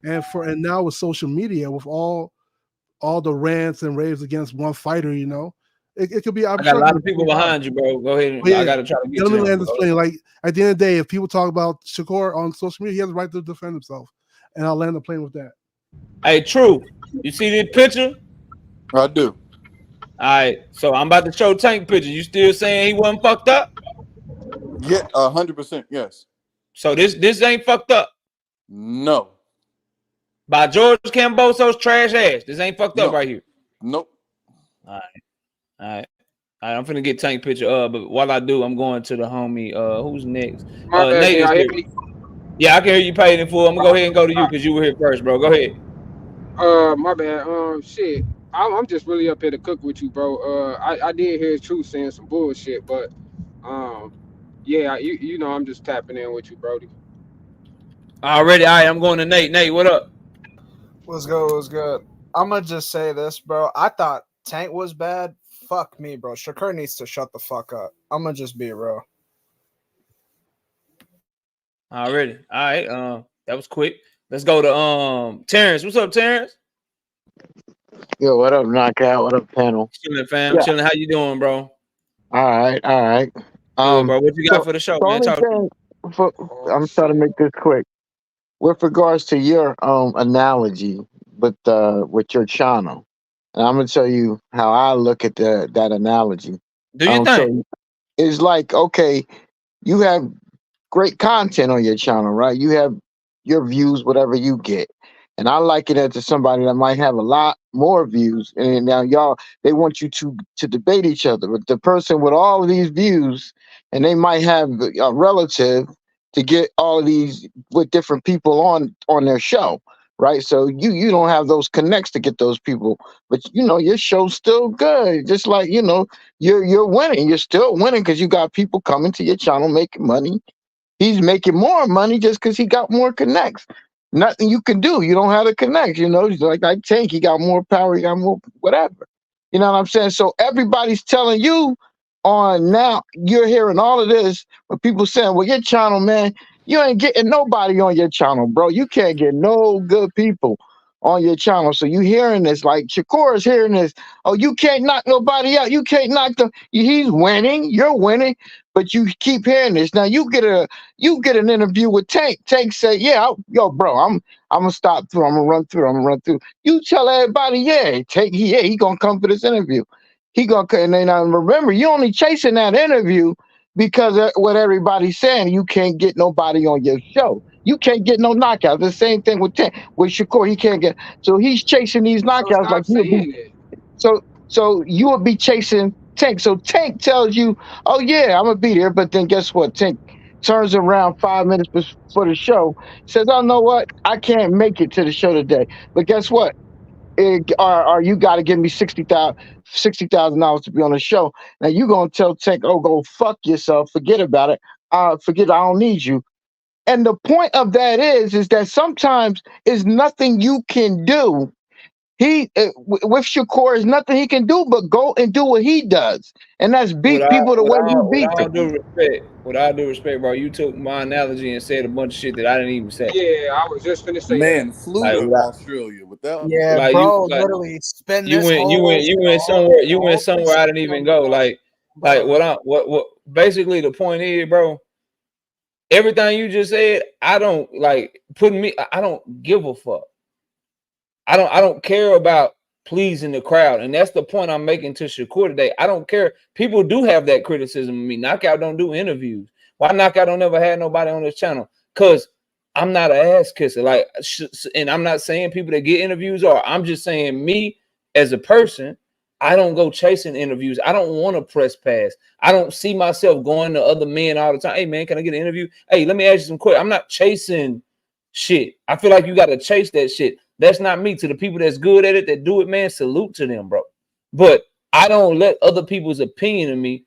and now with social media, with all the rants and raves against one fighter, you know, it could be. I got a lot of people behind you, bro. Go ahead. I got to try to get let me you. land this plane. Like at the end of the day, if people talk about Shakur on social media, he has the right to defend himself, and I'll land the plane with that. Hey, True, you see this picture? I do. All right, so I'm about to show Tank picture. You still saying he wasn't fucked up? Yeah, 100%. Yes. So this ain't fucked up. No. By George Camboso's trash ass. This ain't fucked up right here. Nope. All right. I'm finna get Tank picture. But while I do, I'm going to the homie. Who's next? Nate is here. Yeah, I can hear you paid in full. I'm gonna go ahead and go to you because you were here first, bro. Go ahead. My bad. Shit. I'm just really up here to cook with you, bro. I did hear Truth saying some bullshit, but yeah, you know I'm just tapping in with you, Brody. Already, all right. I'm going to Nate. Nate, what up? What's good? What's good? I'm gonna just say this, bro. I thought Tank was bad. Fuck me, bro. Shakur needs to shut the fuck up. I'm gonna just be real. Already, all right. That was quick. Let's go to Terrence. What's up, Terrence? Yo, what up, Knockout? What up, panel? Chilling, fam. Yeah. Chilling. How you doing, bro? All right. Good, bro. What you got for the show, man? I'm trying to make this quick. With regards to your analogy with your channel, and I'm gonna tell you how I look at that analogy. Do you think? So it's like, okay, you have great content on your channel, right? You have your views, whatever you get. And I liken it to somebody that might have a lot more views. And now they want you to debate each other. But the person with all of these views, and they might have a relative to get all of these with different people on their show, right? So you don't have those connects to get those people. But, you know, your show's still good. Just like, you know, you're winning. You're still winning because you got people coming to your channel making money. He's making more money just because he got more connects. Nothing you can do. You don't have to connect. You know, like Tank, he got more power, he got more whatever. You know what I'm saying? So everybody's telling you on now, you're hearing all of this, but people saying, well, your channel, man, you ain't getting nobody on your channel, bro. You can't get no good people on your channel. So you hearing this, like Shakur is hearing this. Oh, you can't knock nobody out. You can't knock them. He's winning. You're winning. But you keep hearing this. Now you get an interview with Tank. Tank say, yeah, yo, bro, I'm gonna stop through. I'm gonna run through. You tell everybody, yeah, Tank, he gonna come for this interview. He gonna, and then remember, you only chasing that interview because of what everybody's saying. You can't get nobody on your show. You can't get no knockouts. The same thing with Tank, with Shakur. He can't get. So he's chasing these knockouts like you would be. So you would be chasing Tank. So Tank tells you, oh yeah, I'm gonna be there. But then guess what? Tank turns around 5 minutes before the show, says, oh, know what? I can't make it to the show today. But guess what? Or you got to give me $60,000 to be on the show. Now you gonna tell Tank, oh, go fuck yourself. Forget about it. Forget. I don't need you. And the point of that is that sometimes is nothing you can do. With Shakur, is nothing he can do but go and do what he does, and that's beat people the way you beat them. With all due respect, bro, you took my analogy and said a bunch of shit that I didn't even say. Yeah, I was just finna say. Man, flew to Australia without. Yeah, like, bro, literally spend this you went somewhere. You went somewhere I didn't even go. Like what? Basically, the point is, bro. Everything you just said, I don't like putting me. I don't give a fuck. I don't care about pleasing the crowd, and that's the point I'm making to Shakur today. I don't care. People do have that criticism of me. Knockout don't do interviews. Why Knockout don't never had nobody on this channel? Because I'm not an ass kisser. Like, and I'm not saying people that get interviews are. I'm just saying me as a person, I don't go chasing interviews. I don't want to press pass. I don't see myself going to other men all the time. Hey, man, can I get an interview? Hey, let me ask you some questions. I'm not chasing shit. I feel like you got to chase that shit. That's not me. To the people that's good at it, that do it, man, salute to them, bro. But I don't let other people's opinion of me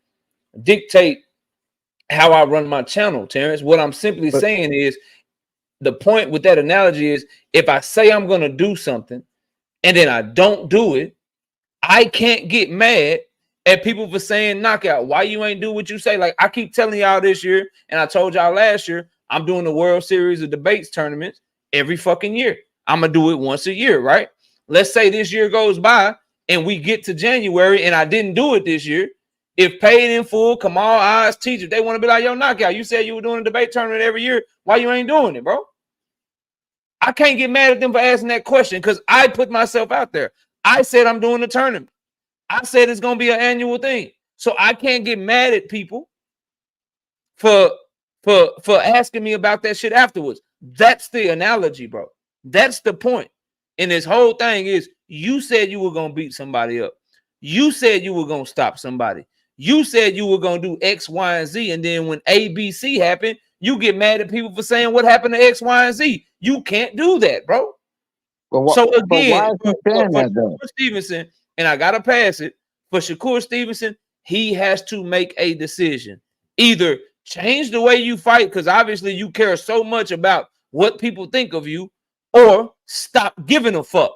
dictate how I run my channel, Terrence. What I'm simply saying is, the point with that analogy is, if I say I'm going to do something and then I don't do it, I can't get mad at people for saying knockout. Why you ain't do what you say? Like, I keep telling y'all this year, and I told y'all last year, I'm doing the World Series of Debates tournaments every fucking year. I'm going to do it once a year, right? Let's say this year goes by and we get to January and I didn't do it this year. If paid in full, Kamal, Eyes, Teacher, they want to be like, yo, knockout, you said you were doing a debate tournament every year. Why you ain't doing it, bro? I can't get mad at them for asking that question because I put myself out there. I said I'm doing the tournament. I said it's going to be an annual thing. So I can't get mad at people for asking me about that shit afterwards. That's the analogy, bro. That's the point. And this whole thing is, you said you were going to beat somebody up. You said you were going to stop somebody. You said you were going to do X, Y, and Z. And then when ABC happened, you get mad at people for saying what happened to X, Y, and Z. You can't do that, bro. So again, for Shakur Stevenson, and I got to pass it, for Shakur Stevenson, he has to make a decision. Either change the way you fight, because obviously you care so much about what people think of you, or stop giving a fuck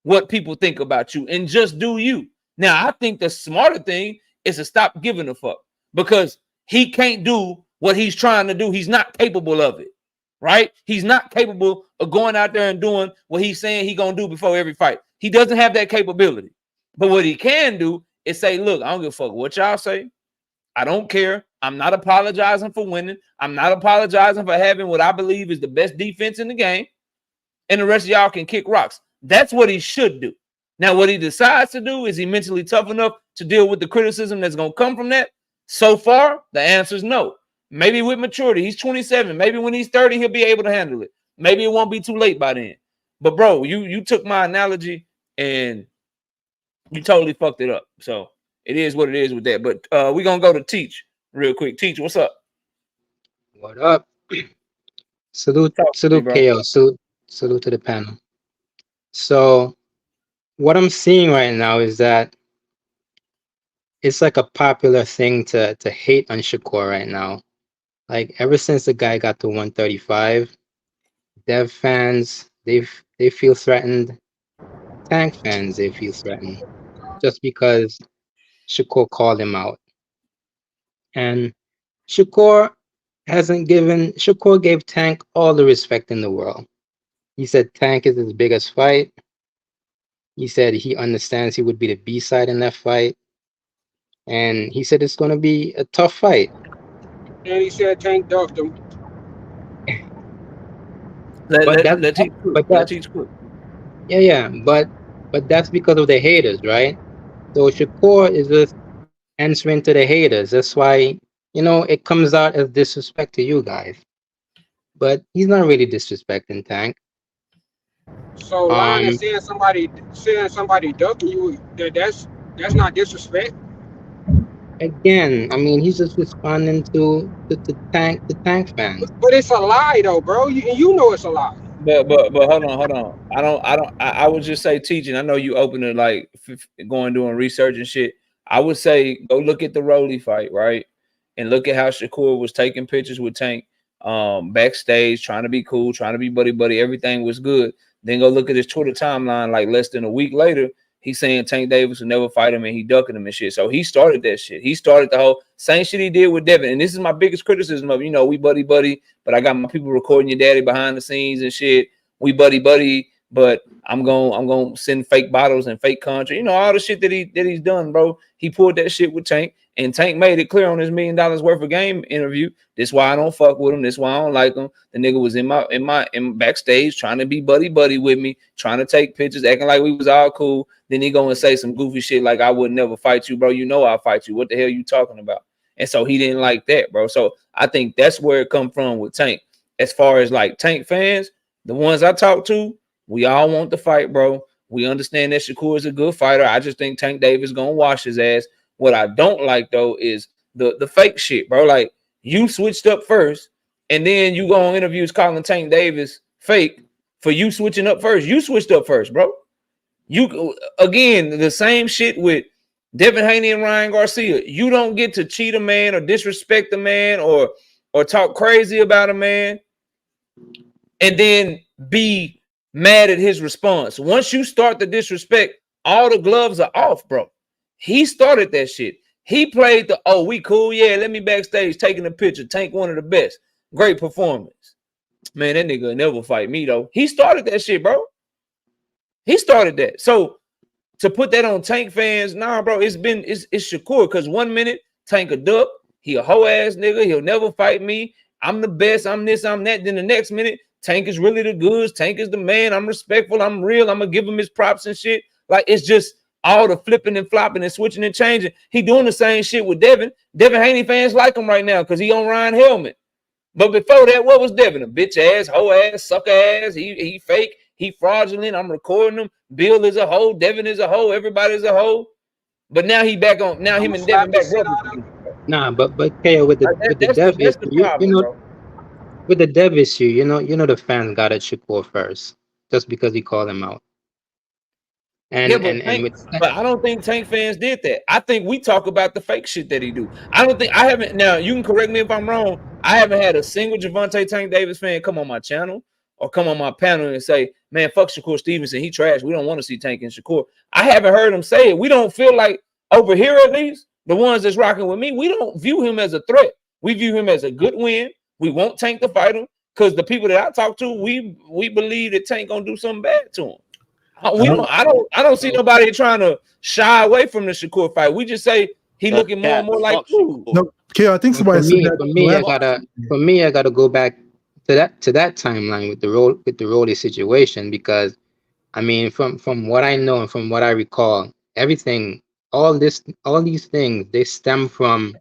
what people think about you and just do you. Now, I think the smarter thing is to stop giving a fuck, because he can't do what he's trying to do. He's not capable of it, right? He's not capable of going out there and doing what he's saying he's going to do before every fight. He doesn't have that capability. But what he can do is say, look, I don't give a fuck what y'all say. I don't care. I'm not apologizing for winning. I'm not apologizing for having what I believe is the best defense in the game. And the rest of y'all can kick rocks. That's what he should do. Now, what he decides to do, is he mentally tough enough to deal with the criticism that's going to come from that? So far, the answer is no. Maybe with maturity, he's 27. Maybe when he's 30, he'll be able to handle it. Maybe it won't be too late by then. But bro, you took my analogy and you totally fucked it up. So it is what it is with that. But we're going to go to Teach real quick. Teach, what's up? What up? Salute KO. Salute to the panel. So what I'm seeing right now is that it's like a popular thing to hate on Shakur right now. Like, ever since the guy got to 135, Dev fans, they feel threatened. Tank fans, they feel threatened, just because Shakur called him out. And Shakur gave Tank all the respect in the world. He said Tank is his biggest fight. He said he understands he would be the B-side in that fight. And he said it's going to be a tough fight. And he said Tank ducked him. But that's because of the haters, right? So Shakur is just answering to the haters. That's why, it comes out as disrespect to you guys. But he's not really disrespecting Tank. So lying and saying somebody ducking you, that's not disrespect. Again, I mean, he's just responding to the Tank fans. But it's a lie, though, bro. You know it's a lie. But hold on. I would just say, teaching. I know you open to like going doing research and shit. I would say go look at the Rolly fight, right, and look at how Shakur was taking pictures with Tank backstage, trying to be cool, trying to be buddy. Everything was good. Then go look at his Twitter timeline. Like less than a week later, he's saying Tank Davis will never fight him, and he ducking him and shit. So he started that shit. He started the whole same shit he did with Devin. And this is my biggest criticism of, we buddy, but I got my people recording your daddy behind the scenes and shit. We buddy, but I'm gonna send fake bottles and fake country. All the shit that he's done, bro. He pulled that shit with Tank, and Tank made it clear on his $1 million worth of game interview. This why I don't fuck with him. This why I don't like him. The nigga was in backstage trying to be buddy with me, trying to take pictures, acting like we was all cool. Then he go and say some goofy shit like I would never fight you, bro. I'll fight you. What the hell you talking about? And so he didn't like that, bro. So I think that's where it come from with Tank. as far as like Tank fans, the ones I talk to, we all want the fight, bro. We understand that Shakur is a good fighter. I just think Tank Davis gonna wash his ass. What I don't like though is the fake shit, bro. Like you switched up first, and then you go on interviews calling Tank Davis fake for you switching up first. You switched up first, bro. You again the same shit with Devin Haney and Ryan Garcia. You don't get to cheat a man or disrespect a man or talk crazy about a man and then be mad at his response. Once you start the disrespect, all the gloves are off, bro. He started that shit. He played the, oh, we cool. Yeah, let me backstage taking a picture. Tank one of the best. Great performance. Man, that nigga never fight me, though. He started that shit, bro. He started that. So to put that on Tank fans, nah, bro, it's Shakur. Because 1 minute, Tank a duck. He a hoe ass nigga. He'll never fight me. I'm the best. I'm this, I'm that. Then the next minute, Tank is really the goods. Tank is the man. I'm respectful. I'm real. I'm gonna give him his props and shit. Like it's just all the flipping and flopping and switching and changing. He doing the same shit with Devin. Devin Haney fans like him right now because he on Ryan Helmet. But before that, what was Devin? A bitch ass, hoe ass, sucker ass. He fake. He fraudulent. I'm recording him. Bill is a hoe. Devin is a hoe. Everybody's a hoe. But now he back on. Now him and Devin back brothers. Nah, but KO with the Dev issue, you know, bro. With the Dev issue, you know the fans got at Shakur first just because he called him out. And yeah, but I don't think Tank fans did that. I think we talk about the fake shit that he do. I haven't. Now you can correct me if I'm wrong. I haven't had a single Gervonta Tank Davis fan come on my channel or come on my panel and say, "Man, fuck Shakur Stevenson. He trash. We don't want to see Tank and Shakur." I haven't heard him say it. We don't feel like over here at least the ones that's rocking with me. We don't view him as a threat. We view him as a good win. We won't Tank to fight him because the people that I talk to, we believe that Tank gonna do something bad to him. I don't see nobody trying to shy away from the Shakur fight. We just say he looking more and more like food. No, Kale, I think somebody said that. For me, I gotta go back to that timeline with the Rolly situation because I mean from what I know and from what I recall, everything, all these things, they stem from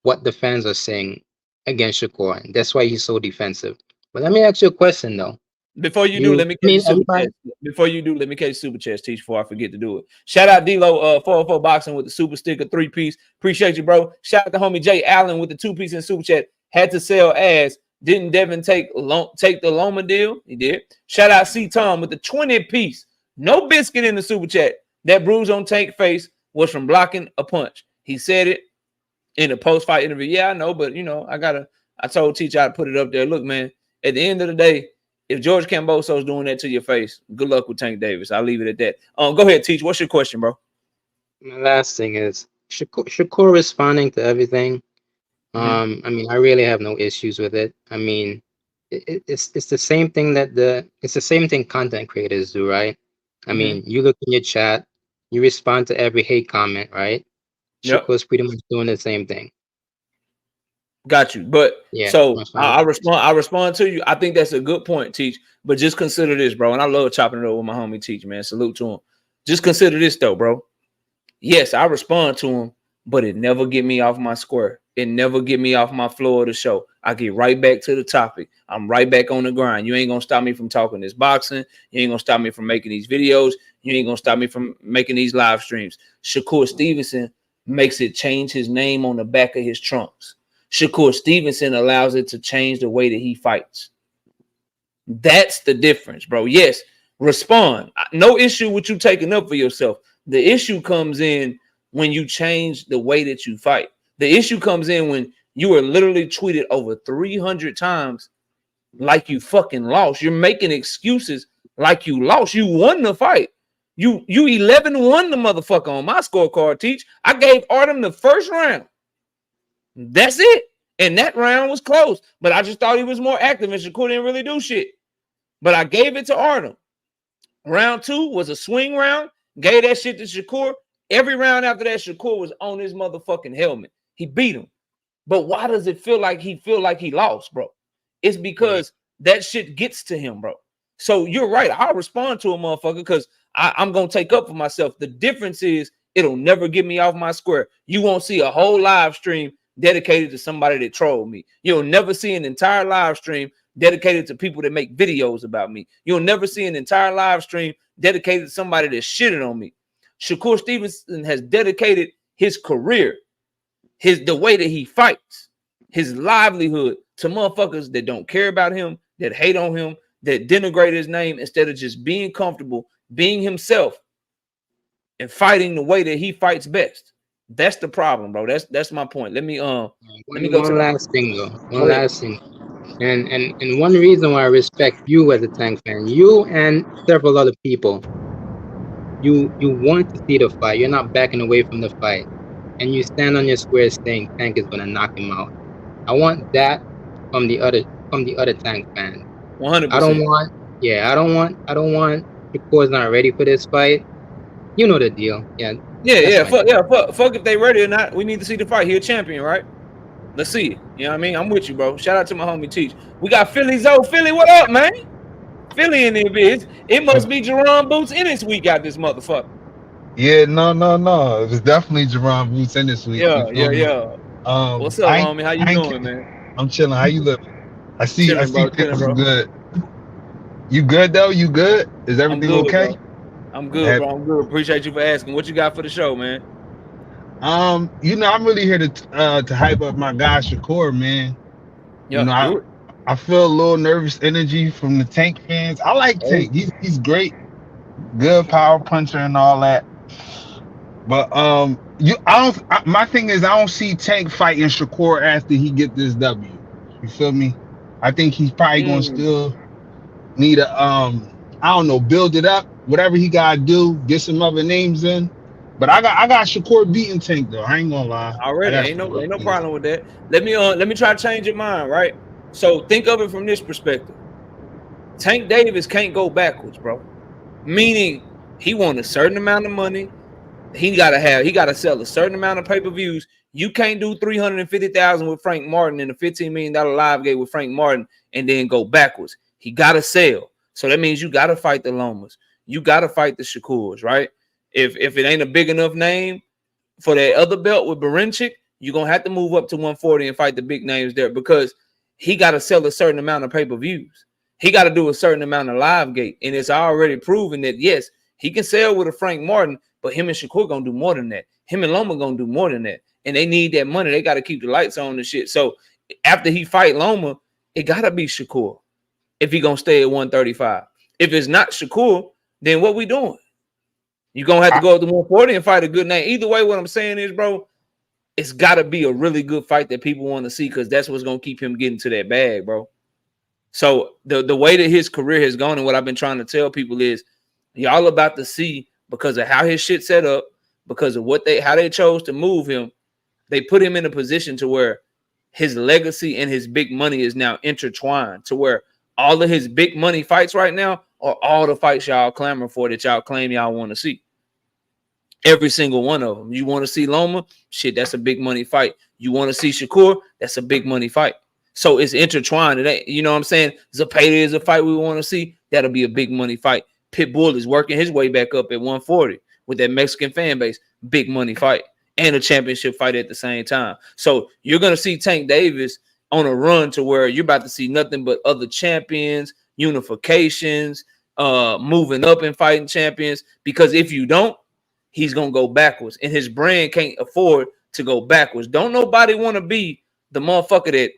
what the fans are saying against Shakur, and that's why he's so defensive. But let me ask you a question though. Before you do, let me catch super chat. Before you do, let me catch super chat, Teach, before I forget to do it. Shout out D-Lo 404 Boxing with the super sticker 3-piece. Appreciate you, bro. Shout out to homie Jay Allen with the 2-piece and super chat. Had to sell ass. Didn't Devin take the Loma deal? He did. Shout out C Tom with the 20-piece. No biscuit in the super chat. That bruise on Tank face was from blocking a punch. He said it in a post-fight interview. Yeah, I know, but you know, I told Teach I to put it up there. Look, man, at the end of the day, if George Camboso's doing that to your face, good luck with Tank Davis. I'll leave it at that. Go ahead, Teach. What's your question, bro? My last thing is Shakur responding to everything. I mean, I really have no issues with it. I mean, it's the same thing it's the same thing content creators do, right? I mean, you look in your chat, you respond to every hate comment, right? Yep. Shakur's pretty much doing the same thing. Got you. But yeah, so I respond to you. I think that's a good point, Teach. But just consider this, bro. And I love chopping it up with my homie Teach, man. Salute to him. Just consider this though, bro. Yes, I respond to him, but it never get me off my square. It never get me off my floor of the show. I get right back to the topic. I'm right back on the grind. You ain't gonna stop me from talking this boxing. You ain't gonna stop me from making these videos. You ain't gonna stop me from making these live streams. Shakur Stevenson makes it change his name on the back of his trunks. Shakur Stevenson allows it to change the way that he fights. That's the difference, bro. Yes, respond. No issue with you taking up for yourself. The issue comes in when you change the way that you fight. The issue comes in when you are literally tweeted over 300 times like you fucking lost. You're making excuses like you lost. You won the fight. You 11-1 the motherfucker on my scorecard, Teach. I gave Artem the first round. That's it. And that round was close. But I just thought he was more active and Shakur didn't really do shit. But I gave it to Artem. Round 2 was a swing round. Gave that shit to Shakur. Every round after that, Shakur was on his motherfucking helmet. He beat him. But why does it feel like he lost, bro? It's because that shit gets to him, bro. So you're right. I'll respond to a motherfucker because I'm going to take up for myself. The difference is it'll never get me off my square. You won't see a whole live stream dedicated to somebody that trolled me. You'll never see an entire live stream dedicated to people that make videos about me. You'll never see an entire live stream dedicated to somebody that shitted on me. Shakur Stevenson has dedicated his career, the way that he fights, his livelihood to motherfuckers that don't care about him, that hate on him, that denigrate his name instead of just being comfortable, being himself, and fighting the way that he fights best. That's the problem, bro. That's my point. Let me go one last thing though. One last thing. And one reason why I respect you as a Tank fan, you and several other people, you want to see the fight. You're not backing away from the fight, and you stand on your square saying Tank is gonna knock him out. I want that from the other Tank fans. 100%. I don't want Shakur's not ready for this fight. You know the deal. Fuck if they ready or not. We need to see the fight. He a champion, right? Let's see it. You know what I mean? I'm with you, bro. Shout out to my homie Teach. We got Philly Zoe. Philly, what up, man? Philly in there, bitch. It must be Jerron Boots in this week out this motherfucker. Yeah, no. It was definitely Jerron Boots in this week. Yeah. What's up, homie? How you doing, man? I'm chilling. How you living? I see things are good. You good though? You good? Is everything okay? Bro. I'm good, bro. I'm good. Appreciate you for asking. What you got for the show, man? I'm really here to hype up my guy Shakur, man. I feel a little nervous energy from the Tank fans. I like Tank. He's great, good power puncher and all that. But my thing is I don't see Tank fighting Shakur after he get this W. You feel me? I think he's probably gonna still need a build it up, whatever he gotta do, get some other names in. But I got Shakur beating Tank though. I ain't gonna lie. Already ain't no problem with that. Let me try to change your mind, right? So think of it from this perspective. Tank Davis can't go backwards, bro. Meaning he won a certain amount of money. He gotta sell a certain amount of pay-per-views. You can't do 350,000 with Frank Martin and a $15 million live gate with Frank Martin and then go backwards. He gotta sell. So that means you gotta fight the Lomas. You gotta fight the Shakurs, right? If it ain't a big enough name for that other belt with Berinchik, you're gonna have to move up to 140 and fight the big names there because he got to sell a certain amount of pay-per-views. He got to do a certain amount of live gate. And it's already proven that, yes, he can sell with a Frank Martin, but him and Shakur going to do more than that. Him and Loma going to do more than that. And they need that money. They got to keep the lights on and shit. So after he fight Loma, it got to be Shakur if he going to stay at 135. If it's not Shakur, then what we doing? You're going to have to go up to 140 and fight a good name. Either way, what I'm saying is, bro, it's got to be a really good fight that people want to see because that's what's going to keep him getting to that bag, bro. So the way that his career has gone and what I've been trying to tell people is y'all about to see because of how his shit set up, because of how they chose to move him, they put him in a position to where his legacy and his big money is now intertwined to where all of his big money fights right now are all the fights y'all clamor for that y'all claim y'all want to see. Every single one of them. You want to see Loma? Shit, that's a big money fight. You want to see Shakur? That's a big money fight. So it's intertwined. It ain't, you know what I'm saying? Zapata is a fight we want to see. That'll be a big money fight. Pitbull is working his way back up at 140 with that Mexican fan base. Big money fight. And a championship fight at the same time. So you're going to see Tank Davis on a run to where you're about to see nothing but other champions, unifications, moving up and fighting champions. Because if you don't, he's going to go backwards. And his brand can't afford to go backwards. Don't nobody want to be the motherfucker that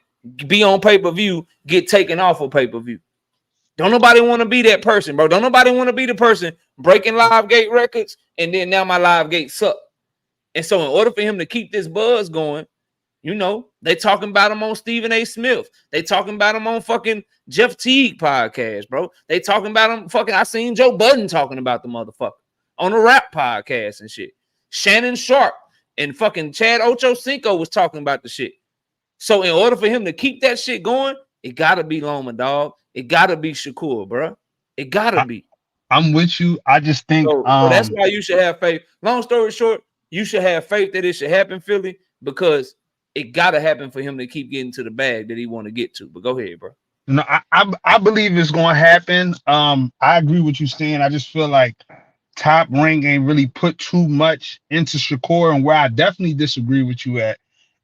be on pay-per-view, get taken off of pay-per-view. Don't nobody want to be that person, bro. Don't nobody want to be the person breaking live gate records and then now my live gate suck. And so in order for him to keep this buzz going, you know, they talking about him on Stephen A. Smith. They talking about him on fucking Jeff Teague podcast, bro. They talking about him fucking, I seen Joe Budden talking about the motherfucker on a rap podcast and shit. Shannon Sharp and fucking Chad Ochocinco was talking about the shit. So in order for him to keep that shit going, it gotta be Loma, dog. It gotta be Shakur, bro. It gotta be. I'm with you. I just think so that's why you should have faith. Long story short, you should have faith that it should happen, Philly, because it gotta happen for him to keep getting to the bag that he want to get to. But go ahead, bro. No, I believe it's gonna happen. I agree with you saying. I just feel like Top Rank ain't really put too much into Shakur, and where I definitely disagree with you at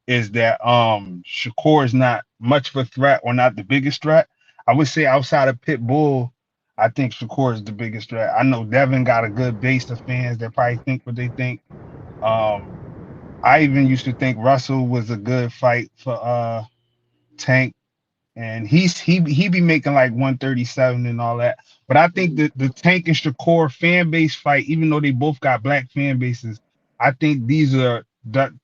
is that Shakur is not much of a threat or not the biggest threat. I would say outside of Pitbull, I think Shakur is the biggest threat. I know Devin got a good base of fans that probably think what they think. I even used to think Russell was a good fight for Tank, and he be making like 137 and all that. But I think the Tank and Shakur fan base fight, even though they both got black fan bases, I think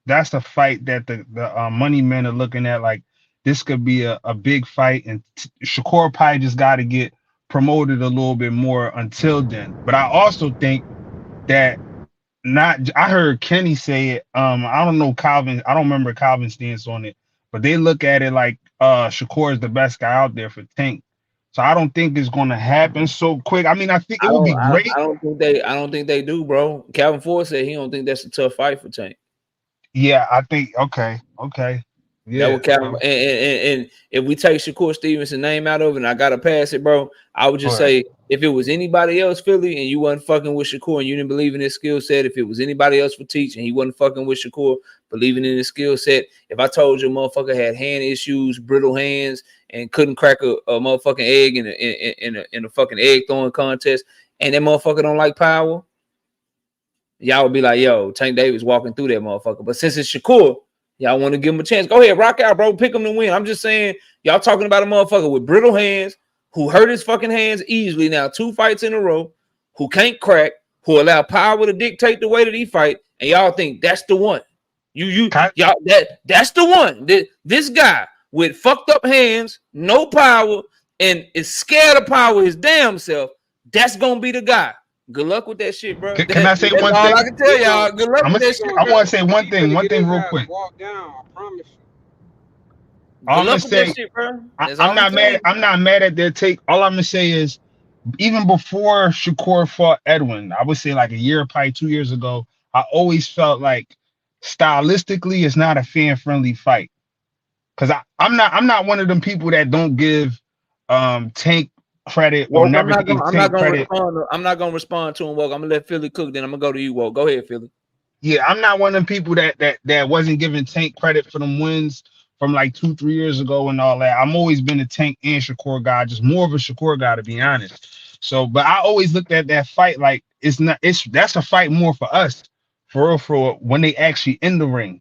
that's a fight that the money men are looking at like this could be a big fight, and Shakur probably just got to get promoted a little bit more until then. But I also think that I heard Kenny say it. I don't know Calvin. I don't remember Calvin's stance on it, but they look at it like Shakur is the best guy out there for Tank. So I don't think it's going to happen so quick. I mean, I think it would be great. I don't think they do, bro. Calvin Ford said he don't think that's a tough fight for Tank. Yeah, I think okay. Yeah. That would Calvin, and if we take Shakur Stevenson name out of it, and I gotta pass it, bro, I would just say if it was anybody else, Philly, and you wasn't fucking with Shakur and you didn't believe in his skill set, if it was anybody else for Teach and he wasn't fucking with Shakur, believing in his skill set, if I told you a motherfucker had hand issues, brittle hands, and couldn't crack a motherfucking egg in a fucking egg throwing contest, and that motherfucker don't like power, y'all would be like, yo, Tank Davis walking through that motherfucker. But since it's Shakur, y'all want to give him a chance. Go ahead, rock out, bro. Pick him to win. I'm just saying, y'all talking about a motherfucker with brittle hands who hurt his fucking hands easily now 2 fights in a row, who can't crack, who allow power to dictate the way that he fight, and y'all think that's the one. That's the one. This guy with fucked up hands, no power, and is scared of power his damn self, that's gonna be the guy. Good luck with that shit, bro. Can I say one thing? I can tell y'all. Good luck with that shit. I want to say one thing real quick. Walk down, I promise you. I'm gonna say, I'm not mad at their take. All I'm gonna say is, even before Shakur fought Edwin, I would say like a year, probably 2 years ago, I always felt like stylistically it's not a fan-friendly fight. Cause I'm not one of them people that don't give Tank credit or never give Tank credit. I'm not gonna respond to him, Woke. I'm gonna let Philly cook, then I'm gonna go to you, Woke. Go ahead, Philly. Yeah, I'm not one of them people that wasn't giving Tank credit for them wins from like 2-3 years ago and all that. I'm always been a Tank and Shakur guy, just more of a Shakur guy to be honest. So, but I always looked at that fight like that's a fight more for us, for when they actually in the ring.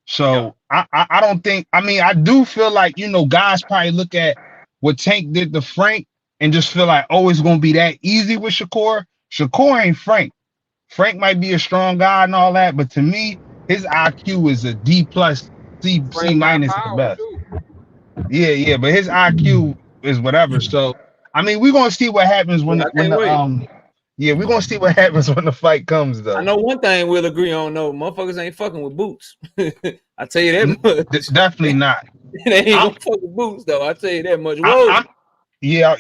So yeah. I don't think, I mean, I do feel like, you know, guys probably look at what Tank did to Frank and just feel like, oh, it's gonna be that easy with Shakur. Shakur ain't Frank. Frank might be a strong guy and all that, but to me, his IQ is a D+, C minus at the best. Yeah, but his IQ is whatever. So I mean, we're gonna see what happens we're gonna see what happens when the fight comes though. I know one thing we'll agree on though, motherfuckers ain't fucking with boots. I tell you that much. Definitely not. They ain't gonna fuck with boots though. I tell you that much. Yeah.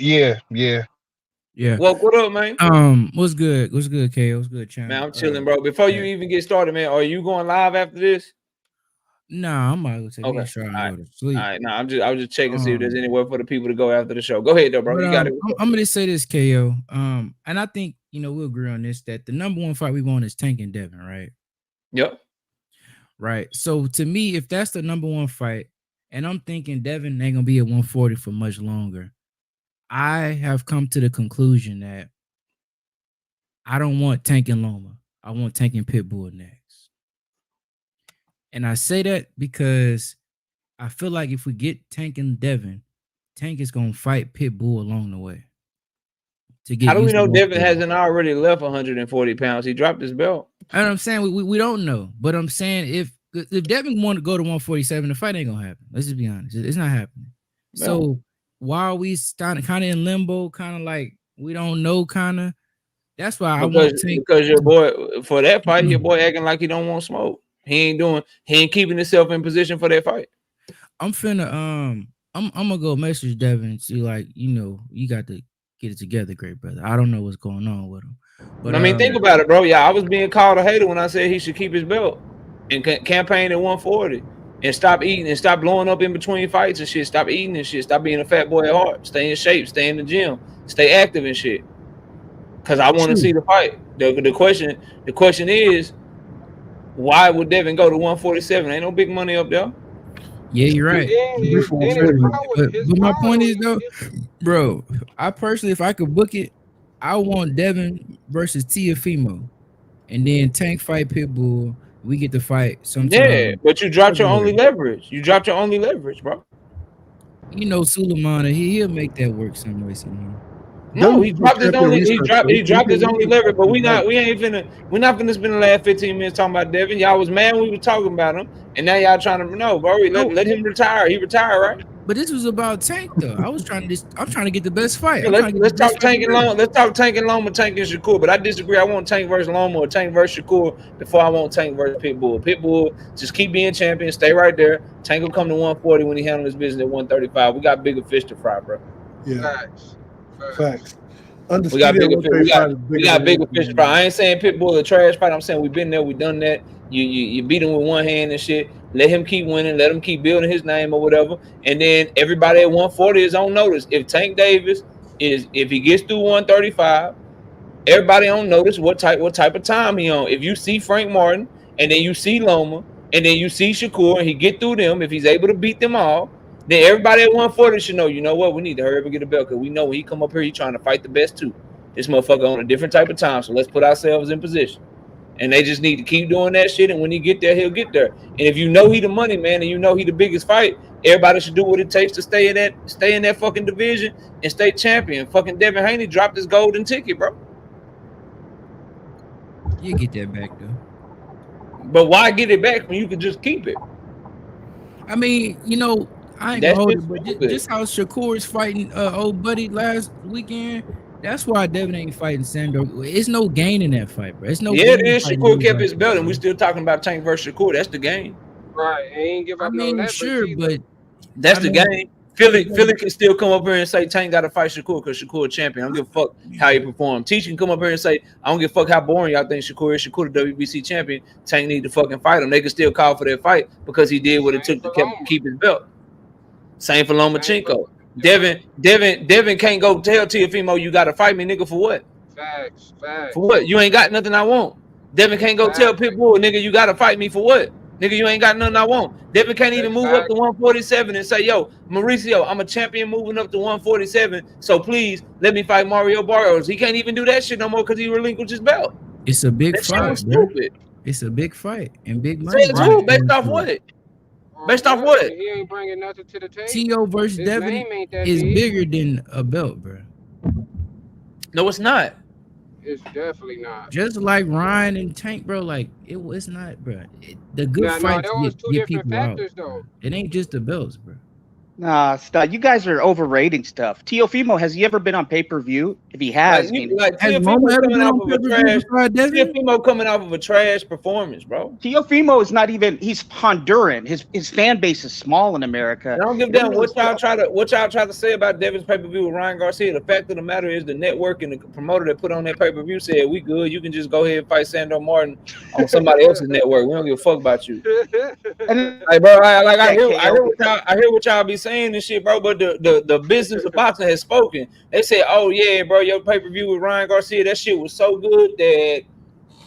Well, what up, man? What's good? What's good, KO? What's good, champ? Man, I'm chilling, bro. Before you even get started, man, are you going live after this? Nah, I'm about to take a shot and go to sleep. All right, I was just checking to see if there's anywhere for the people to go after the show. Go ahead, though, bro. You got it. I'm gonna say this, KO. And I think we'll agree on this that the number one fight we want is Tank and Devin, right? Yep. Right. So to me, if that's the number one fight, and I'm thinking Devin ain't gonna be at 140 for much longer, I have come to the conclusion that I don't want Tank and Loma. I want Tank and Pitbull next. And I say that because I feel like if we get Tank and Devin, Tank is going to fight Pitbull along the way. How do we know Devin hasn't already left 140 pounds? He dropped his belt. And I'm saying we don't know. But I'm saying if Devin wanted to go to 147, the fight ain't going to happen. Let's just be honest. It's not happening. No. So while we kind of in limbo, kind of like we don't know, kind of, that's why I want Tank. Because your boy, for that fight, your boy acting like he don't want smoke. He ain't keeping himself in position for that fight. I'm gonna go message Devin and see, like, you got to get it together, great brother. I don't know what's going on with him. But I mean, think about it, bro. Yeah, I was being called a hater when I said he should keep his belt and campaign at 140 and stop eating and stop blowing up in between fights and shit. Stop eating and shit. Stop being a fat boy at heart. Stay in shape. Stay in the gym. Stay active and shit. Cause I want to see the fight. The question is, why would Devin go to 147? Ain't no big money up there. Yeah, you're And right. then But my point is though, bro, I personally, if I could book it, I want Devin versus Teofimo, and then Tank fight Pitbull. We get to fight sometime. Yeah, but you dropped your only leverage. You dropped your only leverage, bro. You know, Suleiman, he'll make that work some way somehow. No, he dropped his only. He dropped his only leverage. But we're not finna spend the last 15 minutes talking about Devin. Y'all was mad when we were talking about him, and now y'all trying to know, bro. Let him retire. He retired, right? But this was about Tank though. I'm trying to get the best fight. Yeah, let's talk Tank and Loma. Let's talk Tank and Loma, Tank and Shakur. But I disagree. I want Tank versus Loma or Tank versus Shakur before I want Tank versus Pitbull. Pitbull, just keep being champion. Stay right there. Tank will come to 140 when he handle his business at 135. We got bigger fish to fry, bro. Yeah. Facts. We got bigger fish to fry. I ain't saying Pitbull a trash fight. I'm saying we've been there. We done that. You beat him with one hand and shit. Let him keep winning. Let him keep building his name or whatever. And then everybody at 140 is on notice. If Tank Davis if he gets through 135, everybody on notice what type of time he on. If you see Frank Martin and then you see Loma and then you see Shakur and he get through them, if he's able to beat them all, then everybody at 140 should know, you know what, we need to hurry up and get a belt because we know when he come up here, he's trying to fight the best too. This motherfucker on a different type of time, so let's put ourselves in position. And they just need to keep doing that shit, and when he get there, he'll get there. And if you know he the money man and you know he the biggest fight, everybody should do what it takes to stay in that fucking division and stay champion. Fucking Devin Haney dropped his golden ticket, bro. You get that back though. But why get it back when you can just keep it? I mean, you know, I ain't gonna hold it, but just how Shakur is fighting old buddy last weekend. That's why Devin ain't fighting Sandor. It's no gain in that fight, bro. It's no. Yeah, it is. Shakur kept his belt, and we still talking about Tank versus Shakur. That's the game. Right. He ain't give up but that's the game. Philly can still come up here and say Tank got to fight Shakur because Shakur a champion. I don't give a fuck how he perform. Teach can come up here and say I don't give a fuck how boring y'all think Shakur is. Shakur the WBC champion. Tank need to fucking fight him. They can still call for that fight because he did what it took to keep his belt. Same for Lomachenko. Devin can't go tell Teofimo you gotta fight me, nigga, for what? Facts. For what? You ain't got nothing I want. Devin can't go tell Pitbull, nigga, you gotta fight me for what? Nigga, you ain't got nothing I want. Devin can't even move up to 147 and say, yo, Mauricio, I'm a champion moving up to 147, so please let me fight Mario Barrios. He can't even do that shit no more because he relinquished his belt. It's a big fight, stupid. It's a big fight and big money. Based off what? Based off what? He ain't bringing nothing to the table. T.O. versus Devin is bigger than a belt, bro. No, it's not. It's definitely not. Just like Ryan and Tank, bro. Like it's not, bro. The good fights get people factors, out. Though. It ain't just the belts, bro. Nah, Stud, you guys are overrating stuff. Teofimo, has he ever been on pay-per-view? If he has, Teofimo coming off of a trash performance, bro. Teofimo is not even, he's Honduran. His fan base is small in America. I don't give a damn what y'all try to say about Devin's pay-per-view with Ryan Garcia. The fact of the matter is the network and the promoter that put on that pay-per-view said we good. You can just go ahead and fight Sandor Martin on somebody else's network. We don't give a fuck about you. Like, bro, I hear what y'all be saying and shit, bro, but the business of boxing has spoken. They said, oh yeah, bro, your pay-per-view with Ryan Garcia, that shit was so good that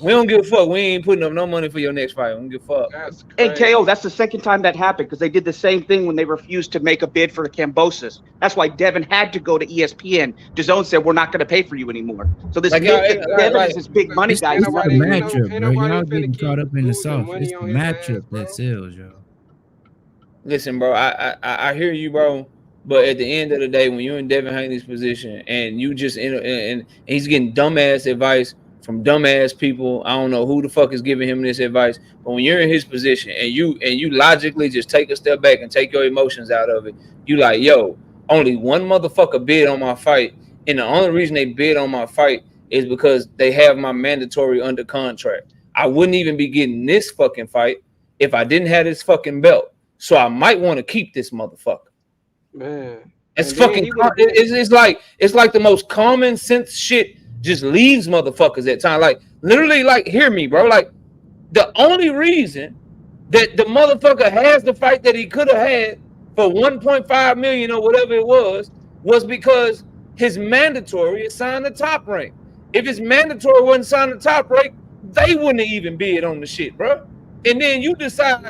we don't give a fuck. We ain't putting up no money for your next fight. We don't give a fuck. Hey, KO, that's the second time that happened because they did the same thing when they refused to make a bid for the Cambosis. That's why Devin had to go to ESPN. DAZN said, we're not going to pay for you anymore. So this Devin is this big money guy. It's the matchup, bro. Y'all getting caught up in the sauce. It's the matchup that sells, yo. Listen, bro, I hear you, bro. But at the end of the day, when you're in Devin Haney's position and you just and he's getting dumbass advice from dumbass people, I don't know who the fuck is giving him this advice. But when you're in his position and you logically just take a step back and take your emotions out of it, you like, yo, only one motherfucker bid on my fight, and the only reason they bid on my fight is because they have my mandatory under contract. I wouldn't even be getting this fucking fight if I didn't have this fucking belt. So I might want to keep this motherfucker. Man, it's fucking. It's like the most common sense shit just leaves motherfuckers at time. Like literally, like hear me, bro. Like the only reason that the motherfucker has the fight that he could have had for 1.5 million or whatever it was because his mandatory is signed the top rank. If his mandatory wasn't signed the top rank, they wouldn't have even bid on the shit, bro. and then you decide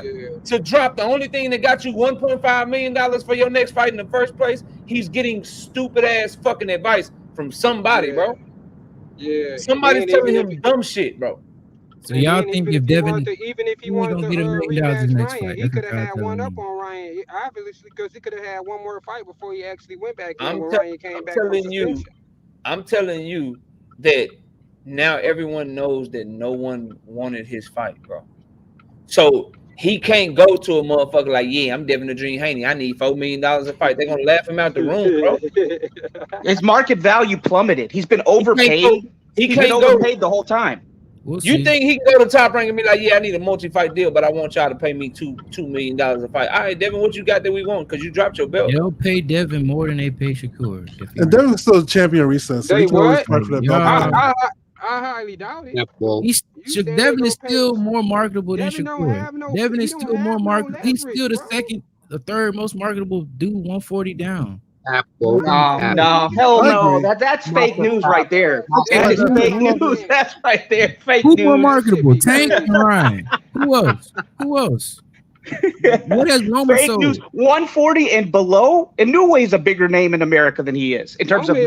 to drop the only thing that got you $1.5 million for your next fight in the first place. He's getting stupid ass fucking advice from somebody, bro. Yeah. Somebody's telling him dumb shit, bro. So y'all think if Devin, even if he who ain't wanted gonna to get $1 million rematch his next Ryan, fight? he That's could what have y'all had telling one up me. on Ryan, obviously, because he could have had one more fight before he actually went back in when I'm Ryan came back from suspension. I'm telling you that now everyone knows that no one wanted his fight, bro. So he can't go to a motherfucker like, yeah, I'm Devin the Dream Haney. I need $4 million a fight. They're gonna laugh him out the room, bro. His market value plummeted. He's been overpaid. He's been overpaid the whole time. You think he can go to Top Rank and be like, yeah, I need a multi-fight deal, but I want y'all to pay me $2 million a fight. All right, Devin, what you got that we want? Because you dropped your belt. They'll pay Devin more than they pay Shakur. And Devin's still champion recess, so he can always fight for that belt. I highly doubt it. Devin is still more marketable than Devin don't Shakur. have no. Devin He is don't still more have no marketable. He's leverage, still the third most marketable dude, 140 down. No, hell no. That's fake news right there. That is fake news. That's right there. Fake Who's news. more marketable? Tank and Ryan. Who else? What has Loma fake sold? news. 140 and below. And Newey is a bigger name in America than he is in terms of.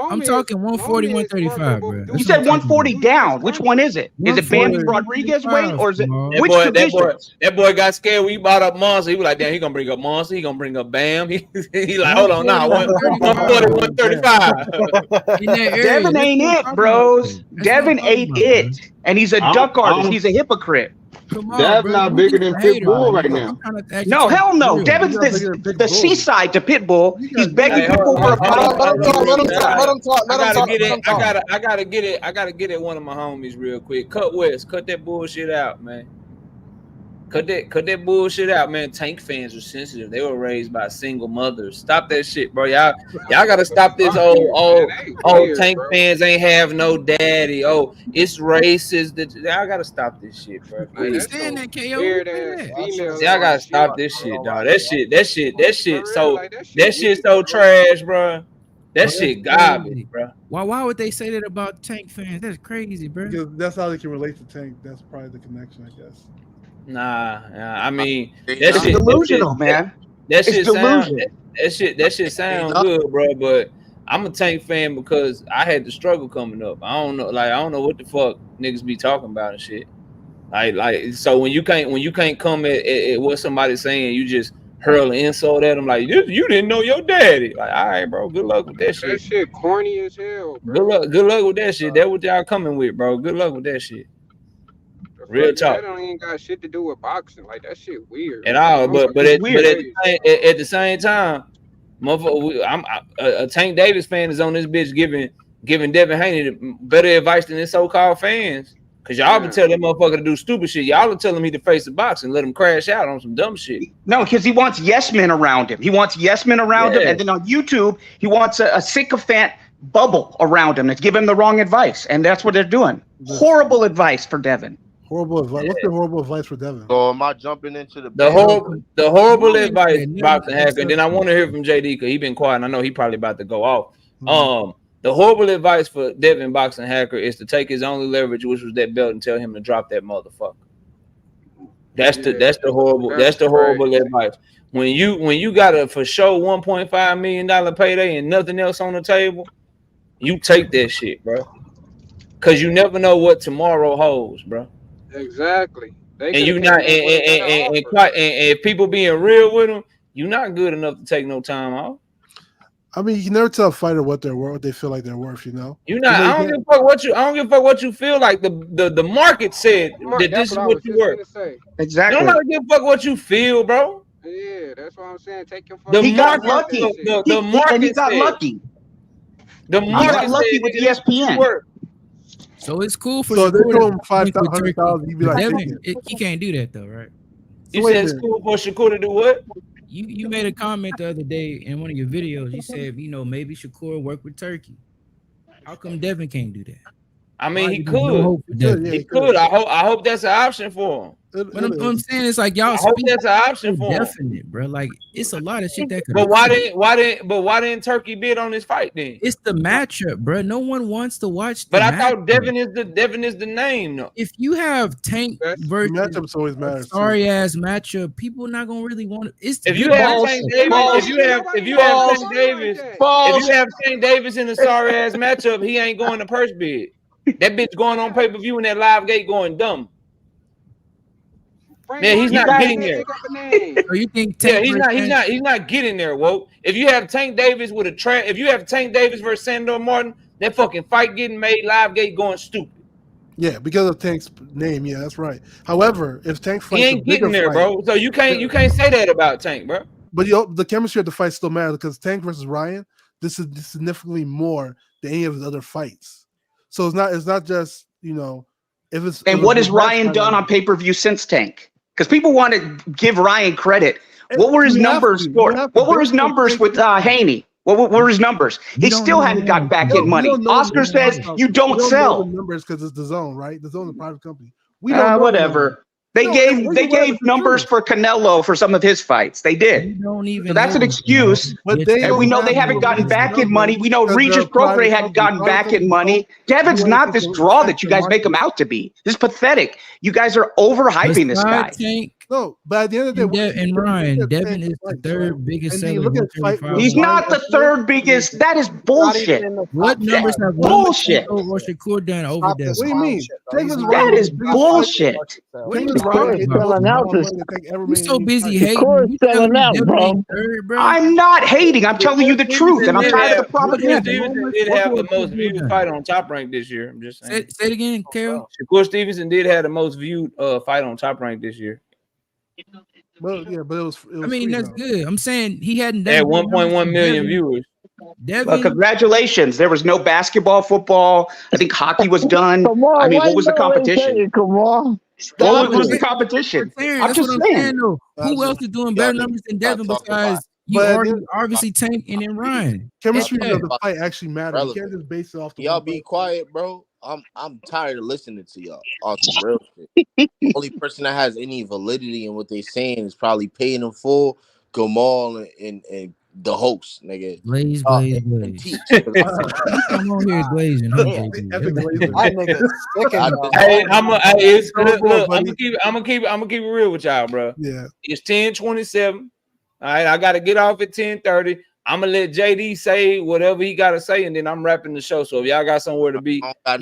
I'm talking 140, 135, bro. You said 140 down. Which one is it? Is it Bambi Rodriguez weight or is it which division? That boy got scared when he bought up Monster. He was like, damn, he gonna bring up Monster. He gonna bring up Bam. He like, hold on now. 140, 135. Devin ain't it, bros. Devin ain't it. And he's a duck artist. He's a hypocrite. Dev's not bigger than Pitbull right now. No, hell no. Devin's the seaside to Pitbull. He's begging Pitbull for a fight. I gotta get at one of my homies real quick. Cut West, cut that bullshit out, man. Cut that bullshit out, man. Tank fans are sensitive. They were raised by single mothers. Stop that shit, bro. Y'all gotta stop this old Tank fans ain't have no daddy. Oh, it's racist. Y'all gotta stop this shit, bro. I understand that, KO. Y'all gotta stop this shit, dog. That shit so trash, bro. That shit garbage, bro. Why would they say that about Tank fans? That's crazy, bro. Because that's how they can relate to Tank. That's probably the connection, I guess. Nah, I mean that's delusional, man. That shit sound good, bro. But I'm a Tank fan because I had the struggle coming up. I don't know what the fuck niggas be talking about and shit. Like so when you can't come at what somebody's saying, you just hurl an insult at them like you didn't know your daddy. Like, all right, bro. Good luck with that shit. That shit corny as hell, bro. Good luck with that shit. That's what y'all coming with, bro. Good luck with that shit. Real talk. That don't even got shit to do with boxing. Like that shit weird. At all, but at the same time, motherfucker, a Tank Davis fan is on this bitch giving Devin Haney better advice than his so-called fans. Cause y'all been telling that motherfucker to do stupid shit. Y'all are telling me to face the box and let him crash out on some dumb shit. No, because he wants yes men around him. Him, and then on YouTube, he wants a sycophant bubble around him that's giving him the wrong advice, and that's what they're doing. Horrible advice for Devin. Horrible advice. What's the horrible advice for Devin? So am I jumping into the horrible advice, Boxing Hacker? And then I want to hear from JD because he been quiet. And I know he probably about to go off. The horrible advice for Devin Boxing Hacker is to take his only leverage, which was that belt, and tell him to drop that motherfucker. That's the horrible advice. When you got a for sure $1.5 million payday and nothing else on the table, you take that shit, bro. Cause you never know what tomorrow holds, bro. Exactly. And you not and if people being real with them, you're not good enough to take no time off. I mean, you can never tell a fighter what they're worth, what they feel like they're worth. You know. You're not. I don't give a fuck what you feel like. The market said that this is what you worth. Exactly. You don't give a fuck what you feel, bro. Yeah, that's what I'm saying. Take your he got lucky. The market he got lucky. The market got lucky with ESPN. So it's cool for. So they're going 500,000. You'd be like, he can't do that though, right? You said it's cool for Shakur to do what? You made a comment the other day in one of your videos. You said, maybe Shakur worked with Turkey. How come Devin can't do that? I mean, he There's no could. hope for Devin. He could. I hope that's an option for him. But I'm saying it's like y'all. I hope that's an option for him. Definite, bro. Like it's a lot of shit that could. But why didn't Turkey bid on this fight then? It's the matchup, bro. No one wants to watch. But I thought Devin is the name though. If you have Tank versus matchups always matter. Sorry ass matchup, people not gonna really want to. It's if you have Tank Davis, if you have Tank Davis in a sorry ass matchup, he ain't going to purse bid. That bitch going on pay per view and that live gate going dumb. Man, he's not getting there. Or you think Tank he's not getting there, Woke. If you have Tank Davis with if you have Tank Davis versus Sandor Martin, that fucking fight getting made, live gate going stupid. Yeah, because of Tank's name. Yeah, that's right. However, if Tank fights, he ain't getting there, bro. So you can't say that about Tank, bro. But the chemistry of the fight still matters because Tank versus Ryan, this is significantly more than any of his other fights. So it's not just if it's. And what has Ryan done on pay-per-view since Tank? Because people want to give Ryan credit. What were his numbers for? What were his numbers with Haney? What were his numbers? He still hadn't got back in money. Oscar says you don't sell. Numbers because it's the Zone, right? The Zone is a private company. We don't whatever. They gave numbers for Canelo for some of his fights. They did. So that's an excuse. And we know they haven't gotten back in money. We know Regis Prograis hadn't gotten back in money. Devin's not this draw that you guys make him out to be. This is pathetic. You guys are overhyping this guy. No, but at the end of the day, and Ryan, Devin is the third biggest seller. He's not the third biggest. That is bullshit. What numbers have bullshit or Shakur done over Devin? What do you mean? That is bullshit. You're so busy hating. Selling out, bro. I'm not hating. I'm telling you the truth, and I'm tired of the propaganda. Stevenson did have the most viewed fight on Top Rank this year. I'm just saying. Say it again, Carol. Shakur Stevenson did have the most viewed fight on Top Rank this year. Well, yeah, but it was I mean, that's good. I'm saying he hadn't done 1.1 million viewers. Well, congratulations. There was no basketball, football. I think hockey was done. I mean, what was the competition? Come on. What was the competition? I'm just saying. Who else is doing better numbers than Devin besides obviously Tank and then Ryan? Chemistry of the fight actually matters. You can't just base it off the y'all be quiet, bro. I'm tired of listening to y'all on some real shit. The only person that has any validity in what they saying is probably paying them full, Gamal and the host, nigga. Glaze. Come on here, glazing. I'm gonna keep it real with y'all, bro. Yeah, it's 10:27. All right, I gotta get off at 10:30. I'm gonna let JD say whatever he gotta say, and then I'm wrapping the show. So if y'all got somewhere to be, y'all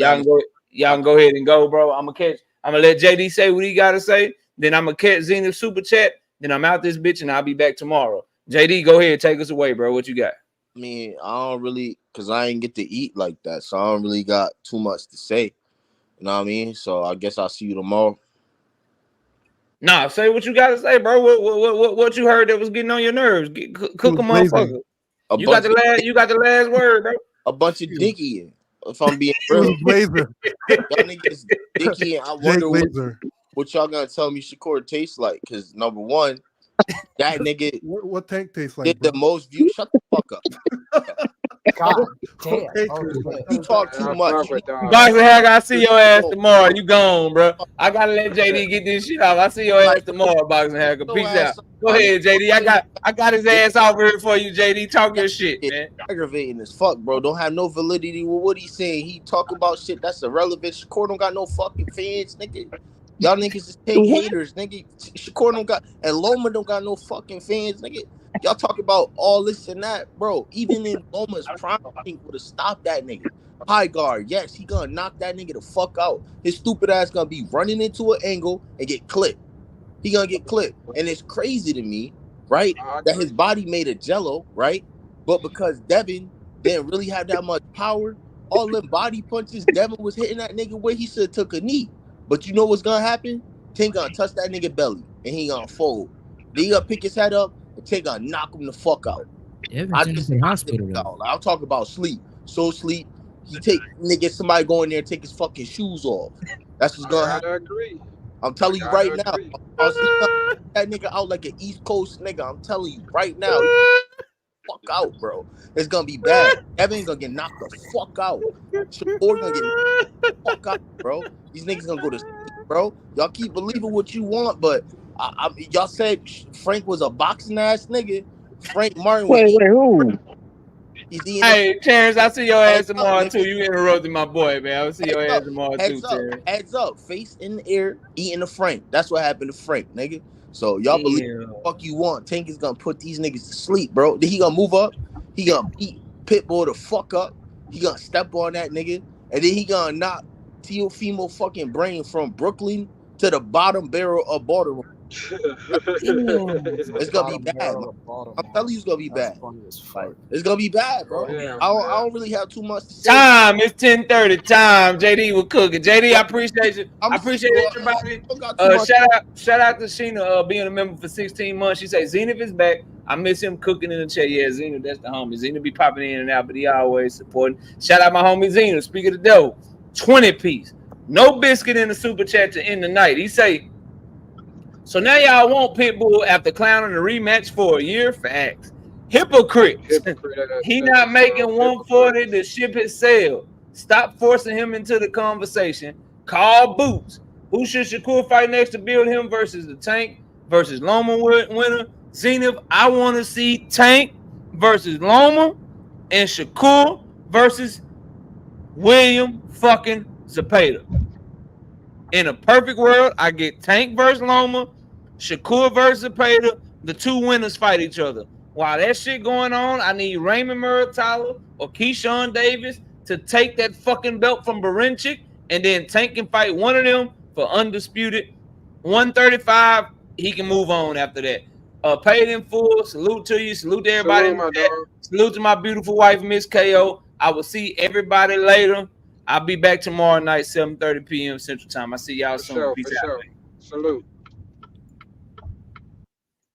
can go ahead and go, bro. I'm gonna let JD say what he gotta say. Then I'm gonna catch Zenith super chat. Then I'm out this bitch, and I'll be back tomorrow. JD, go ahead, take us away, bro. What you got? I mean, I don't really, cause I ain't get to eat like that, so I don't really got too much to say. You know what I mean? So I guess I'll see you tomorrow. Nah, say what you gotta say, bro. What you heard that was getting on your nerves? Cook a motherfucker. You got the last word, bro. A bunch of dicky. If I'm being real, y'all niggas dicky, and I wonder what y'all gonna tell me Shakur tastes like. Cause number one, that nigga what Tank tastes like did the most views. Shut the fuck up. God damn. You talk too much. Boxing Hack, I see your ass tomorrow. You gone, bro. I gotta let JD get this shit off. I see your ass tomorrow, Boxing Hacker. Peace out. Go ahead, JD. I got his ass off here for you, JD. Talk your shit, man. Aggravating as fuck, bro. Don't have no validity with what he's saying. He talk about shit that's irrelevant. Shakur don't got no fucking fans, nigga. Y'all niggas is take haters, nigga. Shakur don't got, and Loma don't got no fucking fans, nigga. Y'all talk about all this and that, bro. Even in Loma's prime, I think would have stopped that nigga. High guard, yes, he gonna knock that nigga the fuck out. His stupid ass gonna be running into an angle and get clipped. He gonna get clipped, and it's crazy to me, right? That his body made of jello, right? But because Devin didn't really have that much power, all them body punches Devin was hitting that nigga where he should have took a knee. But you know what's gonna happen? Tank gonna touch that nigga belly, and he gonna fold. Then he gonna pick his head up, and Tank gonna knock him the fuck out. I'll talk about sleep. So sleep, he take nigga, somebody go in there and take his fucking shoes off. That's what's gonna happen. I agree. I'm telling you right now. I'll see that nigga out like an East Coast nigga. I'm telling you right now. Fuck out, bro. It's gonna be bad. Evan's gonna get knocked the fuck out. Shakur gonna get knocked the fuck out, bro. These niggas gonna go to sleep, bro. Y'all keep believing what you want, but y'all said Frank was a boxing ass nigga. Frank Martin was Wait, who? He's eating. Hey, Terrence, I see your ass tomorrow nigga. too. You interrupted my boy, man. I see your ass tomorrow too, Terrence. Heads up, face in the air, eating the Frank. That's what happened to Frank, nigga. So y'all believe what the fuck you want. Tank is gonna put these niggas to sleep, bro. Then he gonna move up. He gonna beat Pitbull the fuck up. He gonna step on that nigga, and then he gonna knock Teofimo fucking brain from Brooklyn to the bottom barrel of Baltimore. It's gonna be bad. I'm telling you, it's gonna be bad. It's gonna be bad, bro. I don't really have too much to say. Time, it's 10:30. Time. JD was cooking. JD, I appreciate you. I appreciate everybody. Shout out to Sheena being a member for 16 months. She said Zenith is back. I miss him cooking in the chat. Yeah, Zenith, that's the homie. Zenith be popping in and out, but he always supporting. Shout out my homie Zenith. Speak of the dough, 20 piece. No biscuit in the super chat to end the night. He say, so now y'all want Pitbull after clowning the rematch for a year? Facts. Hypocrites. He not making 140 to ship his sale. Stop forcing him into the conversation. Call boots. Who should Shakur fight next to build him versus the Tank versus Loma winner? Zenith, I want to see Tank versus Loma and Shakur versus William fucking Zepeda. In a perfect world, I get Tank versus Loma, Shakur versus Zepeda. The two winners fight each other. While that shit going on, I need Raymond Muratalo or Keyshawn Davis to take that fucking belt from Barinchik, and then Tank can fight one of them for undisputed 135. He can move on after that. Paid in full. Salute to you. Salute to everybody. Salute to my beautiful wife, Miss KO. I will see everybody later. I'll be back tomorrow night, 7:30 p.m. Central Time. I see y'all soon. Peace out. Salute.